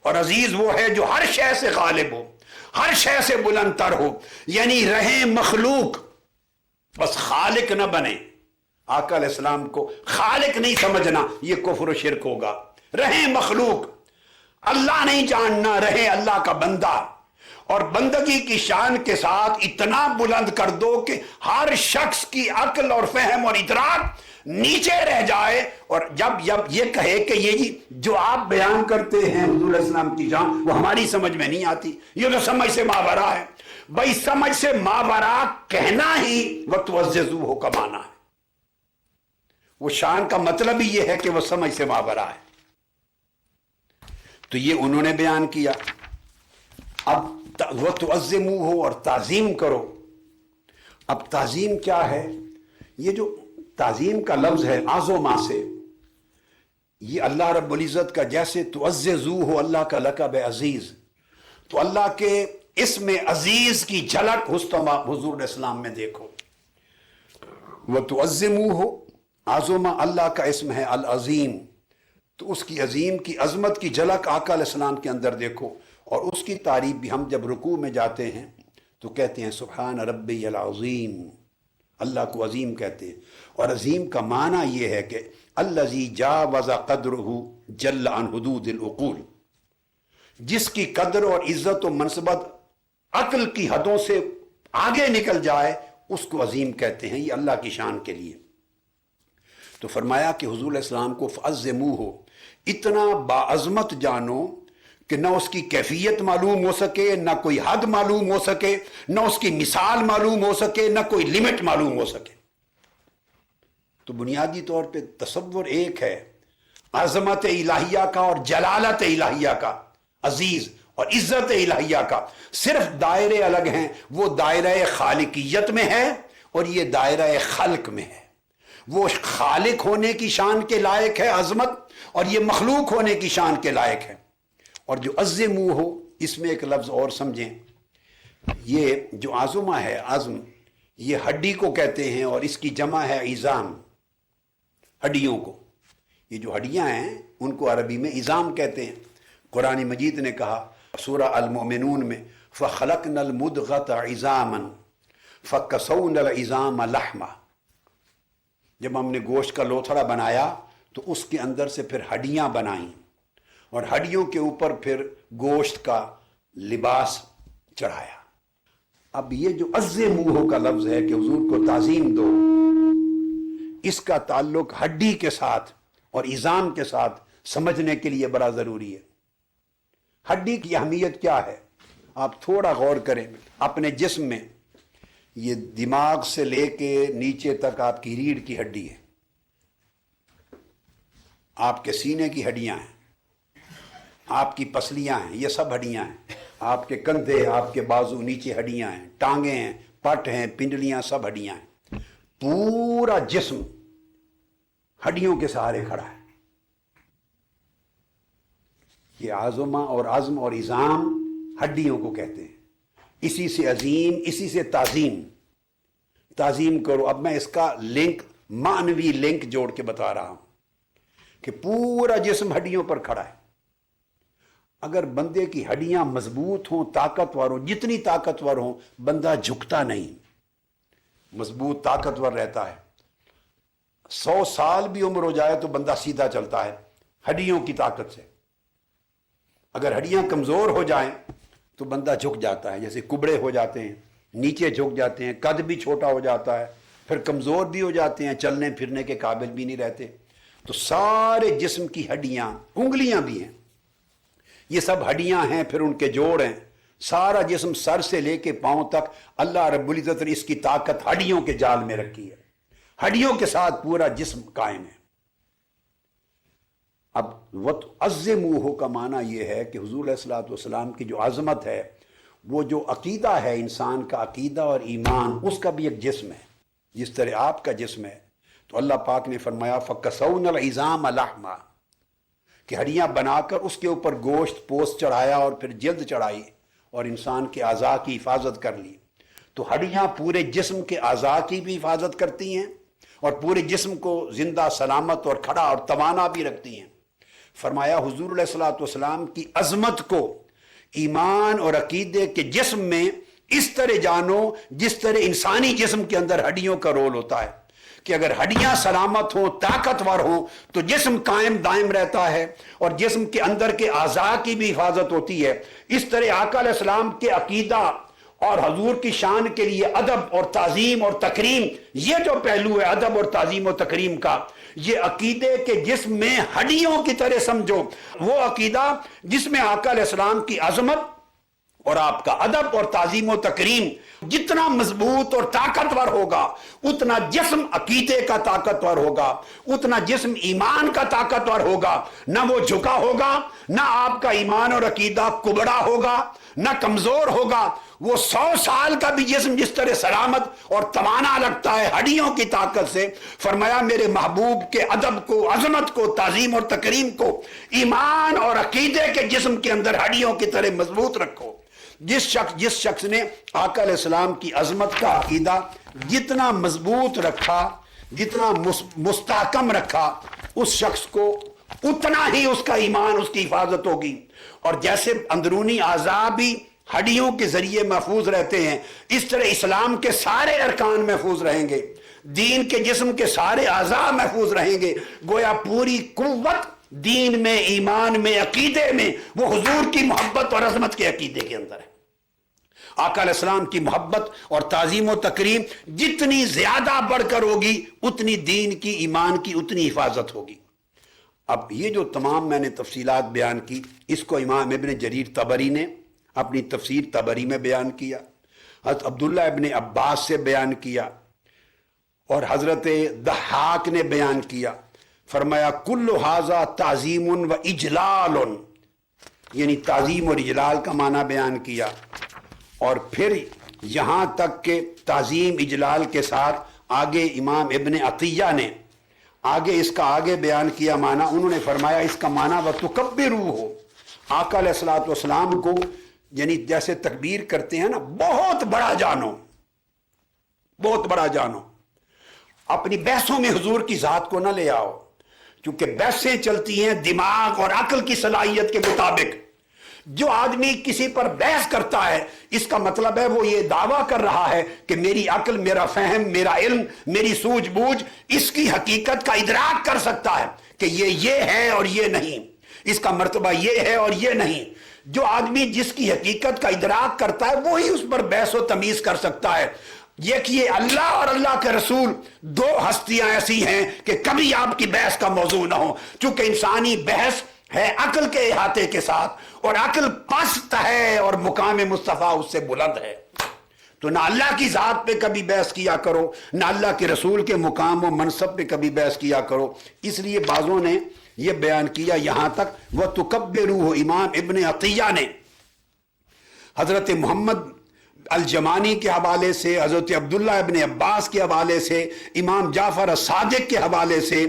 [SPEAKER 1] اور عزیز وہ ہے جو ہر شے سے غالب ہو، ہر شے سے بلند تر ہو، یعنی رہیں مخلوق بس خالق نہ بنے۔ آقا علیہ السلام کو خالق نہیں سمجھنا، یہ کفر و شرک ہوگا۔ رہیں مخلوق، اللہ نہیں جاننا، رہے اللہ کا بندہ، اور بندگی کی شان کے ساتھ اتنا بلند کر دو کہ ہر شخص کی عقل اور فہم اور ادراک نیچے رہ جائے، اور جب یہ کہے کہ یہ جو آپ بیان کرتے ہیں حضور علیہ السلام کی جان، وہ ہماری سمجھ میں نہیں آتی، یہ تو سمجھ سے ماورا ہے۔ بھائی سمجھ سے ماورا کہنا ہی وَتُعَزِّزُوهُ کا معنی ہے، وہ شان کا مطلب ہی یہ ہے کہ وہ سمجھ سے ماورا ہے۔ تو یہ انہوں نے بیان کیا۔ اب وَتُعَزِّمُوهُ اور تعظیم کرو۔ اب تعظیم کیا ہے؟ یہ جو تعظیم کا لفظ ہے عظمہ سے، یہ اللہ رب العزت کا جیسے تعززوہ اللہ کا لقب عزیز، تو اللہ کے اسم عزیز کی جھلک حضور اسلام میں دیکھو۔ وَتُعَزِّمُوهُ عظمہ اللہ کا اسم ہے العظیم، تو اس کی عظیم کی عظمت کی جھلک آقا علیہ السلام کے اندر دیکھو، اور اس کی تعریف بھی ہم جب رکوع میں جاتے ہیں تو کہتے ہیں سبحان ربی العظیم، اللہ کو عظیم کہتے ہیں، اور عظیم کا معنی یہ ہے کہ الذی جاوز قدرہ جل عن حدود العقول، جس کی قدر اور عزت و منصبت عقل کی حدوں سے آگے نکل جائے اس کو عظیم کہتے ہیں، یہ اللہ کی شان کے لیے۔ تو فرمایا کہ حضور علیہ السلام کو فعظموہ، اتنا باعظمت جانو کہ نہ اس کی کیفیت معلوم ہو سکے، نہ کوئی حد معلوم ہو سکے، نہ اس کی مثال معلوم ہو سکے، نہ کوئی لمٹ معلوم ہو سکے۔ تو بنیادی طور پہ تصور ایک ہے عظمت الہیہ کا اور جلالت الہیہ کا، عزیز اور عزت الہیہ کا، صرف دائرے الگ ہیں، وہ دائرہ خالقیت میں ہے اور یہ دائرہ خلق میں ہے۔ وہ خالق ہونے کی شان کے لائق ہے عظمت، اور یہ مخلوق ہونے کی شان کے لائق ہے۔ اور جو عظمو ہو، اس میں ایک لفظ اور سمجھیں، یہ جو عظمہ ہے، عظم یہ ہڈی کو کہتے ہیں، اور اس کی جمع ہے عظام، ہڈیوں کو۔ یہ جو ہڈیاں ہیں ان کو عربی میں عظام کہتے ہیں۔ قرآن مجید نے کہا سورہ المؤمنون میں فَخَلَقْنَا الْمُدْغَةَ عِظَامًا فَكَسَوْنَا الْعِظَامَ لَحْمًا، جب ہم نے گوشت کا لوتھڑا بنایا تو اس کے اندر سے پھر ہڈیاں بنائیں، اور ہڈیوں کے اوپر پھر گوشت کا لباس چڑھایا۔ اب یہ جو عظموہ کا لفظ ہے کہ حضور کو تعظیم دو، اس کا تعلق ہڈی کے ساتھ اور عظام کے ساتھ سمجھنے کے لیے بڑا ضروری ہے۔ ہڈی کی اہمیت کیا ہے؟ آپ تھوڑا غور کریں اپنے جسم میں، یہ دماغ سے لے کے نیچے تک آپ کی ریڑھ کی ہڈی ہے، آپ کے سینے کی ہڈیاں ہیں، آپ کی پسلیاں ہیں، یہ سب ہڈیاں ہیں، آپ کے کندھے، آپ کے بازو، نیچے ہڈیاں ہیں، ٹانگیں ہیں، پٹ ہیں، پنڈلیاں، سب ہڈیاں ہیں۔ پورا جسم ہڈیوں کے سہارے کھڑا ہے۔ یہ عظمہ اور عظم اور عظام ہڈیوں کو کہتے ہیں، اسی سے عظیم، اسی سے تعظیم۔ تعظیم کرو۔ اب میں اس کا لنک، معنوی لنک جوڑ کے بتا رہا ہوں کہ پورا جسم ہڈیوں پر کھڑا ہے۔ اگر بندے کی ہڈیاں مضبوط ہوں، طاقتور ہوں، جتنی طاقتور ہوں، بندہ جھکتا نہیں، مضبوط طاقتور رہتا ہے۔ 100 سال بھی عمر ہو جائے تو بندہ سیدھا چلتا ہے ہڈیوں کی طاقت سے۔ اگر ہڈیاں کمزور ہو جائیں تو بندہ جھک جاتا ہے، جیسے کبڑے ہو جاتے ہیں، نیچے جھک جاتے ہیں، قد بھی چھوٹا ہو جاتا ہے، پھر کمزور بھی ہو جاتے ہیں، چلنے پھرنے کے قابل بھی نہیں رہتے۔ تو سارے جسم کی ہڈیاں، انگلیاں بھی ہیں، یہ سب ہڈیاں ہیں، پھر ان کے جوڑ ہیں، سارا جسم سر سے لے کے پاؤں تک اللہ رب العزت نے اس کی طاقت ہڈیوں کے جال میں رکھی ہے۔ ہڈیوں کے ساتھ پورا جسم قائم ہے۔ اب وَتُعَظِّمُوهُ کا معنی یہ ہے کہ حضور علیہ الصلوۃ والسلام کی جو عظمت ہے، وہ جو عقیدہ ہے، انسان کا عقیدہ اور ایمان، اس کا بھی ایک جسم ہے، جس طرح آپ کا جسم ہے۔ تو اللہ پاک نے فرمایا فَكَسَوْنَا الْعِظَامَ لَحْمًا، کہ ہڈیاں بنا کر اس کے اوپر گوشت پوست چڑھایا اور پھر جلد چڑھائی اور انسان کے اعضاء کی حفاظت کر لی۔ تو ہڈیاں پورے جسم کے اعضاء کی بھی حفاظت کرتی ہیں اور پورے جسم کو زندہ، سلامت اور کھڑا اور توانا بھی رکھتی ہیں۔ فرمایا حضور علیہ الصلوۃ والسلام کی عظمت کو ایمان اور عقیدے کے جسم میں اس طرح جانو جس طرح انسانی جسم کے اندر ہڈیوں کا رول ہوتا ہے، کہ اگر ہڈیاں سلامت ہوں، طاقتور ہوں تو جسم قائم دائم رہتا ہے اور جسم کے اندر کے اعضاء کی بھی حفاظت ہوتی ہے۔ اس طرح آقا علیہ السلام کے عقیدہ اور حضور کی شان کے لیے ادب اور تعظیم اور تکریم، یہ جو پہلو ہے ادب اور تعظیم اور تکریم کا، یہ عقیدے کے جسم میں ہڈیوں کی طرح سمجھو۔ وہ عقیدہ جس میں آقا علیہ السلام کی عظمت اور آپ کا ادب اور تعظیم و تکریم جتنا مضبوط اور طاقتور ہوگا، اتنا جسم عقیدے کا طاقتور ہوگا، اتنا جسم ایمان کا طاقتور ہوگا۔ نہ وہ جھکا ہوگا، نہ آپ کا ایمان اور عقیدہ کبڑا ہوگا، نہ کمزور ہوگا۔ وہ 100 سال کا بھی جسم جس طرح سلامت اور توانا لگتا ہے ہڈیوں کی طاقت سے، فرمایا میرے محبوب کے ادب کو، عظمت کو، تعظیم اور تکریم کو ایمان اور عقیدے کے جسم کے اندر ہڈیوں کی طرح مضبوط رکھو۔ جس شخص نے آقا علیہ السلام کی عظمت کا عقیدہ جتنا مضبوط رکھا، جتنا مستحکم رکھا، اس شخص کو اتنا ہی اس کا ایمان، اس کی حفاظت ہوگی۔ اور جیسے اندرونی اعضاء بھی ہڈیوں کے ذریعے محفوظ رہتے ہیں، اس طرح اسلام کے سارے ارکان محفوظ رہیں گے، دین کے جسم کے سارے اعضاء محفوظ رہیں گے۔ گویا پوری قوت دین میں، ایمان میں، عقیدے میں وہ حضور کی محبت اور عظمت کے عقیدے کے اندر ہے۔ آقا علیہ السلام کی محبت اور تعظیم و تکریم جتنی زیادہ بڑھ کر ہوگی، اتنی دین کی، ایمان کی اتنی حفاظت ہوگی۔ اب یہ جو تمام میں نے تفصیلات بیان کی، اس کو امام ابن جریر طبری نے اپنی تفسیر طبری میں بیان کیا، حضرت عبداللہ ابن عباس سے بیان کیا، اور حضرت ضحاک نے بیان کیا۔ فرمایا کل ھذا تعظیم و اجلال، یعنی تعظیم اور اجلال کا معنی بیان کیا، اور پھر یہاں تک کہ تعظیم اجلال کے ساتھ آگے امام ابن عطیہ نے آگے اس کا آگے بیان کیا معنی۔ انہوں نے فرمایا اس کا معنی وَتُكَبِّرُوهُ، آقا علیہ الصلوۃ والسلام کو یعنی جیسے تکبیر کرتے ہیں نا، بہت بڑا جانو، بہت بڑا جانو۔ اپنی بحثوں میں حضور کی ذات کو نہ لے آؤ، کیونکہ بحثیں چلتی ہیں دماغ اور عقل کی صلاحیت کے مطابق۔ جو آدمی کسی پر بحث کرتا ہے، اس کا مطلب ہے وہ یہ دعویٰ کر رہا ہے کہ میری عقل، میرا فہم، میرا علم، میری سوجھ بوجھ اس کی حقیقت کا ادراک کر سکتا ہے کہ یہ ہے اور یہ نہیں، اس کا مرتبہ یہ ہے اور یہ نہیں۔ جو آدمی جس کی حقیقت کا ادراک کرتا ہے وہی اس پر بحث و تمیز کر سکتا ہے۔ یہ اللہ اور اللہ کے رسول دو ہستیاں ایسی ہیں کہ کبھی آپ کی بحث کا موضوع نہ ہو، چونکہ انسانی بحث ہے عقل کے احاطے کے ساتھ، اور عقل پست ہے اور مقام مصطفیٰ اس سے بلند ہے۔ تو نہ اللہ کی ذات پہ کبھی بحث کیا کرو، نہ اللہ کے رسول کے مقام و منصب پہ کبھی بحث کیا کرو۔ اس لیے بعضوں نے یہ بیان کیا یہاں تک وَتُكَبِّرُوهُ، امام ابن عطیہ نے حضرت محمد الجمانی کے حوالے سے، حضرت عبداللہ ابن عباس کے حوالے سے، امام جعفر الصادق کے حوالے سے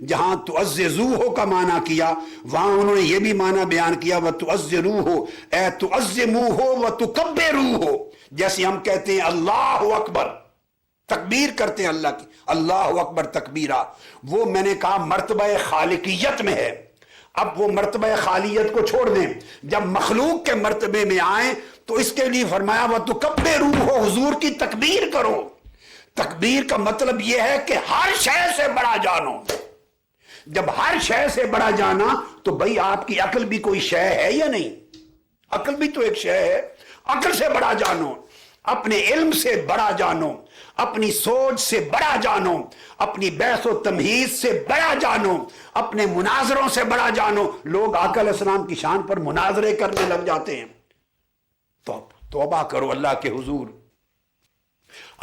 [SPEAKER 1] جہاں تُعَزِّرُوهُ کا معنی کیا، وہاں انہوں نے یہ بھی معنی بیان کیا وَتُعَزِّرُوهُ اے تُعَزِّمُوهُ وَتُكَبِّرُوهُ، جیسے ہم کہتے ہیں اللہ اکبر، تکبیر کرتے ہیں اللہ کی، اللہ اکبر تکبیرہ، وہ میں نے کہا مرتبہ خالقیت میں ہے۔ اب وہ مرتبہ خالیت کو چھوڑ دیں، جب مخلوق کے مرتبے میں آئیں تو اس کے لیے فرمایا وَتُكَبِّرُوهُ، حضور کی تکبیر کرو۔ تکبیر کا مطلب یہ ہے کہ ہر شے سے بڑا جانو۔ جب ہر شے سے بڑا جانا تو بھئی آپ کی عقل بھی کوئی شے ہے یا نہیں؟ عقل بھی تو ایک شے ہے۔ عقل سے بڑا جانو، اپنے علم سے بڑا جانو، اپنی سوچ سے بڑا جانو، اپنی بحث و تمہیز سے بڑا جانو، اپنے مناظروں سے بڑا جانو۔ لوگ آقا علیہ السلام کی شان پر مناظرے کرنے لگ جاتے ہیں۔ تو توبہ کرو اللہ کے حضور،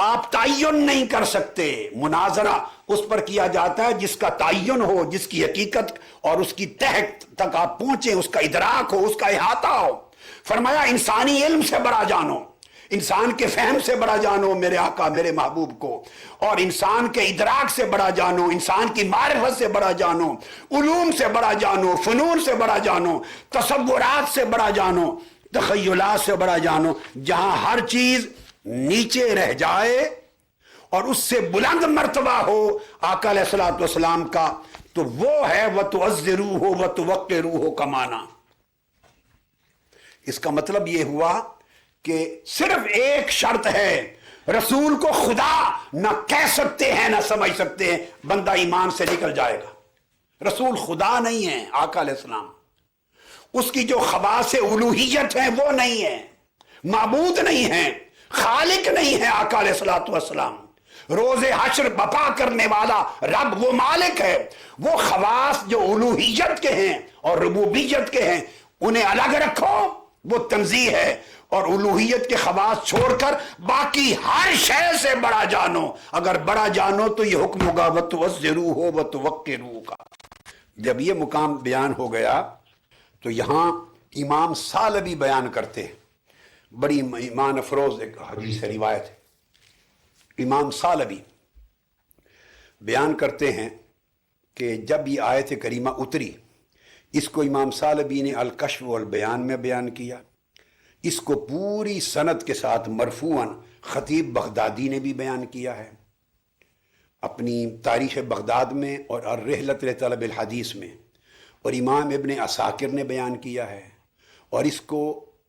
[SPEAKER 1] آپ تعین نہیں کر سکتے۔ مناظرہ اس پر کیا جاتا ہے جس کا تعین ہو، جس کی حقیقت اور اس کی تہ تک آپ پہنچیں، اس کا ادراک ہو، اس کا احاطہ ہو۔ فرمایا انسانی علم سے بڑا جانو، انسان کے فہم سے بڑا جانو میرے آقا میرے محبوب کو، اور انسان کے ادراک سے بڑا جانو، انسان کی معرفت سے بڑا جانو، علوم سے بڑا جانو، فنون سے بڑا جانو، تصورات سے بڑا جانو، تخیلات سے بڑا جانو۔ جہاں ہر چیز نیچے رہ جائے اور اس سے بلند مرتبہ ہو آقا علیہ الصلوۃ والسلام کا، تو وہ ہے وَتُعَزِّرُوهُ وَتُوَقِّرُوهُ کا معنی۔ اس کا مطلب یہ ہوا کہ صرف ایک شرط ہے رسول کو خدا نہ کہہ سکتے ہیں نہ سمجھ سکتے ہیں، بندہ ایمان سے نکل جائے گا۔ رسول خدا نہیں ہے آقا علیہ السلام، اس کی جو خواص الوہیت ہیں وہ نہیں ہے، معبود نہیں ہے، خالق نہیں ہے آقا علیہ الصلوۃ والسلام۔ روز حشر بپا کرنے والا رب وہ مالک ہے، وہ خواص جو الوہیت کے ہیں اور ربوبیت کے ہیں انہیں الگ رکھو، وہ تنزیہ ہے، اور الوہیت کے خواص چھوڑ کر باقی ہر شے سے بڑا جانو۔ اگر بڑا جانو تو یہ حکم ہوگا وَتُعَزِّرُوهُ وَتُوَقِّرُوهُ کا۔ جب یہ مقام بیان ہو گیا تو یہاں امام ثعلبی بیان کرتے ہیں، بڑی ایمان افروز ایک حدیث روایت ہے۔ امام ثعلبی بیان کرتے ہیں کہ جب یہ آیت کریمہ اتری، اس کو امام ثعلبی نے الکشف والبیان میں بیان کیا، اس کو پوری سند کے ساتھ مرفوعاً خطیب بغدادی نے بھی بیان کیا ہے اپنی تاریخ بغداد میں اور الرحلۃ لطلب الحدیث میں، اور امام ابن عساکر نے بیان کیا ہے، اور اس کو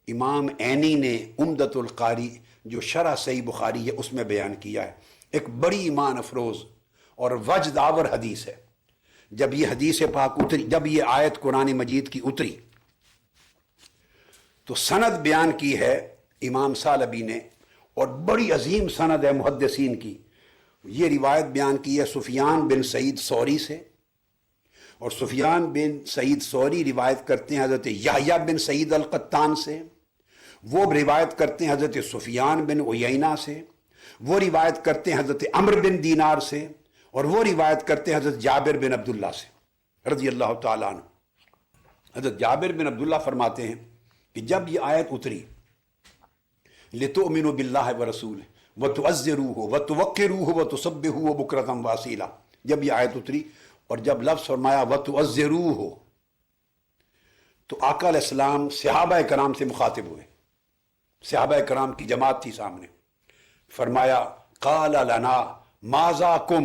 [SPEAKER 1] امام عینی نے عمدۃ القاری جو شرح صحیح بخاری ہے اس میں بیان کیا ہے۔ ایک بڑی ایمان افروز اور وجد آور حدیث ہے۔ جب یہ حدیث پاک اتری، جب یہ آیت قرآن مجید کی اتری تو سند بیان کی ہے امام ثعلبی نے، اور بڑی عظیم سند ہے محدثین کی۔ یہ روایت بیان کی ہے سفیان بن سعید ثوری سے، اور سفیان بن سعید ثوری روایت کرتے ہیں حضرت یحییٰ بن سعید القطان سے، وہ روایت کرتے ہیں حضرت سفیان بن عیینہ سے، وہ روایت کرتے ہیں حضرت عمرو بن دینار سے، اور وہ روایت کرتے ہیں حضرت جابر بن عبداللہ سے رضی اللہ تعالیٰ عنہ۔ حضرت جابر بن عبداللہ فرماتے ہیں کہ جب یہ آیت اتری لِتُؤْمِنُوا بِاللَّهِ وَرَسُولِهِ وَتُعَزِّرُوهُ وَتُوَقِّرُوهُ وَتُسَبِّحُوهُ بُكْرَةً وَأَصِيلًا، جب یہ آیت اتری اور جب لفظ فرمایا وَتُعَزِّرُوهُ، تو آقا علیہ السلام صحابہ کرام سے مخاطب ہوئے، صحابہ کرام کی جماعت تھی سامنے، فرمایا قَالَ لَنَا مَاذَا كُمْ،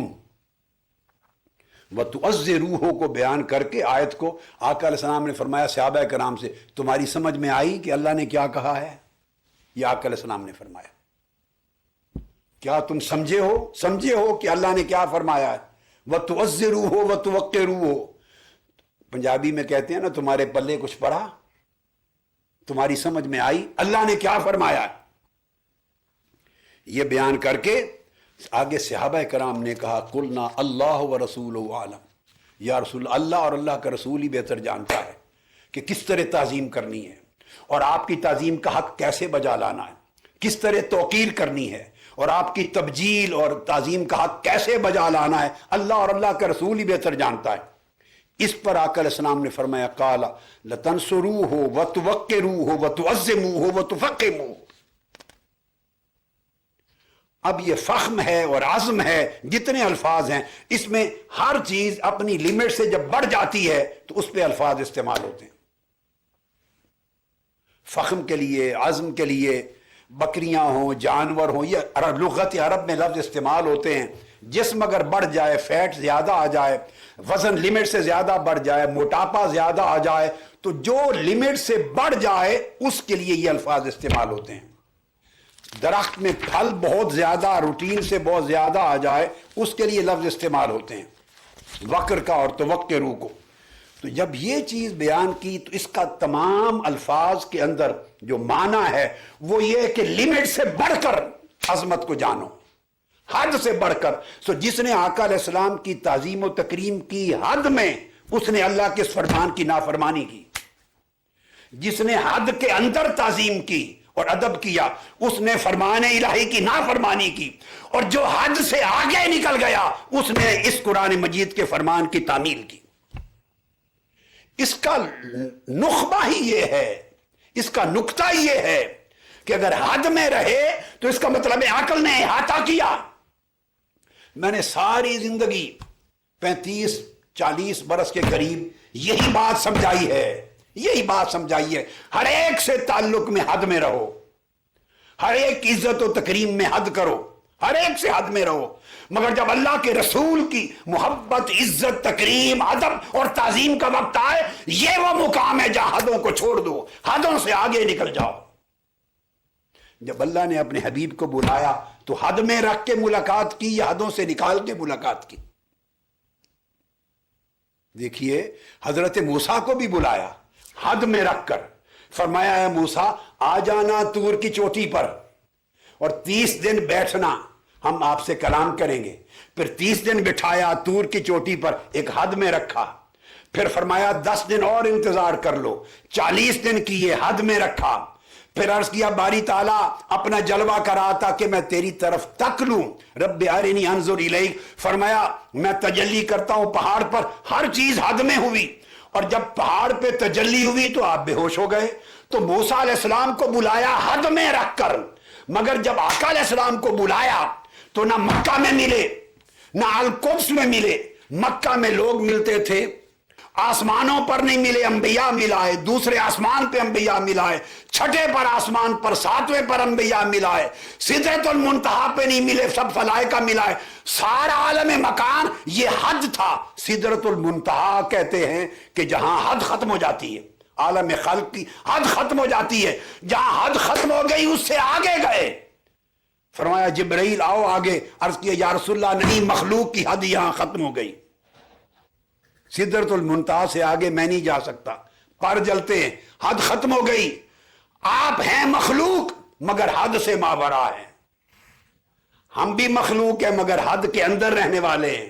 [SPEAKER 1] وَتُعَزِّرُوهُ کو بیان کر کے آیت کو آقا علیہ السلام نے فرمایا صحابہ کرام سے تمہاری سمجھ میں آئی کہ اللہ نے کیا کہا ہے؟ یہ آقا علیہ السلام نے فرمایا، کیا تم سمجھے ہو کہ اللہ نے کیا فرمایا ہے؟ وَتُعَزِّرُوهُ وَتُوَقِّرُوهُ، پنجابی میں کہتے ہیں نا تمہارے پلے کچھ پڑا، تمہاری سمجھ میں آئی اللہ نے کیا فرمایا ہے؟ یہ بیان کر کے آگے صحابہ کرام نے کہا قلنا اللہ ورسولہ اعلم، یا رسول اللہ اور اللہ کا رسول ہی بہتر جانتا ہے کہ کس طرح تعظیم کرنی ہے، اور آپ کی تعظیم کا حق کیسے بجا لانا ہے، کس طرح توقیر کرنی ہے، اور آپ die تبجیل اور تعظیم کا حق کیسے بجا لانا ہے، اللہ اور اللہ کا رسول ہی بہتر جانتا ہے۔ اس پر آقا علیہ السلام نے فرمایا قال لتنصروہ وتوقروہ وتعظموہ وتفخموہ۔ اب یہ فخم ہے اور عزم ہے، جتنے الفاظ ہیں اس میں ہر چیز اپنی لیمٹ سے جب بڑھ جاتی ہے تو اس پہ الفاظ استعمال ہوتے ہیں۔ فخم کے لیے، عزم کے لیے، بکریاں ہوں، جانور ہوں، یہ لغت عرب میں لفظ استعمال ہوتے ہیں۔ جسم اگر بڑھ جائے، فیٹ زیادہ آ جائے، وزن لیمٹ سے زیادہ بڑھ جائے، موٹاپا زیادہ آ جائے، تو جو لیمٹ سے بڑھ جائے اس کے لیے یہ الفاظ استعمال ہوتے ہیں۔ درخت میں پھل بہت زیادہ روٹین سے بہت زیادہ آ جائے اس کے لیے لفظ استعمال ہوتے ہیں، وقر کا اور توقرو کو۔ تو جب یہ چیز بیان کی تو اس کا تمام الفاظ کے اندر جو معنی ہے وہ یہ کہ لمٹ سے بڑھ کر عظمت کو جانو، حد سے بڑھ کر۔ سو جس نے آقا علیہ السلام کی تعظیم و تکریم کی حد میں، اس نے اللہ کے اس فرمان کی نافرمانی کی۔ جس نے حد کے اندر تعظیم کی اور ادب کیا، اس نے فرمان الہی کی نافرمانی کی، اور جو حد سے آگے نکل گیا اس نے اس قرآن مجید کے فرمان کی تعمیل کی۔ اس کا نخبہ ہی یہ ہے، اس کا نقطہ یہ ہے کہ اگر حد میں رہے تو اس کا مطلب عقل نے احاطہ کیا۔ میں نے ساری زندگی 35-40 برس کے قریب یہی بات سمجھائی ہے، ہر ایک سے تعلق میں حد میں رہو، ہر ایک عزت و تکریم میں حد کرو، ہر ایک سے حد میں رہو، مگر جب اللہ کے رسول کی محبت، عزت، تکریم، ادب اور تعظیم کا وقت آئے، یہ وہ مقام ہے جہاں حدوں کو چھوڑ دو، حدوں سے آگے نکل جاؤ۔ جب اللہ نے اپنے حبیب کو بلایا تو حد میں رکھ کے ملاقات کی یا حدوں سے نکال کے ملاقات کی؟ دیکھیے حضرت موسیٰ کو بھی بلایا حد میں رکھ کر، فرمایا اے موسیٰ آ جانا طور کی چوٹی پر اور 30 دن بیٹھنا، ہم آپ سے کلام کریں گے۔ پھر 30 دن بٹھایا طور کی چوٹی پر، ایک حد میں رکھا۔ پھر فرمایا 10 دن اور انتظار کر لو، 40 دن کیے، حد میں رکھا۔ پھر عرض کیا باری تعالیٰ اپنا جلوہ کرا تھا کہ میں تیری طرف تک لوں، رب ارنی انظر الیک، فرمایا میں تجلی کرتا ہوں پہاڑ پر، ہر چیز حد میں ہوئی۔ اور جب پہاڑ پہ تجلی ہوئی تو آپ بے ہوش ہو گئے۔ تو موسیٰ علیہ السلام کو بلایا حد میں رکھ کر، مگر جب آقا علیہ السلام کو بلایا تو نہ مکہ میں ملے نہ القدس میں ملے۔ مکہ میں لوگ ملتے تھے، آسمانوں پر نہیں ملے، انبیاء ملائے، دوسرے آسمان پہ انبیاء ملائے، چھٹے پر آسمان پر، 7ویں پر انبیاء ملائے، سدرۃ المنتہا پہ نہیں ملے، سب ملائکہ ملائے۔ سارا عالم مکان یہ حد تھا۔ سدرۃ المنتہا کہتے ہیں کہ جہاں حد ختم ہو جاتی ہے، عالم خلق کی حد ختم ہو جاتی ہے، جہاں حد ختم ہو گئی اس سے آگے گئے۔ فرمایا جبرائیل آؤ آگے، عرض کیا یا رسول اللہ نہیں، مخلوق کی حد یہاں ختم ہو گئی، سدرۃ المنتہا سے آگے میں نہیں جا سکتا، پر جلتے ہیں، حد ختم ہو گئی۔ آپ ہیں مخلوق مگر حد سے ماورا ہیں، ہم بھی مخلوق ہیں مگر حد کے اندر رہنے والے ہیں۔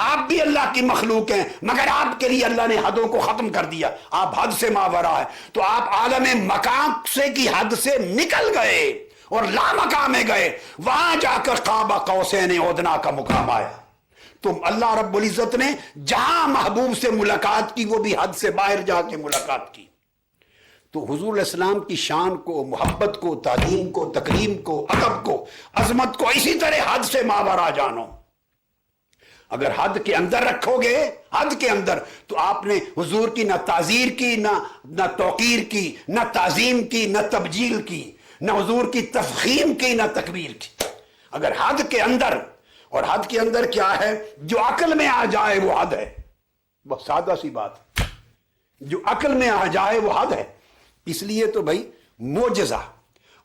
[SPEAKER 1] آپ بھی اللہ کی مخلوق ہیں مگر آپ کے لیے اللہ نے حدوں کو ختم کر دیا، آپ حد سے ماورا ہے۔ تو آپ عالم مکان سے کی حد سے نکل گئے اور لامکان میں گئے، وہاں جا کر قاب قوسین ادنیٰ کا مقام آیا۔ تو اللہ رب العزت نے جہاں محبوب سے ملاقات کی وہ بھی حد سے باہر جا کے ملاقات کی۔ تو حضور علیہ السلام کی شان کو، محبت کو، تعظیم کو، تکریم کو، ادب کو، عظمت کو اسی طرح حد سے ماورا جانو۔ اگر حد کے اندر رکھو گے، حد کے اندر، تو آپ نے حضور کی نہ تعزیر کی، نہ توقیر کی، نہ تعظیم کی، نہ تبجیل کی، نہ حضور کی تفخیم کی، نہ تکبیر کی۔ اگر حد کے اندر، اور حد کے اندر کیا ہے؟ جو عقل میں آ جائے وہ حد ہے، بہت سادہ سی بات، جو عقل میں آ جائے وہ حد ہے۔ اس لیے تو بھائی معجزہ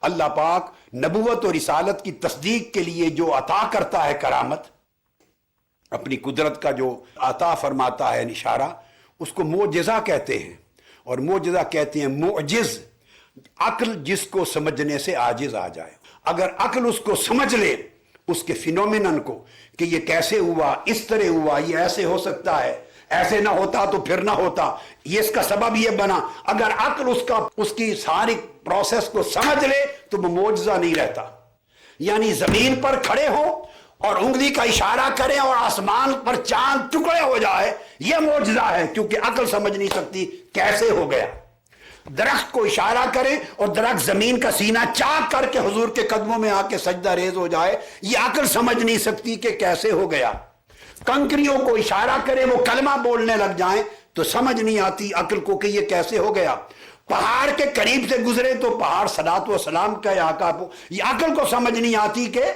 [SPEAKER 1] اللہ پاک نبوت اور رسالت کی تصدیق کے لیے جو عطا کرتا ہے کرامت، اپنی قدرت کا جو عطا فرماتا ہے اشارہ، اس کو معجزہ کہتے ہیں۔ اور معجزہ کہتے ہیں معجز، عقل جس کو سمجھنے سے عاجز آ جائے۔ اگر عقل اس کو سمجھ لے، اس کے فینومینن کو، کہ یہ کیسے ہوا، اس طرح ہوا، یہ ایسے ہو سکتا ہے، ایسے نہ ہوتا تو پھر نہ ہوتا، یہ اس کا سبب یہ بنا، اگر عقل اس کی ساری پروسیس کو سمجھ لے تو وہ معجزہ نہیں رہتا۔ یعنی زمین پر کھڑے ہو اور انگلی کا اشارہ کریں اور آسمان پر چاند ٹکڑے ہو جائے، یہ معجزہ ہے، کیونکہ عقل سمجھ نہیں سکتی کیسے ہو گیا۔ درخت کو اشارہ کرے اور درخت زمین کا سینہ چاک کر کے حضور کے قدموں میں آ کے سجدہ ریز ہو جائے، یہ عقل سمجھ نہیں سکتی کہ کیسے ہو گیا۔ کنکریوں کو اشارہ کرے وہ کلمہ بولنے لگ جائیں تو سمجھ نہیں آتی عقل کو کہ یہ کیسے ہو گیا۔ پہاڑ کے قریب سے گزرے تو پہاڑ صلوات و سلام کا آقا کو، یہ عقل کو سمجھ نہیں آتی کہ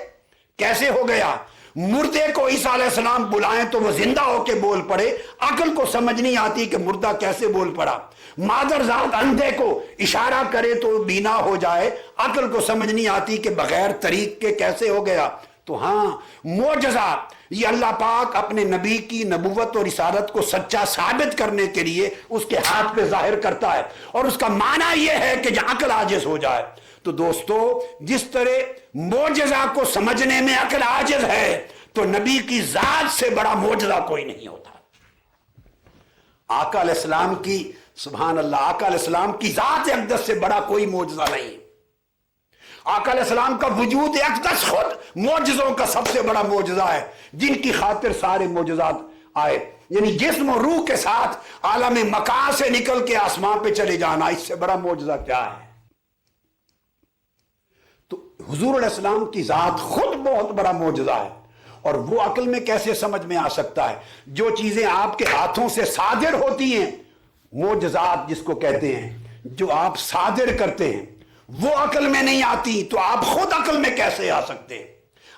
[SPEAKER 1] کیسے ہو گیا۔ مردے کو عیسیٰ علیہ السلام بلائیں تو وہ زندہ ہو کے بول پڑے، عقل کو سمجھ نہیں آتی کہ مردہ کیسے بول پڑا۔ مادر ذات اندھے کو اشارہ کرے تو بینا ہو جائے، عقل کو سمجھ نہیں آتی کہ بغیر طریق کے کیسے ہو گیا۔ تو ہاں معجزہ یہ اللہ پاک اپنے نبی کی نبوت اور رسالت کو سچا ثابت کرنے کے لیے اس کے ہاتھ پہ ظاہر کرتا ہے، اور اس کا معنی یہ ہے کہ جہاں عقل عاجز ہو جائے۔ تو دوستو جس طرح معجزہ کو سمجھنے میں عقل عاجز ہے، تو نبی کی ذات سے بڑا معجزہ کوئی نہیں ہوتا۔ آقا علیہ السلام کی، سبحان اللہ، آقا علیہ السلام کی ذات اقدس سے بڑا کوئی معجزہ نہیں۔ آقا علیہ السلام کا وجود اقدس خود معجزوں کا سب سے بڑا معجزہ ہے، جن کی خاطر سارے معجزات آئے۔ یعنی جسم و روح کے ساتھ عالم مکان سے نکل کے آسمان پہ چلے جانا، اس سے بڑا معجزہ کیا ہے؟ تو حضور علیہ السلام کی ذات خود بہت بڑا معجزہ ہے، اور وہ عقل میں کیسے سمجھ میں آ سکتا ہے؟ جو چیزیں آپ کے ہاتھوں سے صادر ہوتی ہیں، معجزات جس کو کہتے ہیں، جو آپ صادر کرتے ہیں، وہ عقل میں نہیں آتی، تو آپ خود عقل میں کیسے آ سکتے ہیں؟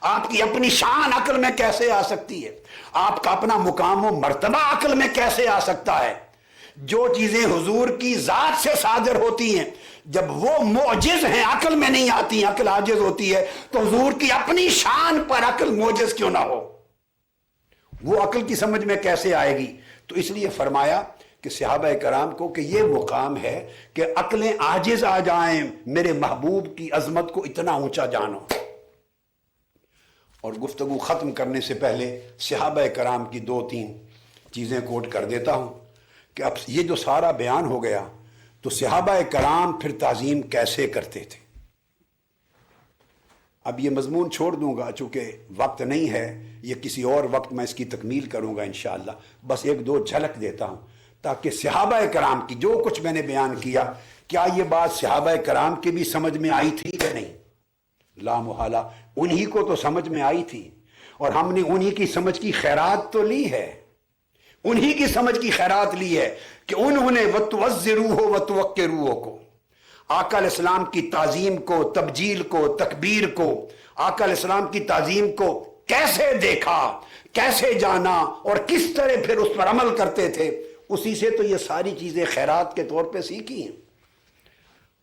[SPEAKER 1] آپ کی اپنی شان عقل میں کیسے آ سکتی ہے؟ آپ کا اپنا مقام و مرتبہ عقل میں کیسے آ سکتا ہے؟ جو چیزیں حضور کی ذات سے صادر ہوتی ہیں جب وہ معجز ہیں، عقل میں نہیں آتی، عقل عاجز ہوتی ہے، تو حضور کی اپنی شان پر عقل معجز کیوں نہ ہو؟ وہ عقل کی سمجھ میں کیسے آئے گی؟ تو اس لیے فرمایا کہ صحابہ کرام کو کہ یہ مقام ہے کہ عقلیں عاجز آ جائیں، میرے محبوب کی عظمت کو اتنا اونچا جانو۔ اور گفتگو ختم کرنے سے پہلے صحابہ کرام کی 2-3 چیزیں کوٹ کر دیتا ہوں کہ اب یہ جو سارا بیان ہو گیا تو صحابہ کرام پھر تعظیم کیسے کرتے تھے۔ اب یہ مضمون چھوڑ دوں گا چونکہ وقت نہیں ہے، یہ کسی اور وقت میں اس کی تکمیل کروں گا انشاءاللہ، بس 1-2 جھلک دیتا ہوں تاکہ صحابہ کرام کی جو کچھ میں نے بیان کیا، کیا یہ بات صحابہ کرام کی بھی سمجھ میں آئی تھی کہ نہیں؟ لا محالہ انہی کو تو سمجھ میں آئی تھی، اور ہم نے انہی کی سمجھ کی خیرات تو لی ہے، انہی کی سمجھ کی خیرات لی ہے کہ انہوں نے وَتُوَزِّرُوهُ وَتُوَقِّرُوهُ کو، آقا علیہ السلام کی تعظیم کو، تبجیل کو، تکبیر کو، آقا علیہ السلام کی تعظیم کو کیسے دیکھا، کیسے جانا اور کس طرح پھر اس پر عمل کرتے تھے، اسی سے تو یہ ساری چیزیں خیرات کے طور پہ سیکھی ہیں۔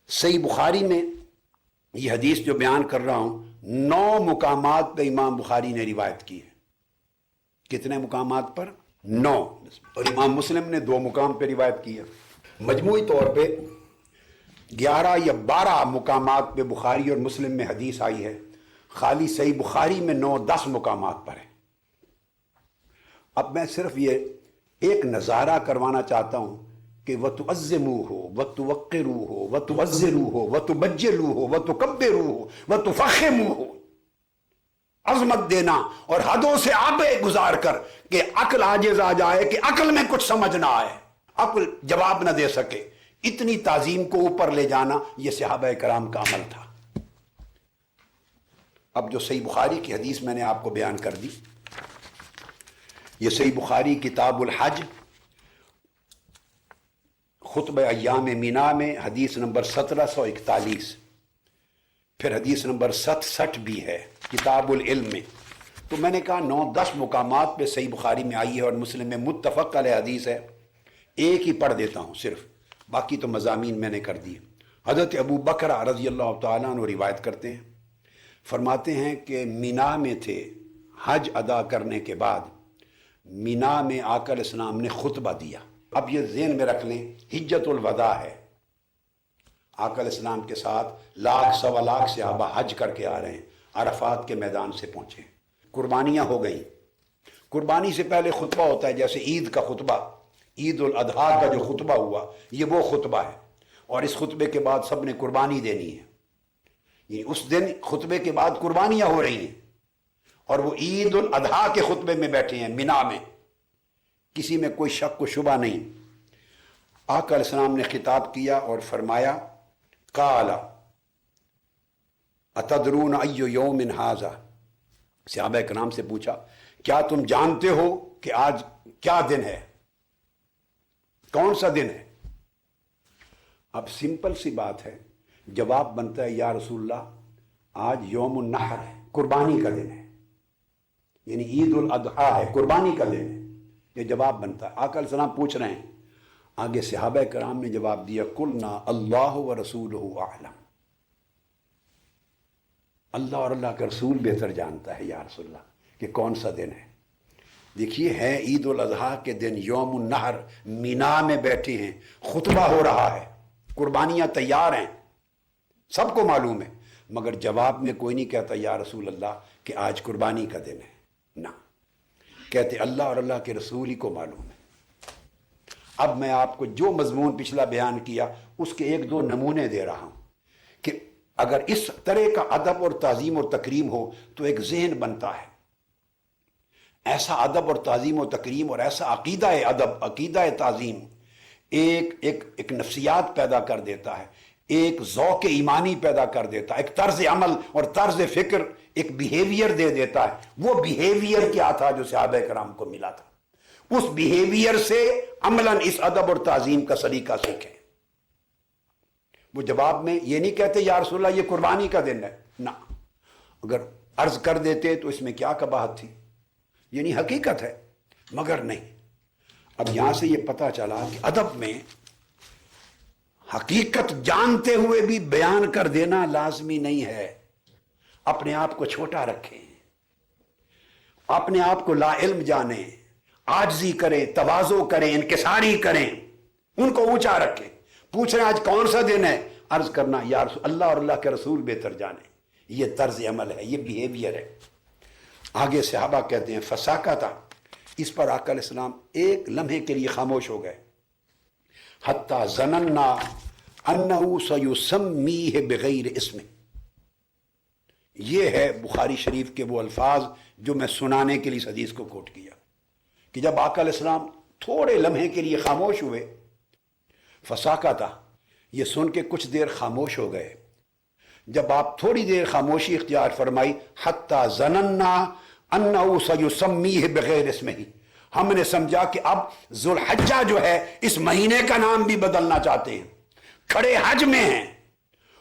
[SPEAKER 1] صحیح بخاری میں یہ حدیث جو بیان کر رہا ہوں 9 مقامات پہ امام بخاری نے روایت کی ہے۔ کتنے مقامات پر؟ 9۔ اور امام مسلم نے 2 مقام پہ روایت کی ہے۔ مجموعی طور پہ 11 یا 12 مقامات پہ بخاری اور مسلم میں حدیث آئی ہے، خالی صحیح بخاری میں 9-10 مقامات پر ہے۔ اب میں صرف یہ ایک نظارہ کروانا چاہتا ہوں کہ وَتُعَزِّمُوهُ وَتُوَقِّرُوهُ وَتُوَزِّرُوهُ وَتُبَجِّلُوهُ وَتُكَبِّرُوهُ وَتُفَخِّمُوهُ، عظمت دینا اور حدوں سے آبے گزار کر کہ عقل عاجز آ جائے کہ عقل میں کچھ سمجھ نہ آئے، عقل جواب نہ دے سکے، اتنی تعظیم کو اوپر لے جانا یہ صحابہ کرام کا عمل تھا۔ اب جو صحیح بخاری کی حدیث میں نے آپ کو بیان کر دی، یہ صحیح بخاری کتاب الحج خطبہ ایام مینا میں حدیث نمبر 1741، پھر حدیث نمبر 67 بھی ہے کتاب العلم میں۔ تو میں نے کہا 9-10 مقامات پہ صحیح بخاری میں آئی ہے اور مسلم میں متفق علیہ حدیث ہے، ایک ہی پڑھ دیتا ہوں صرف، باقی تو مضامین میں نے کر دیے۔ حضرت ابو بکر رضی اللہ تعالیٰ عنہ روایت کرتے ہیں، فرماتے ہیں کہ مینا میں تھے، حج ادا کرنے کے بعد مینا میں آقا علیہ السلام نے خطبہ دیا۔ اب یہ ذہن میں رکھ لیں، حجت الوداع ہے، آقا علیہ السلام کے ساتھ 1,00,000-1.25 صحابہ حج کر کے آ رہے ہیں، عرفات کے میدان سے پہنچے، قربانیاں ہو گئیں۔ قربانی سے پہلے خطبہ ہوتا ہے، جیسے عید کا خطبہ، عید الاضحیٰ کا جو خطبہ ہوا یہ وہ خطبہ ہے، اور اس خطبے کے بعد سب نے قربانی دینی ہے، یعنی اس دن خطبے کے بعد قربانیاں ہو رہی ہیں، اور وہ عید الاضحیٰ کے خطبے میں بیٹھے ہیں مینا میں، کسی میں کوئی شک و شبہ نہیں۔ آقا علیہ السلام نے خطاب کیا اور فرمایا، قال اتدرون ای یوم ھذا، صحابہ کرام سے پوچھا کیا تم جانتے ہو کہ آج کیا دن ہے، کون سا دن ہے؟ اب سمپل سی بات ہے، جواب بنتا ہے یا رسول اللہ آج یوم النحر ہے، قربانی کا دن ہے، یعنی عید الاضحیٰ ہے، قربانی کا دن ہے، یہ جواب بنتا ہے۔ آقا علیہ السلام پوچھ رہے ہیں، آگے صحابہ کرام نے جواب دیا، قلنا اللہ ورسولہ اعلم، اللہ اور اللہ کا رسول بہتر جانتا ہے یا رسول اللہ کہ کون سا دن ہے۔ دیکھیے ہے عید الاضحیٰ کے دن، یوم النحر، مینا میں بیٹھے ہیں، خطبہ ہو رہا ہے، قربانیاں تیار ہیں، سب کو معلوم ہے، مگر جواب میں کوئی نہیں کہتا یا رسول اللہ کہ آج قربانی کا دن ہے، نہ، کہتے اللہ اور اللہ کے رسول ہی کو معلوم ہے۔ اب میں آپ کو جو مضمون پچھلا بیان کیا اس کے 1-2 نمونے دے رہا ہوں کہ اگر اس طرح کا ادب اور تعظیم اور تکریم ہو تو ایک ذہن بنتا ہے، ایسا ادب اور تعظیم و تکریم اور ایسا عقیدہ ادب، عقیدہ تعظیم ایک نفسیات پیدا کر دیتا ہے، ایک ذوق ایمانی پیدا کر دیتا ہے، ایک طرز عمل اور طرز فکر، ایک بیہیویئر دے دیتا ہے۔ وہ بیہیویئر کیا تھا جو صحابہ کرام کو ملا تھا؟ اس بیہیویئر سے عملاً اس ادب اور تعظیم کا سلیقہ سیکھیں۔ وہ جواب میں یہ نہیں کہتے یا رسول اللہ یہ قربانی کا دن ہے، نہ، اگر عرض کر دیتے تو اس میں کیا قباحت تھی، یعنی حقیقت ہے، مگر نہیں۔ اب یہاں سے یہ پتہ چلا کہ ادب میں حقیقت جانتے ہوئے بھی بیان کر دینا لازمی نہیں ہے. اپنے آپ کو چھوٹا رکھیں، اپنے آپ کو لا علم جانیں، عاجزی کریں، تواضع کریں، انکساری کریں، ان کو اونچا رکھیں. پوچھ رہے ہیں آج کون سا دن ہے، عرض کرنا یا رسول اللہ اور اللہ کے رسول بہتر جانے. یہ طرز عمل ہے، یہ بیہیویئر ہے. آگے صحابہ کہتے ہیں فساکتا، اس پر آقا علیہ السلام ایک لمحے کے لیے خاموش ہو گئے. حتی ظننا انہ سیسمیہ بغیر اسمہ. یہ ہے بخاری شریف کے وہ الفاظ جو میں سنانے کے لیے اس حدیث کو کوٹ کیا کہ جب آقا علیہ السلام تھوڑے لمحے کے لیے خاموش ہوئے، فساکتا، یہ سن کے کچھ دیر خاموش ہو گئے. جب آپ تھوڑی دیر خاموشی اختیار فرمائی، حتی ظننا انہ سیسمیہ بغیر اسمہ، ہم نے سمجھا کہ اب ذوالحجہ جو ہے اس مہینے کا نام بھی بدلنا چاہتے ہیں. کھڑے حج میں ہیں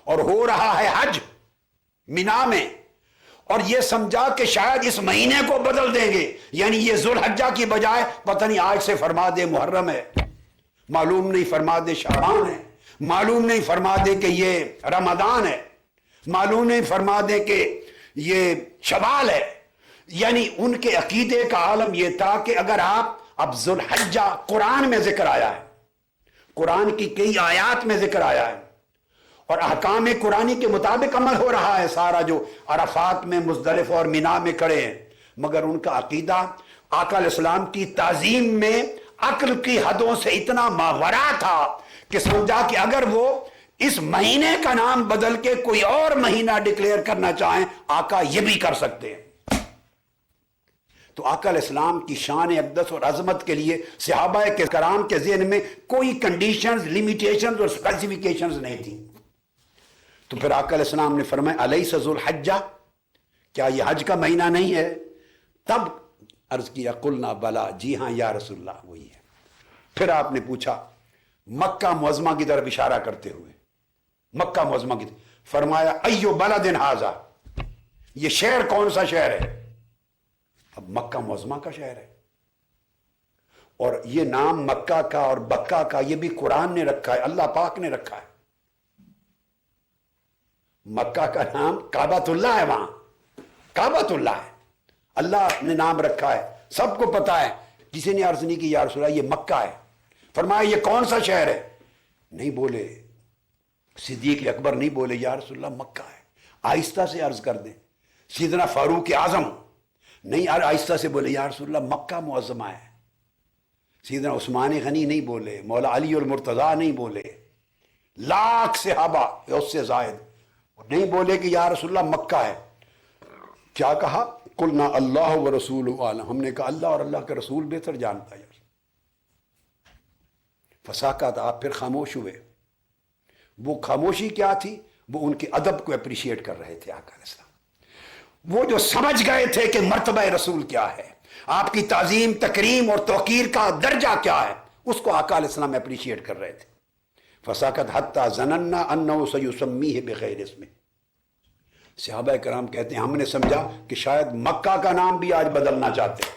[SPEAKER 1] اور ہو رہا ہے حج مینا میں، اور یہ سمجھا کہ شاید اس مہینے کو بدل دیں گے، یعنی یہ ذوالحجہ کی بجائے پتہ نہیں آج سے فرما دے محرم ہے، معلوم نہیں فرما دے شعبان ہے، معلوم نہیں فرما دے کہ یہ رمضان ہے، معلوم نہیں فرما دے کہ یہ شوال ہے. یعنی ان کے عقیدے کا عالم یہ تھا کہ اگر آپ اب ذوالحجہ قرآن میں ذکر آیا ہے، قرآن کی کئی آیات میں ذکر آیا ہے اور احکام قرآنی کے مطابق عمل ہو رہا ہے سارا، جو عرفات میں مزدلفہ اور مینا میں کھڑے ہیں، مگر ان کا عقیدہ آقا علیہ السلام کی تعظیم میں عقل کی حدوں سے اتنا ماورا تھا کہ سمجھا کہ اگر وہ اس مہینے کا نام بدل کے کوئی اور مہینہ ڈکلیئر کرنا چاہیں آقا یہ بھی کر سکتے ہیں. تو آقا علیہ السلام کی شان اقدس اور عظمت کے لیے صحابہ کرام کے ذہن میں کوئی کنڈیشنز، لیمیٹیشنز اور اسپیسیفیکیشنز نہیں تھی. تو پھر آقا علیہ السلام نے فرمایا الیس ذوالحجہ، کیا یہ حج کا مہینہ نہیں ہے؟ تب عرض کیا قلنا بلا، جی ہاں یا رسول اللہ وہی ہے. پھر آپ نے پوچھا مکہ معظمہ کی طرف اشارہ کرتے ہوئے، مکہ معظمہ کی طرف فرمایا ایو بلد ھذا، یہ شہر کون سا شہر ہے؟ اب مکہ معظمہ کا شہر ہے، اور یہ نام مکہ کا اور بکہ کا یہ بھی قرآن نے رکھا ہے، اللہ پاک نے رکھا ہے. مکہ کا نام کعبۃ اللہ ہے، وہاں کعبۃ اللہ ہے، اللہ نے نام رکھا ہے، سب کو پتا ہے. کسی نے عرض نہیں کی یا رسول اللہ یہ مکہ ہے. فرمایا یہ کون سا شہر ہے؟ نہیں بولے، صدیق اکبر نہیں بولے یا رسول اللہ مکہ ہے. آہستہ سے عرض کر دیں. سیدنا فاروق اعظم نہیں، آہستہ سے بولے یا رسول اللہ مکہ معظمہ ہے. سیدنا عثمان غنی نہیں بولے، مولا علی المرتضیٰ نہیں بولے، لاکھ صحابہ اس سے زائد نہیں بولے کہ یا رسول اللہ مکہ ہے. کیا کہا؟ قلنا اللہ و رسول عالم، ہم نے کہا اللہ اور اللہ کے رسول بہتر جانتا ہے. فساکت، آپ پھر خاموش ہوئے. وہ خاموشی کیا تھی؟ وہ ان کے ادب کو اپریشیٹ کر رہے تھے آقا علیہ السلام. وہ جو سمجھ گئے تھے کہ مرتبہ رسول کیا ہے، آپ کی تعظیم، تکریم اور توقیر کا درجہ کیا ہے، اس کو آقا علیہ السلام اپریشیٹ کر رہے تھے. فساکت حتی ظننا انہ سیسمیہ بغیر اسمہ. صحابہ کرام کہتے ہیں ہم نے سمجھا کہ شاید مکہ کا نام بھی آج بدلنا چاہتے ہیں،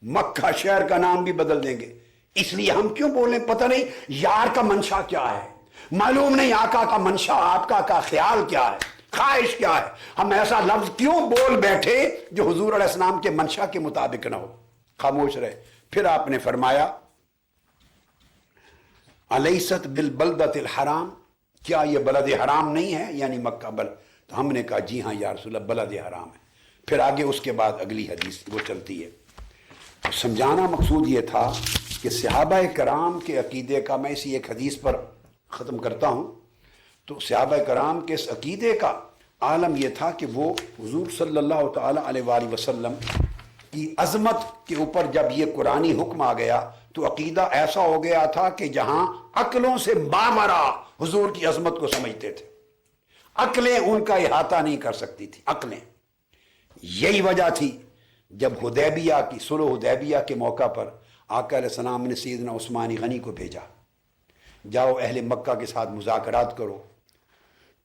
[SPEAKER 1] مکہ شہر کا نام بھی بدل دیں گے. اس لیے ہم کیوں بولیں؟ پتہ نہیں یار کا منشا کیا ہے، معلوم نہیں آقا کا منشا، آپ کا خیال کیا ہے، خواہش کیا ہے. ہم ایسا لفظ کیوں بول بیٹھے جو حضور علیہ السلام کے منشا کے مطابق نہ ہو. خاموش رہے. پھر آپ نے فرمایا الیست بالبلدۃ الحرام، کیا یہ بلد حرام نہیں ہے، یعنی مکہ بلد؟ تو ہم نے کہا جی ہاں یا رسول اللہ بلد حرام ہے. پھر آگے اس کے بعد اگلی حدیث وہ چلتی ہے. تو سمجھانا مقصود یہ تھا کہ صحابہ کرام کے عقیدے کا، میں اسی ایک حدیث پر ختم کرتا ہوں. تو صحابہ کرام کے اس عقیدے کا عالم یہ تھا کہ وہ حضور صلی اللہ تعالی علیہ وآلہ وسلم کی عظمت کے اوپر جب یہ قرآنی حکم آ گیا تو عقیدہ ایسا ہو گیا تھا کہ جہاں عقلوں سے ماورا حضور کی عظمت کو سمجھتے تھے. عقلیں ان کا احاطہ نہیں کر سکتی تھی، عقلیں. یہی وجہ تھی جب حدیبیہ کی صلح حدیبیہ کے موقع پر آقا علیہ السلام نے سیدنا عثمان غنی کو بھیجا، جاؤ اہل مکہ کے ساتھ مذاکرات کرو.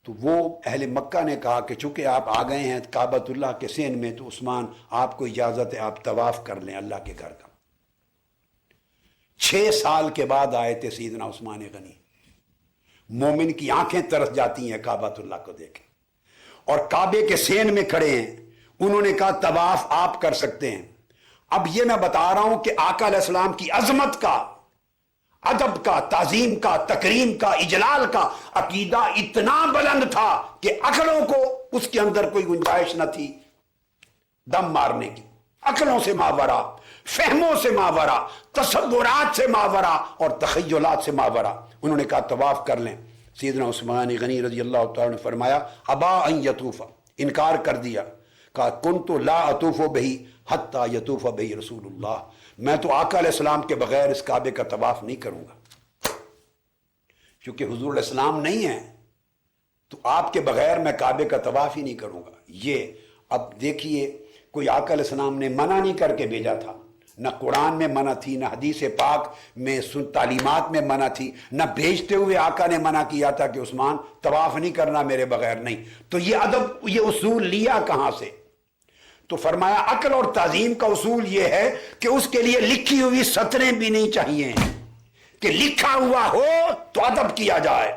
[SPEAKER 1] تو وہ اہل مکہ نے کہا کہ چونکہ آپ آ گئے ہیں کعبۃ اللہ کے سین میں، تو عثمان آپ کو اجازت ہے آپ طواف کر لیں اللہ کے گھر کا. 6 سال کے بعد آئے تھے سیدنا عثمان غنی. مومن کی آنکھیں ترس جاتی ہیں کعبۃ اللہ کو دیکھیں، اور کعبے کے سین میں کھڑے ہیں. انہوں نے کہا طواف آپ کر سکتے ہیں. اب یہ میں بتا رہا ہوں کہ آقا علیہ السلام کی عظمت کا، ادب کا، تعظیم کا، تکریم کا، اجلال کا عقیدہ اتنا بلند تھا کہ عقلوں کو اس کے اندر کوئی گنجائش نہ تھی دم مارنے کی. عقلوں سے ماورا، فہموں سے ماورا، تصورات سے ماورا اور تخیلات سے ماورا. انہوں نے کہا طواف کر لیں. سیدنا عثمان غنی رضی اللہ تعالیٰ نے فرمایا ابا ان یطوف، انکار کر دیا. کہا کنت لا اطوف بہی حتی یطوف بہی رسول اللہ، میں تو آقا علیہ السلام کے بغیر اس کعبے کا طواف نہیں کروں گا. کیونکہ حضور علیہ السلام نہیں ہیں تو آپ کے بغیر میں کعبے کا طواف ہی نہیں کروں گا. یہ اب دیکھیے، کوئی آقا علیہ السلام نے منع نہیں کر کے بھیجا تھا، نہ قرآن میں منع تھی، نہ حدیث پاک میں تعلیمات میں منع تھی، نہ بھیجتے ہوئے آقا نے منع کیا تھا کہ عثمان طواف نہیں کرنا میرے بغیر. نہیں. تو یہ ادب، یہ اصول لیا کہاں سے؟ تو فرمایا عقل اور تعظیم کا اصول یہ ہے کہ اس کے لیے لکھی ہوئی سطریں بھی نہیں چاہیے، کہ لکھا ہوا ہو تو ادب کیا جائے،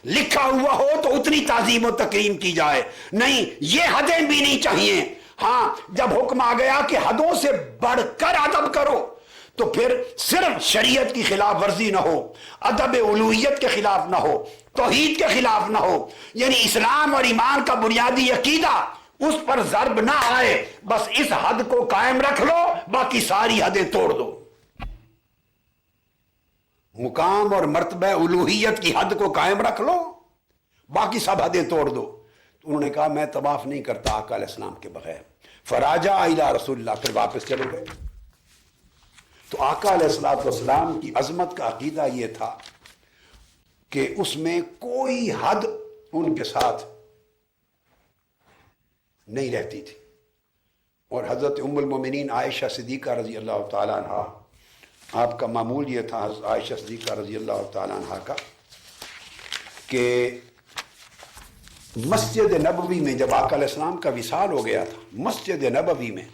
[SPEAKER 1] لکھا ہوا ہو تو اتنی تعظیم و تکریم کی جائے. نہیں، یہ حدیں بھی نہیں چاہیے. ہاں، جب حکم آ گیا کہ حدوں سے بڑھ کر ادب کرو تو پھر صرف شریعت کی خلاف ورزی نہ ہو، ادب الوہیت کے خلاف نہ ہو، توحید کے خلاف نہ ہو، یعنی اسلام اور ایمان کا بنیادی عقیدہ اس پر ضرب نہ آئے. بس اس حد کو قائم رکھ لو، باقی ساری حدیں توڑ دو. مقام اور مرتبہ الوہیت کی حد کو قائم رکھ لو، باقی سب حدیں توڑ دو. تو انہوں نے کہا میں طواف نہیں کرتا آقا علیہ السلام کے بغیر. فراجع الی رسول اللہ، پھر واپس چلے گئے. تو آقا علیہ السلام کی عظمت کا عقیدہ یہ تھا کہ اس میں کوئی حد ان کے ساتھ نہیں رہتی تھی. اور حضرت ام المومنین عائشہ صدیقہ رضی اللہ تعالیٰ عنہ، آپ کا معمول یہ تھا عائشہ صدیقہ رضی اللہ تعالیٰ عنہ کا کہ مسجد نبوی میں جب آقا علیہ السلام کا وصال ہو گیا تھا، مسجد نبوی میں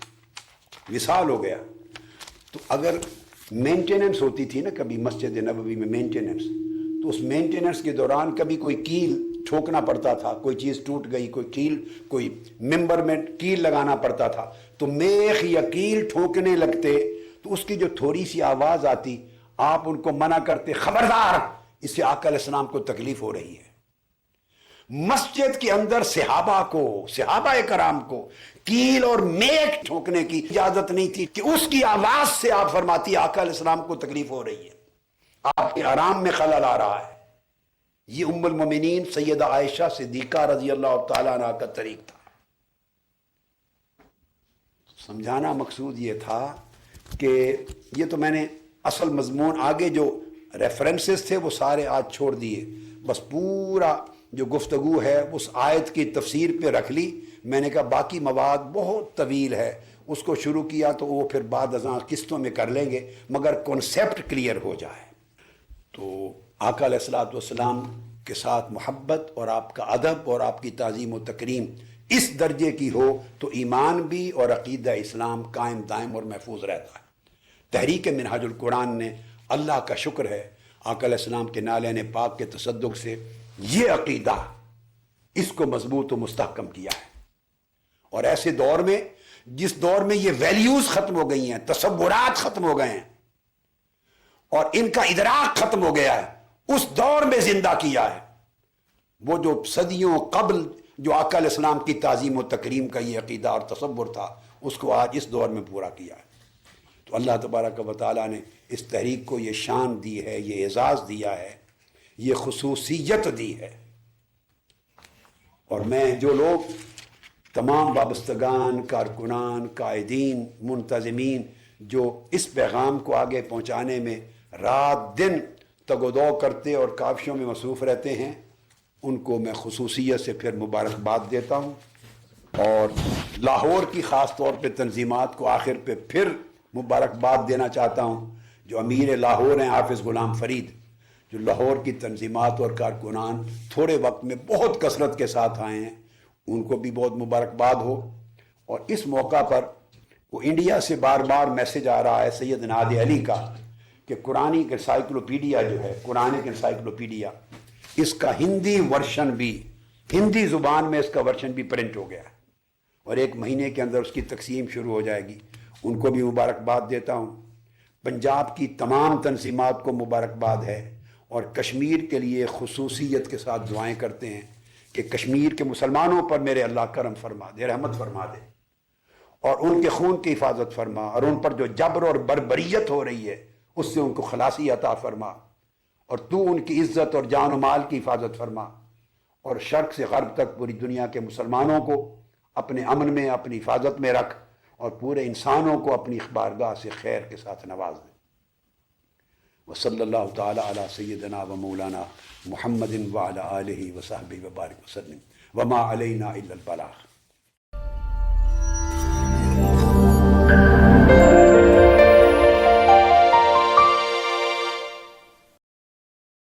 [SPEAKER 1] وصال ہو گیا، تو اگر مینٹیننس ہوتی تھی نا کبھی مسجد نبوی میں مینٹیننس، تو اس مینٹیننس کے دوران کبھی کوئی کیل ٹھوکنا پڑتا تھا، کوئی چیز ٹوٹ گئی، کوئی ممبر میں کیل لگانا پڑتا تھا، تو میخ یا کیل ٹھوکنے لگتے تو اس کی جو تھوڑی سی آواز آتی، آپ ان کو منع کرتے خبردار، اس سے آقا علیہ السلام کو تکلیف ہو رہی ہے. مسجد کے اندر صحابہ کرام کو کیل اور میخ ٹھوکنے کی اجازت نہیں تھی کہ اس کی آواز سے آپ فرماتی آقا علیہ السلام کو تکلیف ہو رہی ہے، آپ کے آرام میں خلل آ رہا ہے. یہ ام المومنین سیدہ عائشہ صدیقہ رضی اللہ تعالیٰ عنہ کا طریق تھا. سمجھانا مقصود یہ تھا کہ یہ تو میں نے اصل مضمون آگے جو ریفرنسز تھے وہ سارے آج چھوڑ دیے، بس پورا جو گفتگو ہے اس آیت کی تفسیر پہ رکھ لی. میں نے کہا باقی مواد بہت طویل ہے، اس کو شروع کیا تو وہ پھر بعد ازاں قسطوں میں کر لیں گے، مگر کنسیپٹ کلیئر ہو جائے. تو آقا علیہ السلام کے ساتھ محبت اور آپ کا ادب اور آپ کی تعظیم و تکریم اس درجے کی ہو تو ایمان بھی اور عقیدہ اسلام قائم دائم اور محفوظ رہتا ہے. تحریک منہاج القرآن نے، اللہ کا شکر ہے، آقا علیہ السلام کے نالین پاک کے تصدق سے یہ عقیدہ اس کو مضبوط و مستحکم کیا ہے. اور ایسے دور میں، جس دور میں یہ ویلیوز ختم ہو گئی ہیں، تصورات ختم ہو گئے ہیں اور ان کا ادراک ختم ہو گیا ہے، اس دور میں زندہ کیا ہے. وہ جو صدیوں قبل جو آقا علیہ السلام کی تعظیم و تکریم کا یہ عقیدہ اور تصور تھا، اس کو آج اس دور میں پورا کیا ہے. تو اللہ تبارک و تعالیٰ نے اس تحریک کو یہ شان دی ہے، یہ اعزاز دیا ہے، یہ خصوصیت دی ہے. اور میں جو لوگ تمام وابستگان، کارکنان، قائدین، منتظمین جو اس پیغام کو آگے پہنچانے میں رات دن تگ و دو کرتے اور کاوشوں میں مصروف رہتے ہیں، ان کو میں خصوصیت سے پھر مبارکباد دیتا ہوں. اور لاہور کی خاص طور پہ تنظیمات کو آخر پہ پھر مبارکباد دینا چاہتا ہوں. جو امیر لاہور ہیں حافظ غلام فرید، جو لاہور کی تنظیمات اور کارکنان تھوڑے وقت میں بہت کثرت کے ساتھ آئے ہیں، ان کو بھی بہت مبارکباد ہو. اور اس موقع پر وہ انڈیا سے بار بار میسج آ رہا ہے سید ناد علی کا کہ قرآنک انسائکلوپیڈیا جو ہے، قرآنک انسائکلوپیڈیا، اس کا ہندی ورشن بھی، ہندی زبان میں اس کا ورشن بھی پرنٹ ہو گیا ہے، اور 1 مہینے کے اندر اس کی تقسیم شروع ہو جائے گی۔ ان کو بھی مبارکباد دیتا ہوں، پنجاب کی تمام تنظیمات کو مبارکباد ہے، اور کشمیر کے لیے خصوصیت کے ساتھ دعائیں کرتے ہیں کہ کشمیر کے مسلمانوں پر میرے اللہ کرم فرما دے، رحمت فرما دے، اور ان کے خون کی حفاظت فرما، اور ان پر جو جبر اور بربریت ہو رہی ہے اس سے ان کو خلاصی عطا فرما، اور تو ان کی عزت اور جان و مال کی حفاظت فرما، اور شرق سے غرب تک پوری دنیا کے مسلمانوں کو اپنے امن میں، اپنی حفاظت میں رکھ، اور پورے انسانوں کو اپنی بارگاہ سے خیر کے ساتھ نواز دے۔ وصلی اللہ تعالی علی سیدنا و مولانا محمد وعلی آلہ وصحبہ وبارک وسلم، وما علینا الا البلاغ۔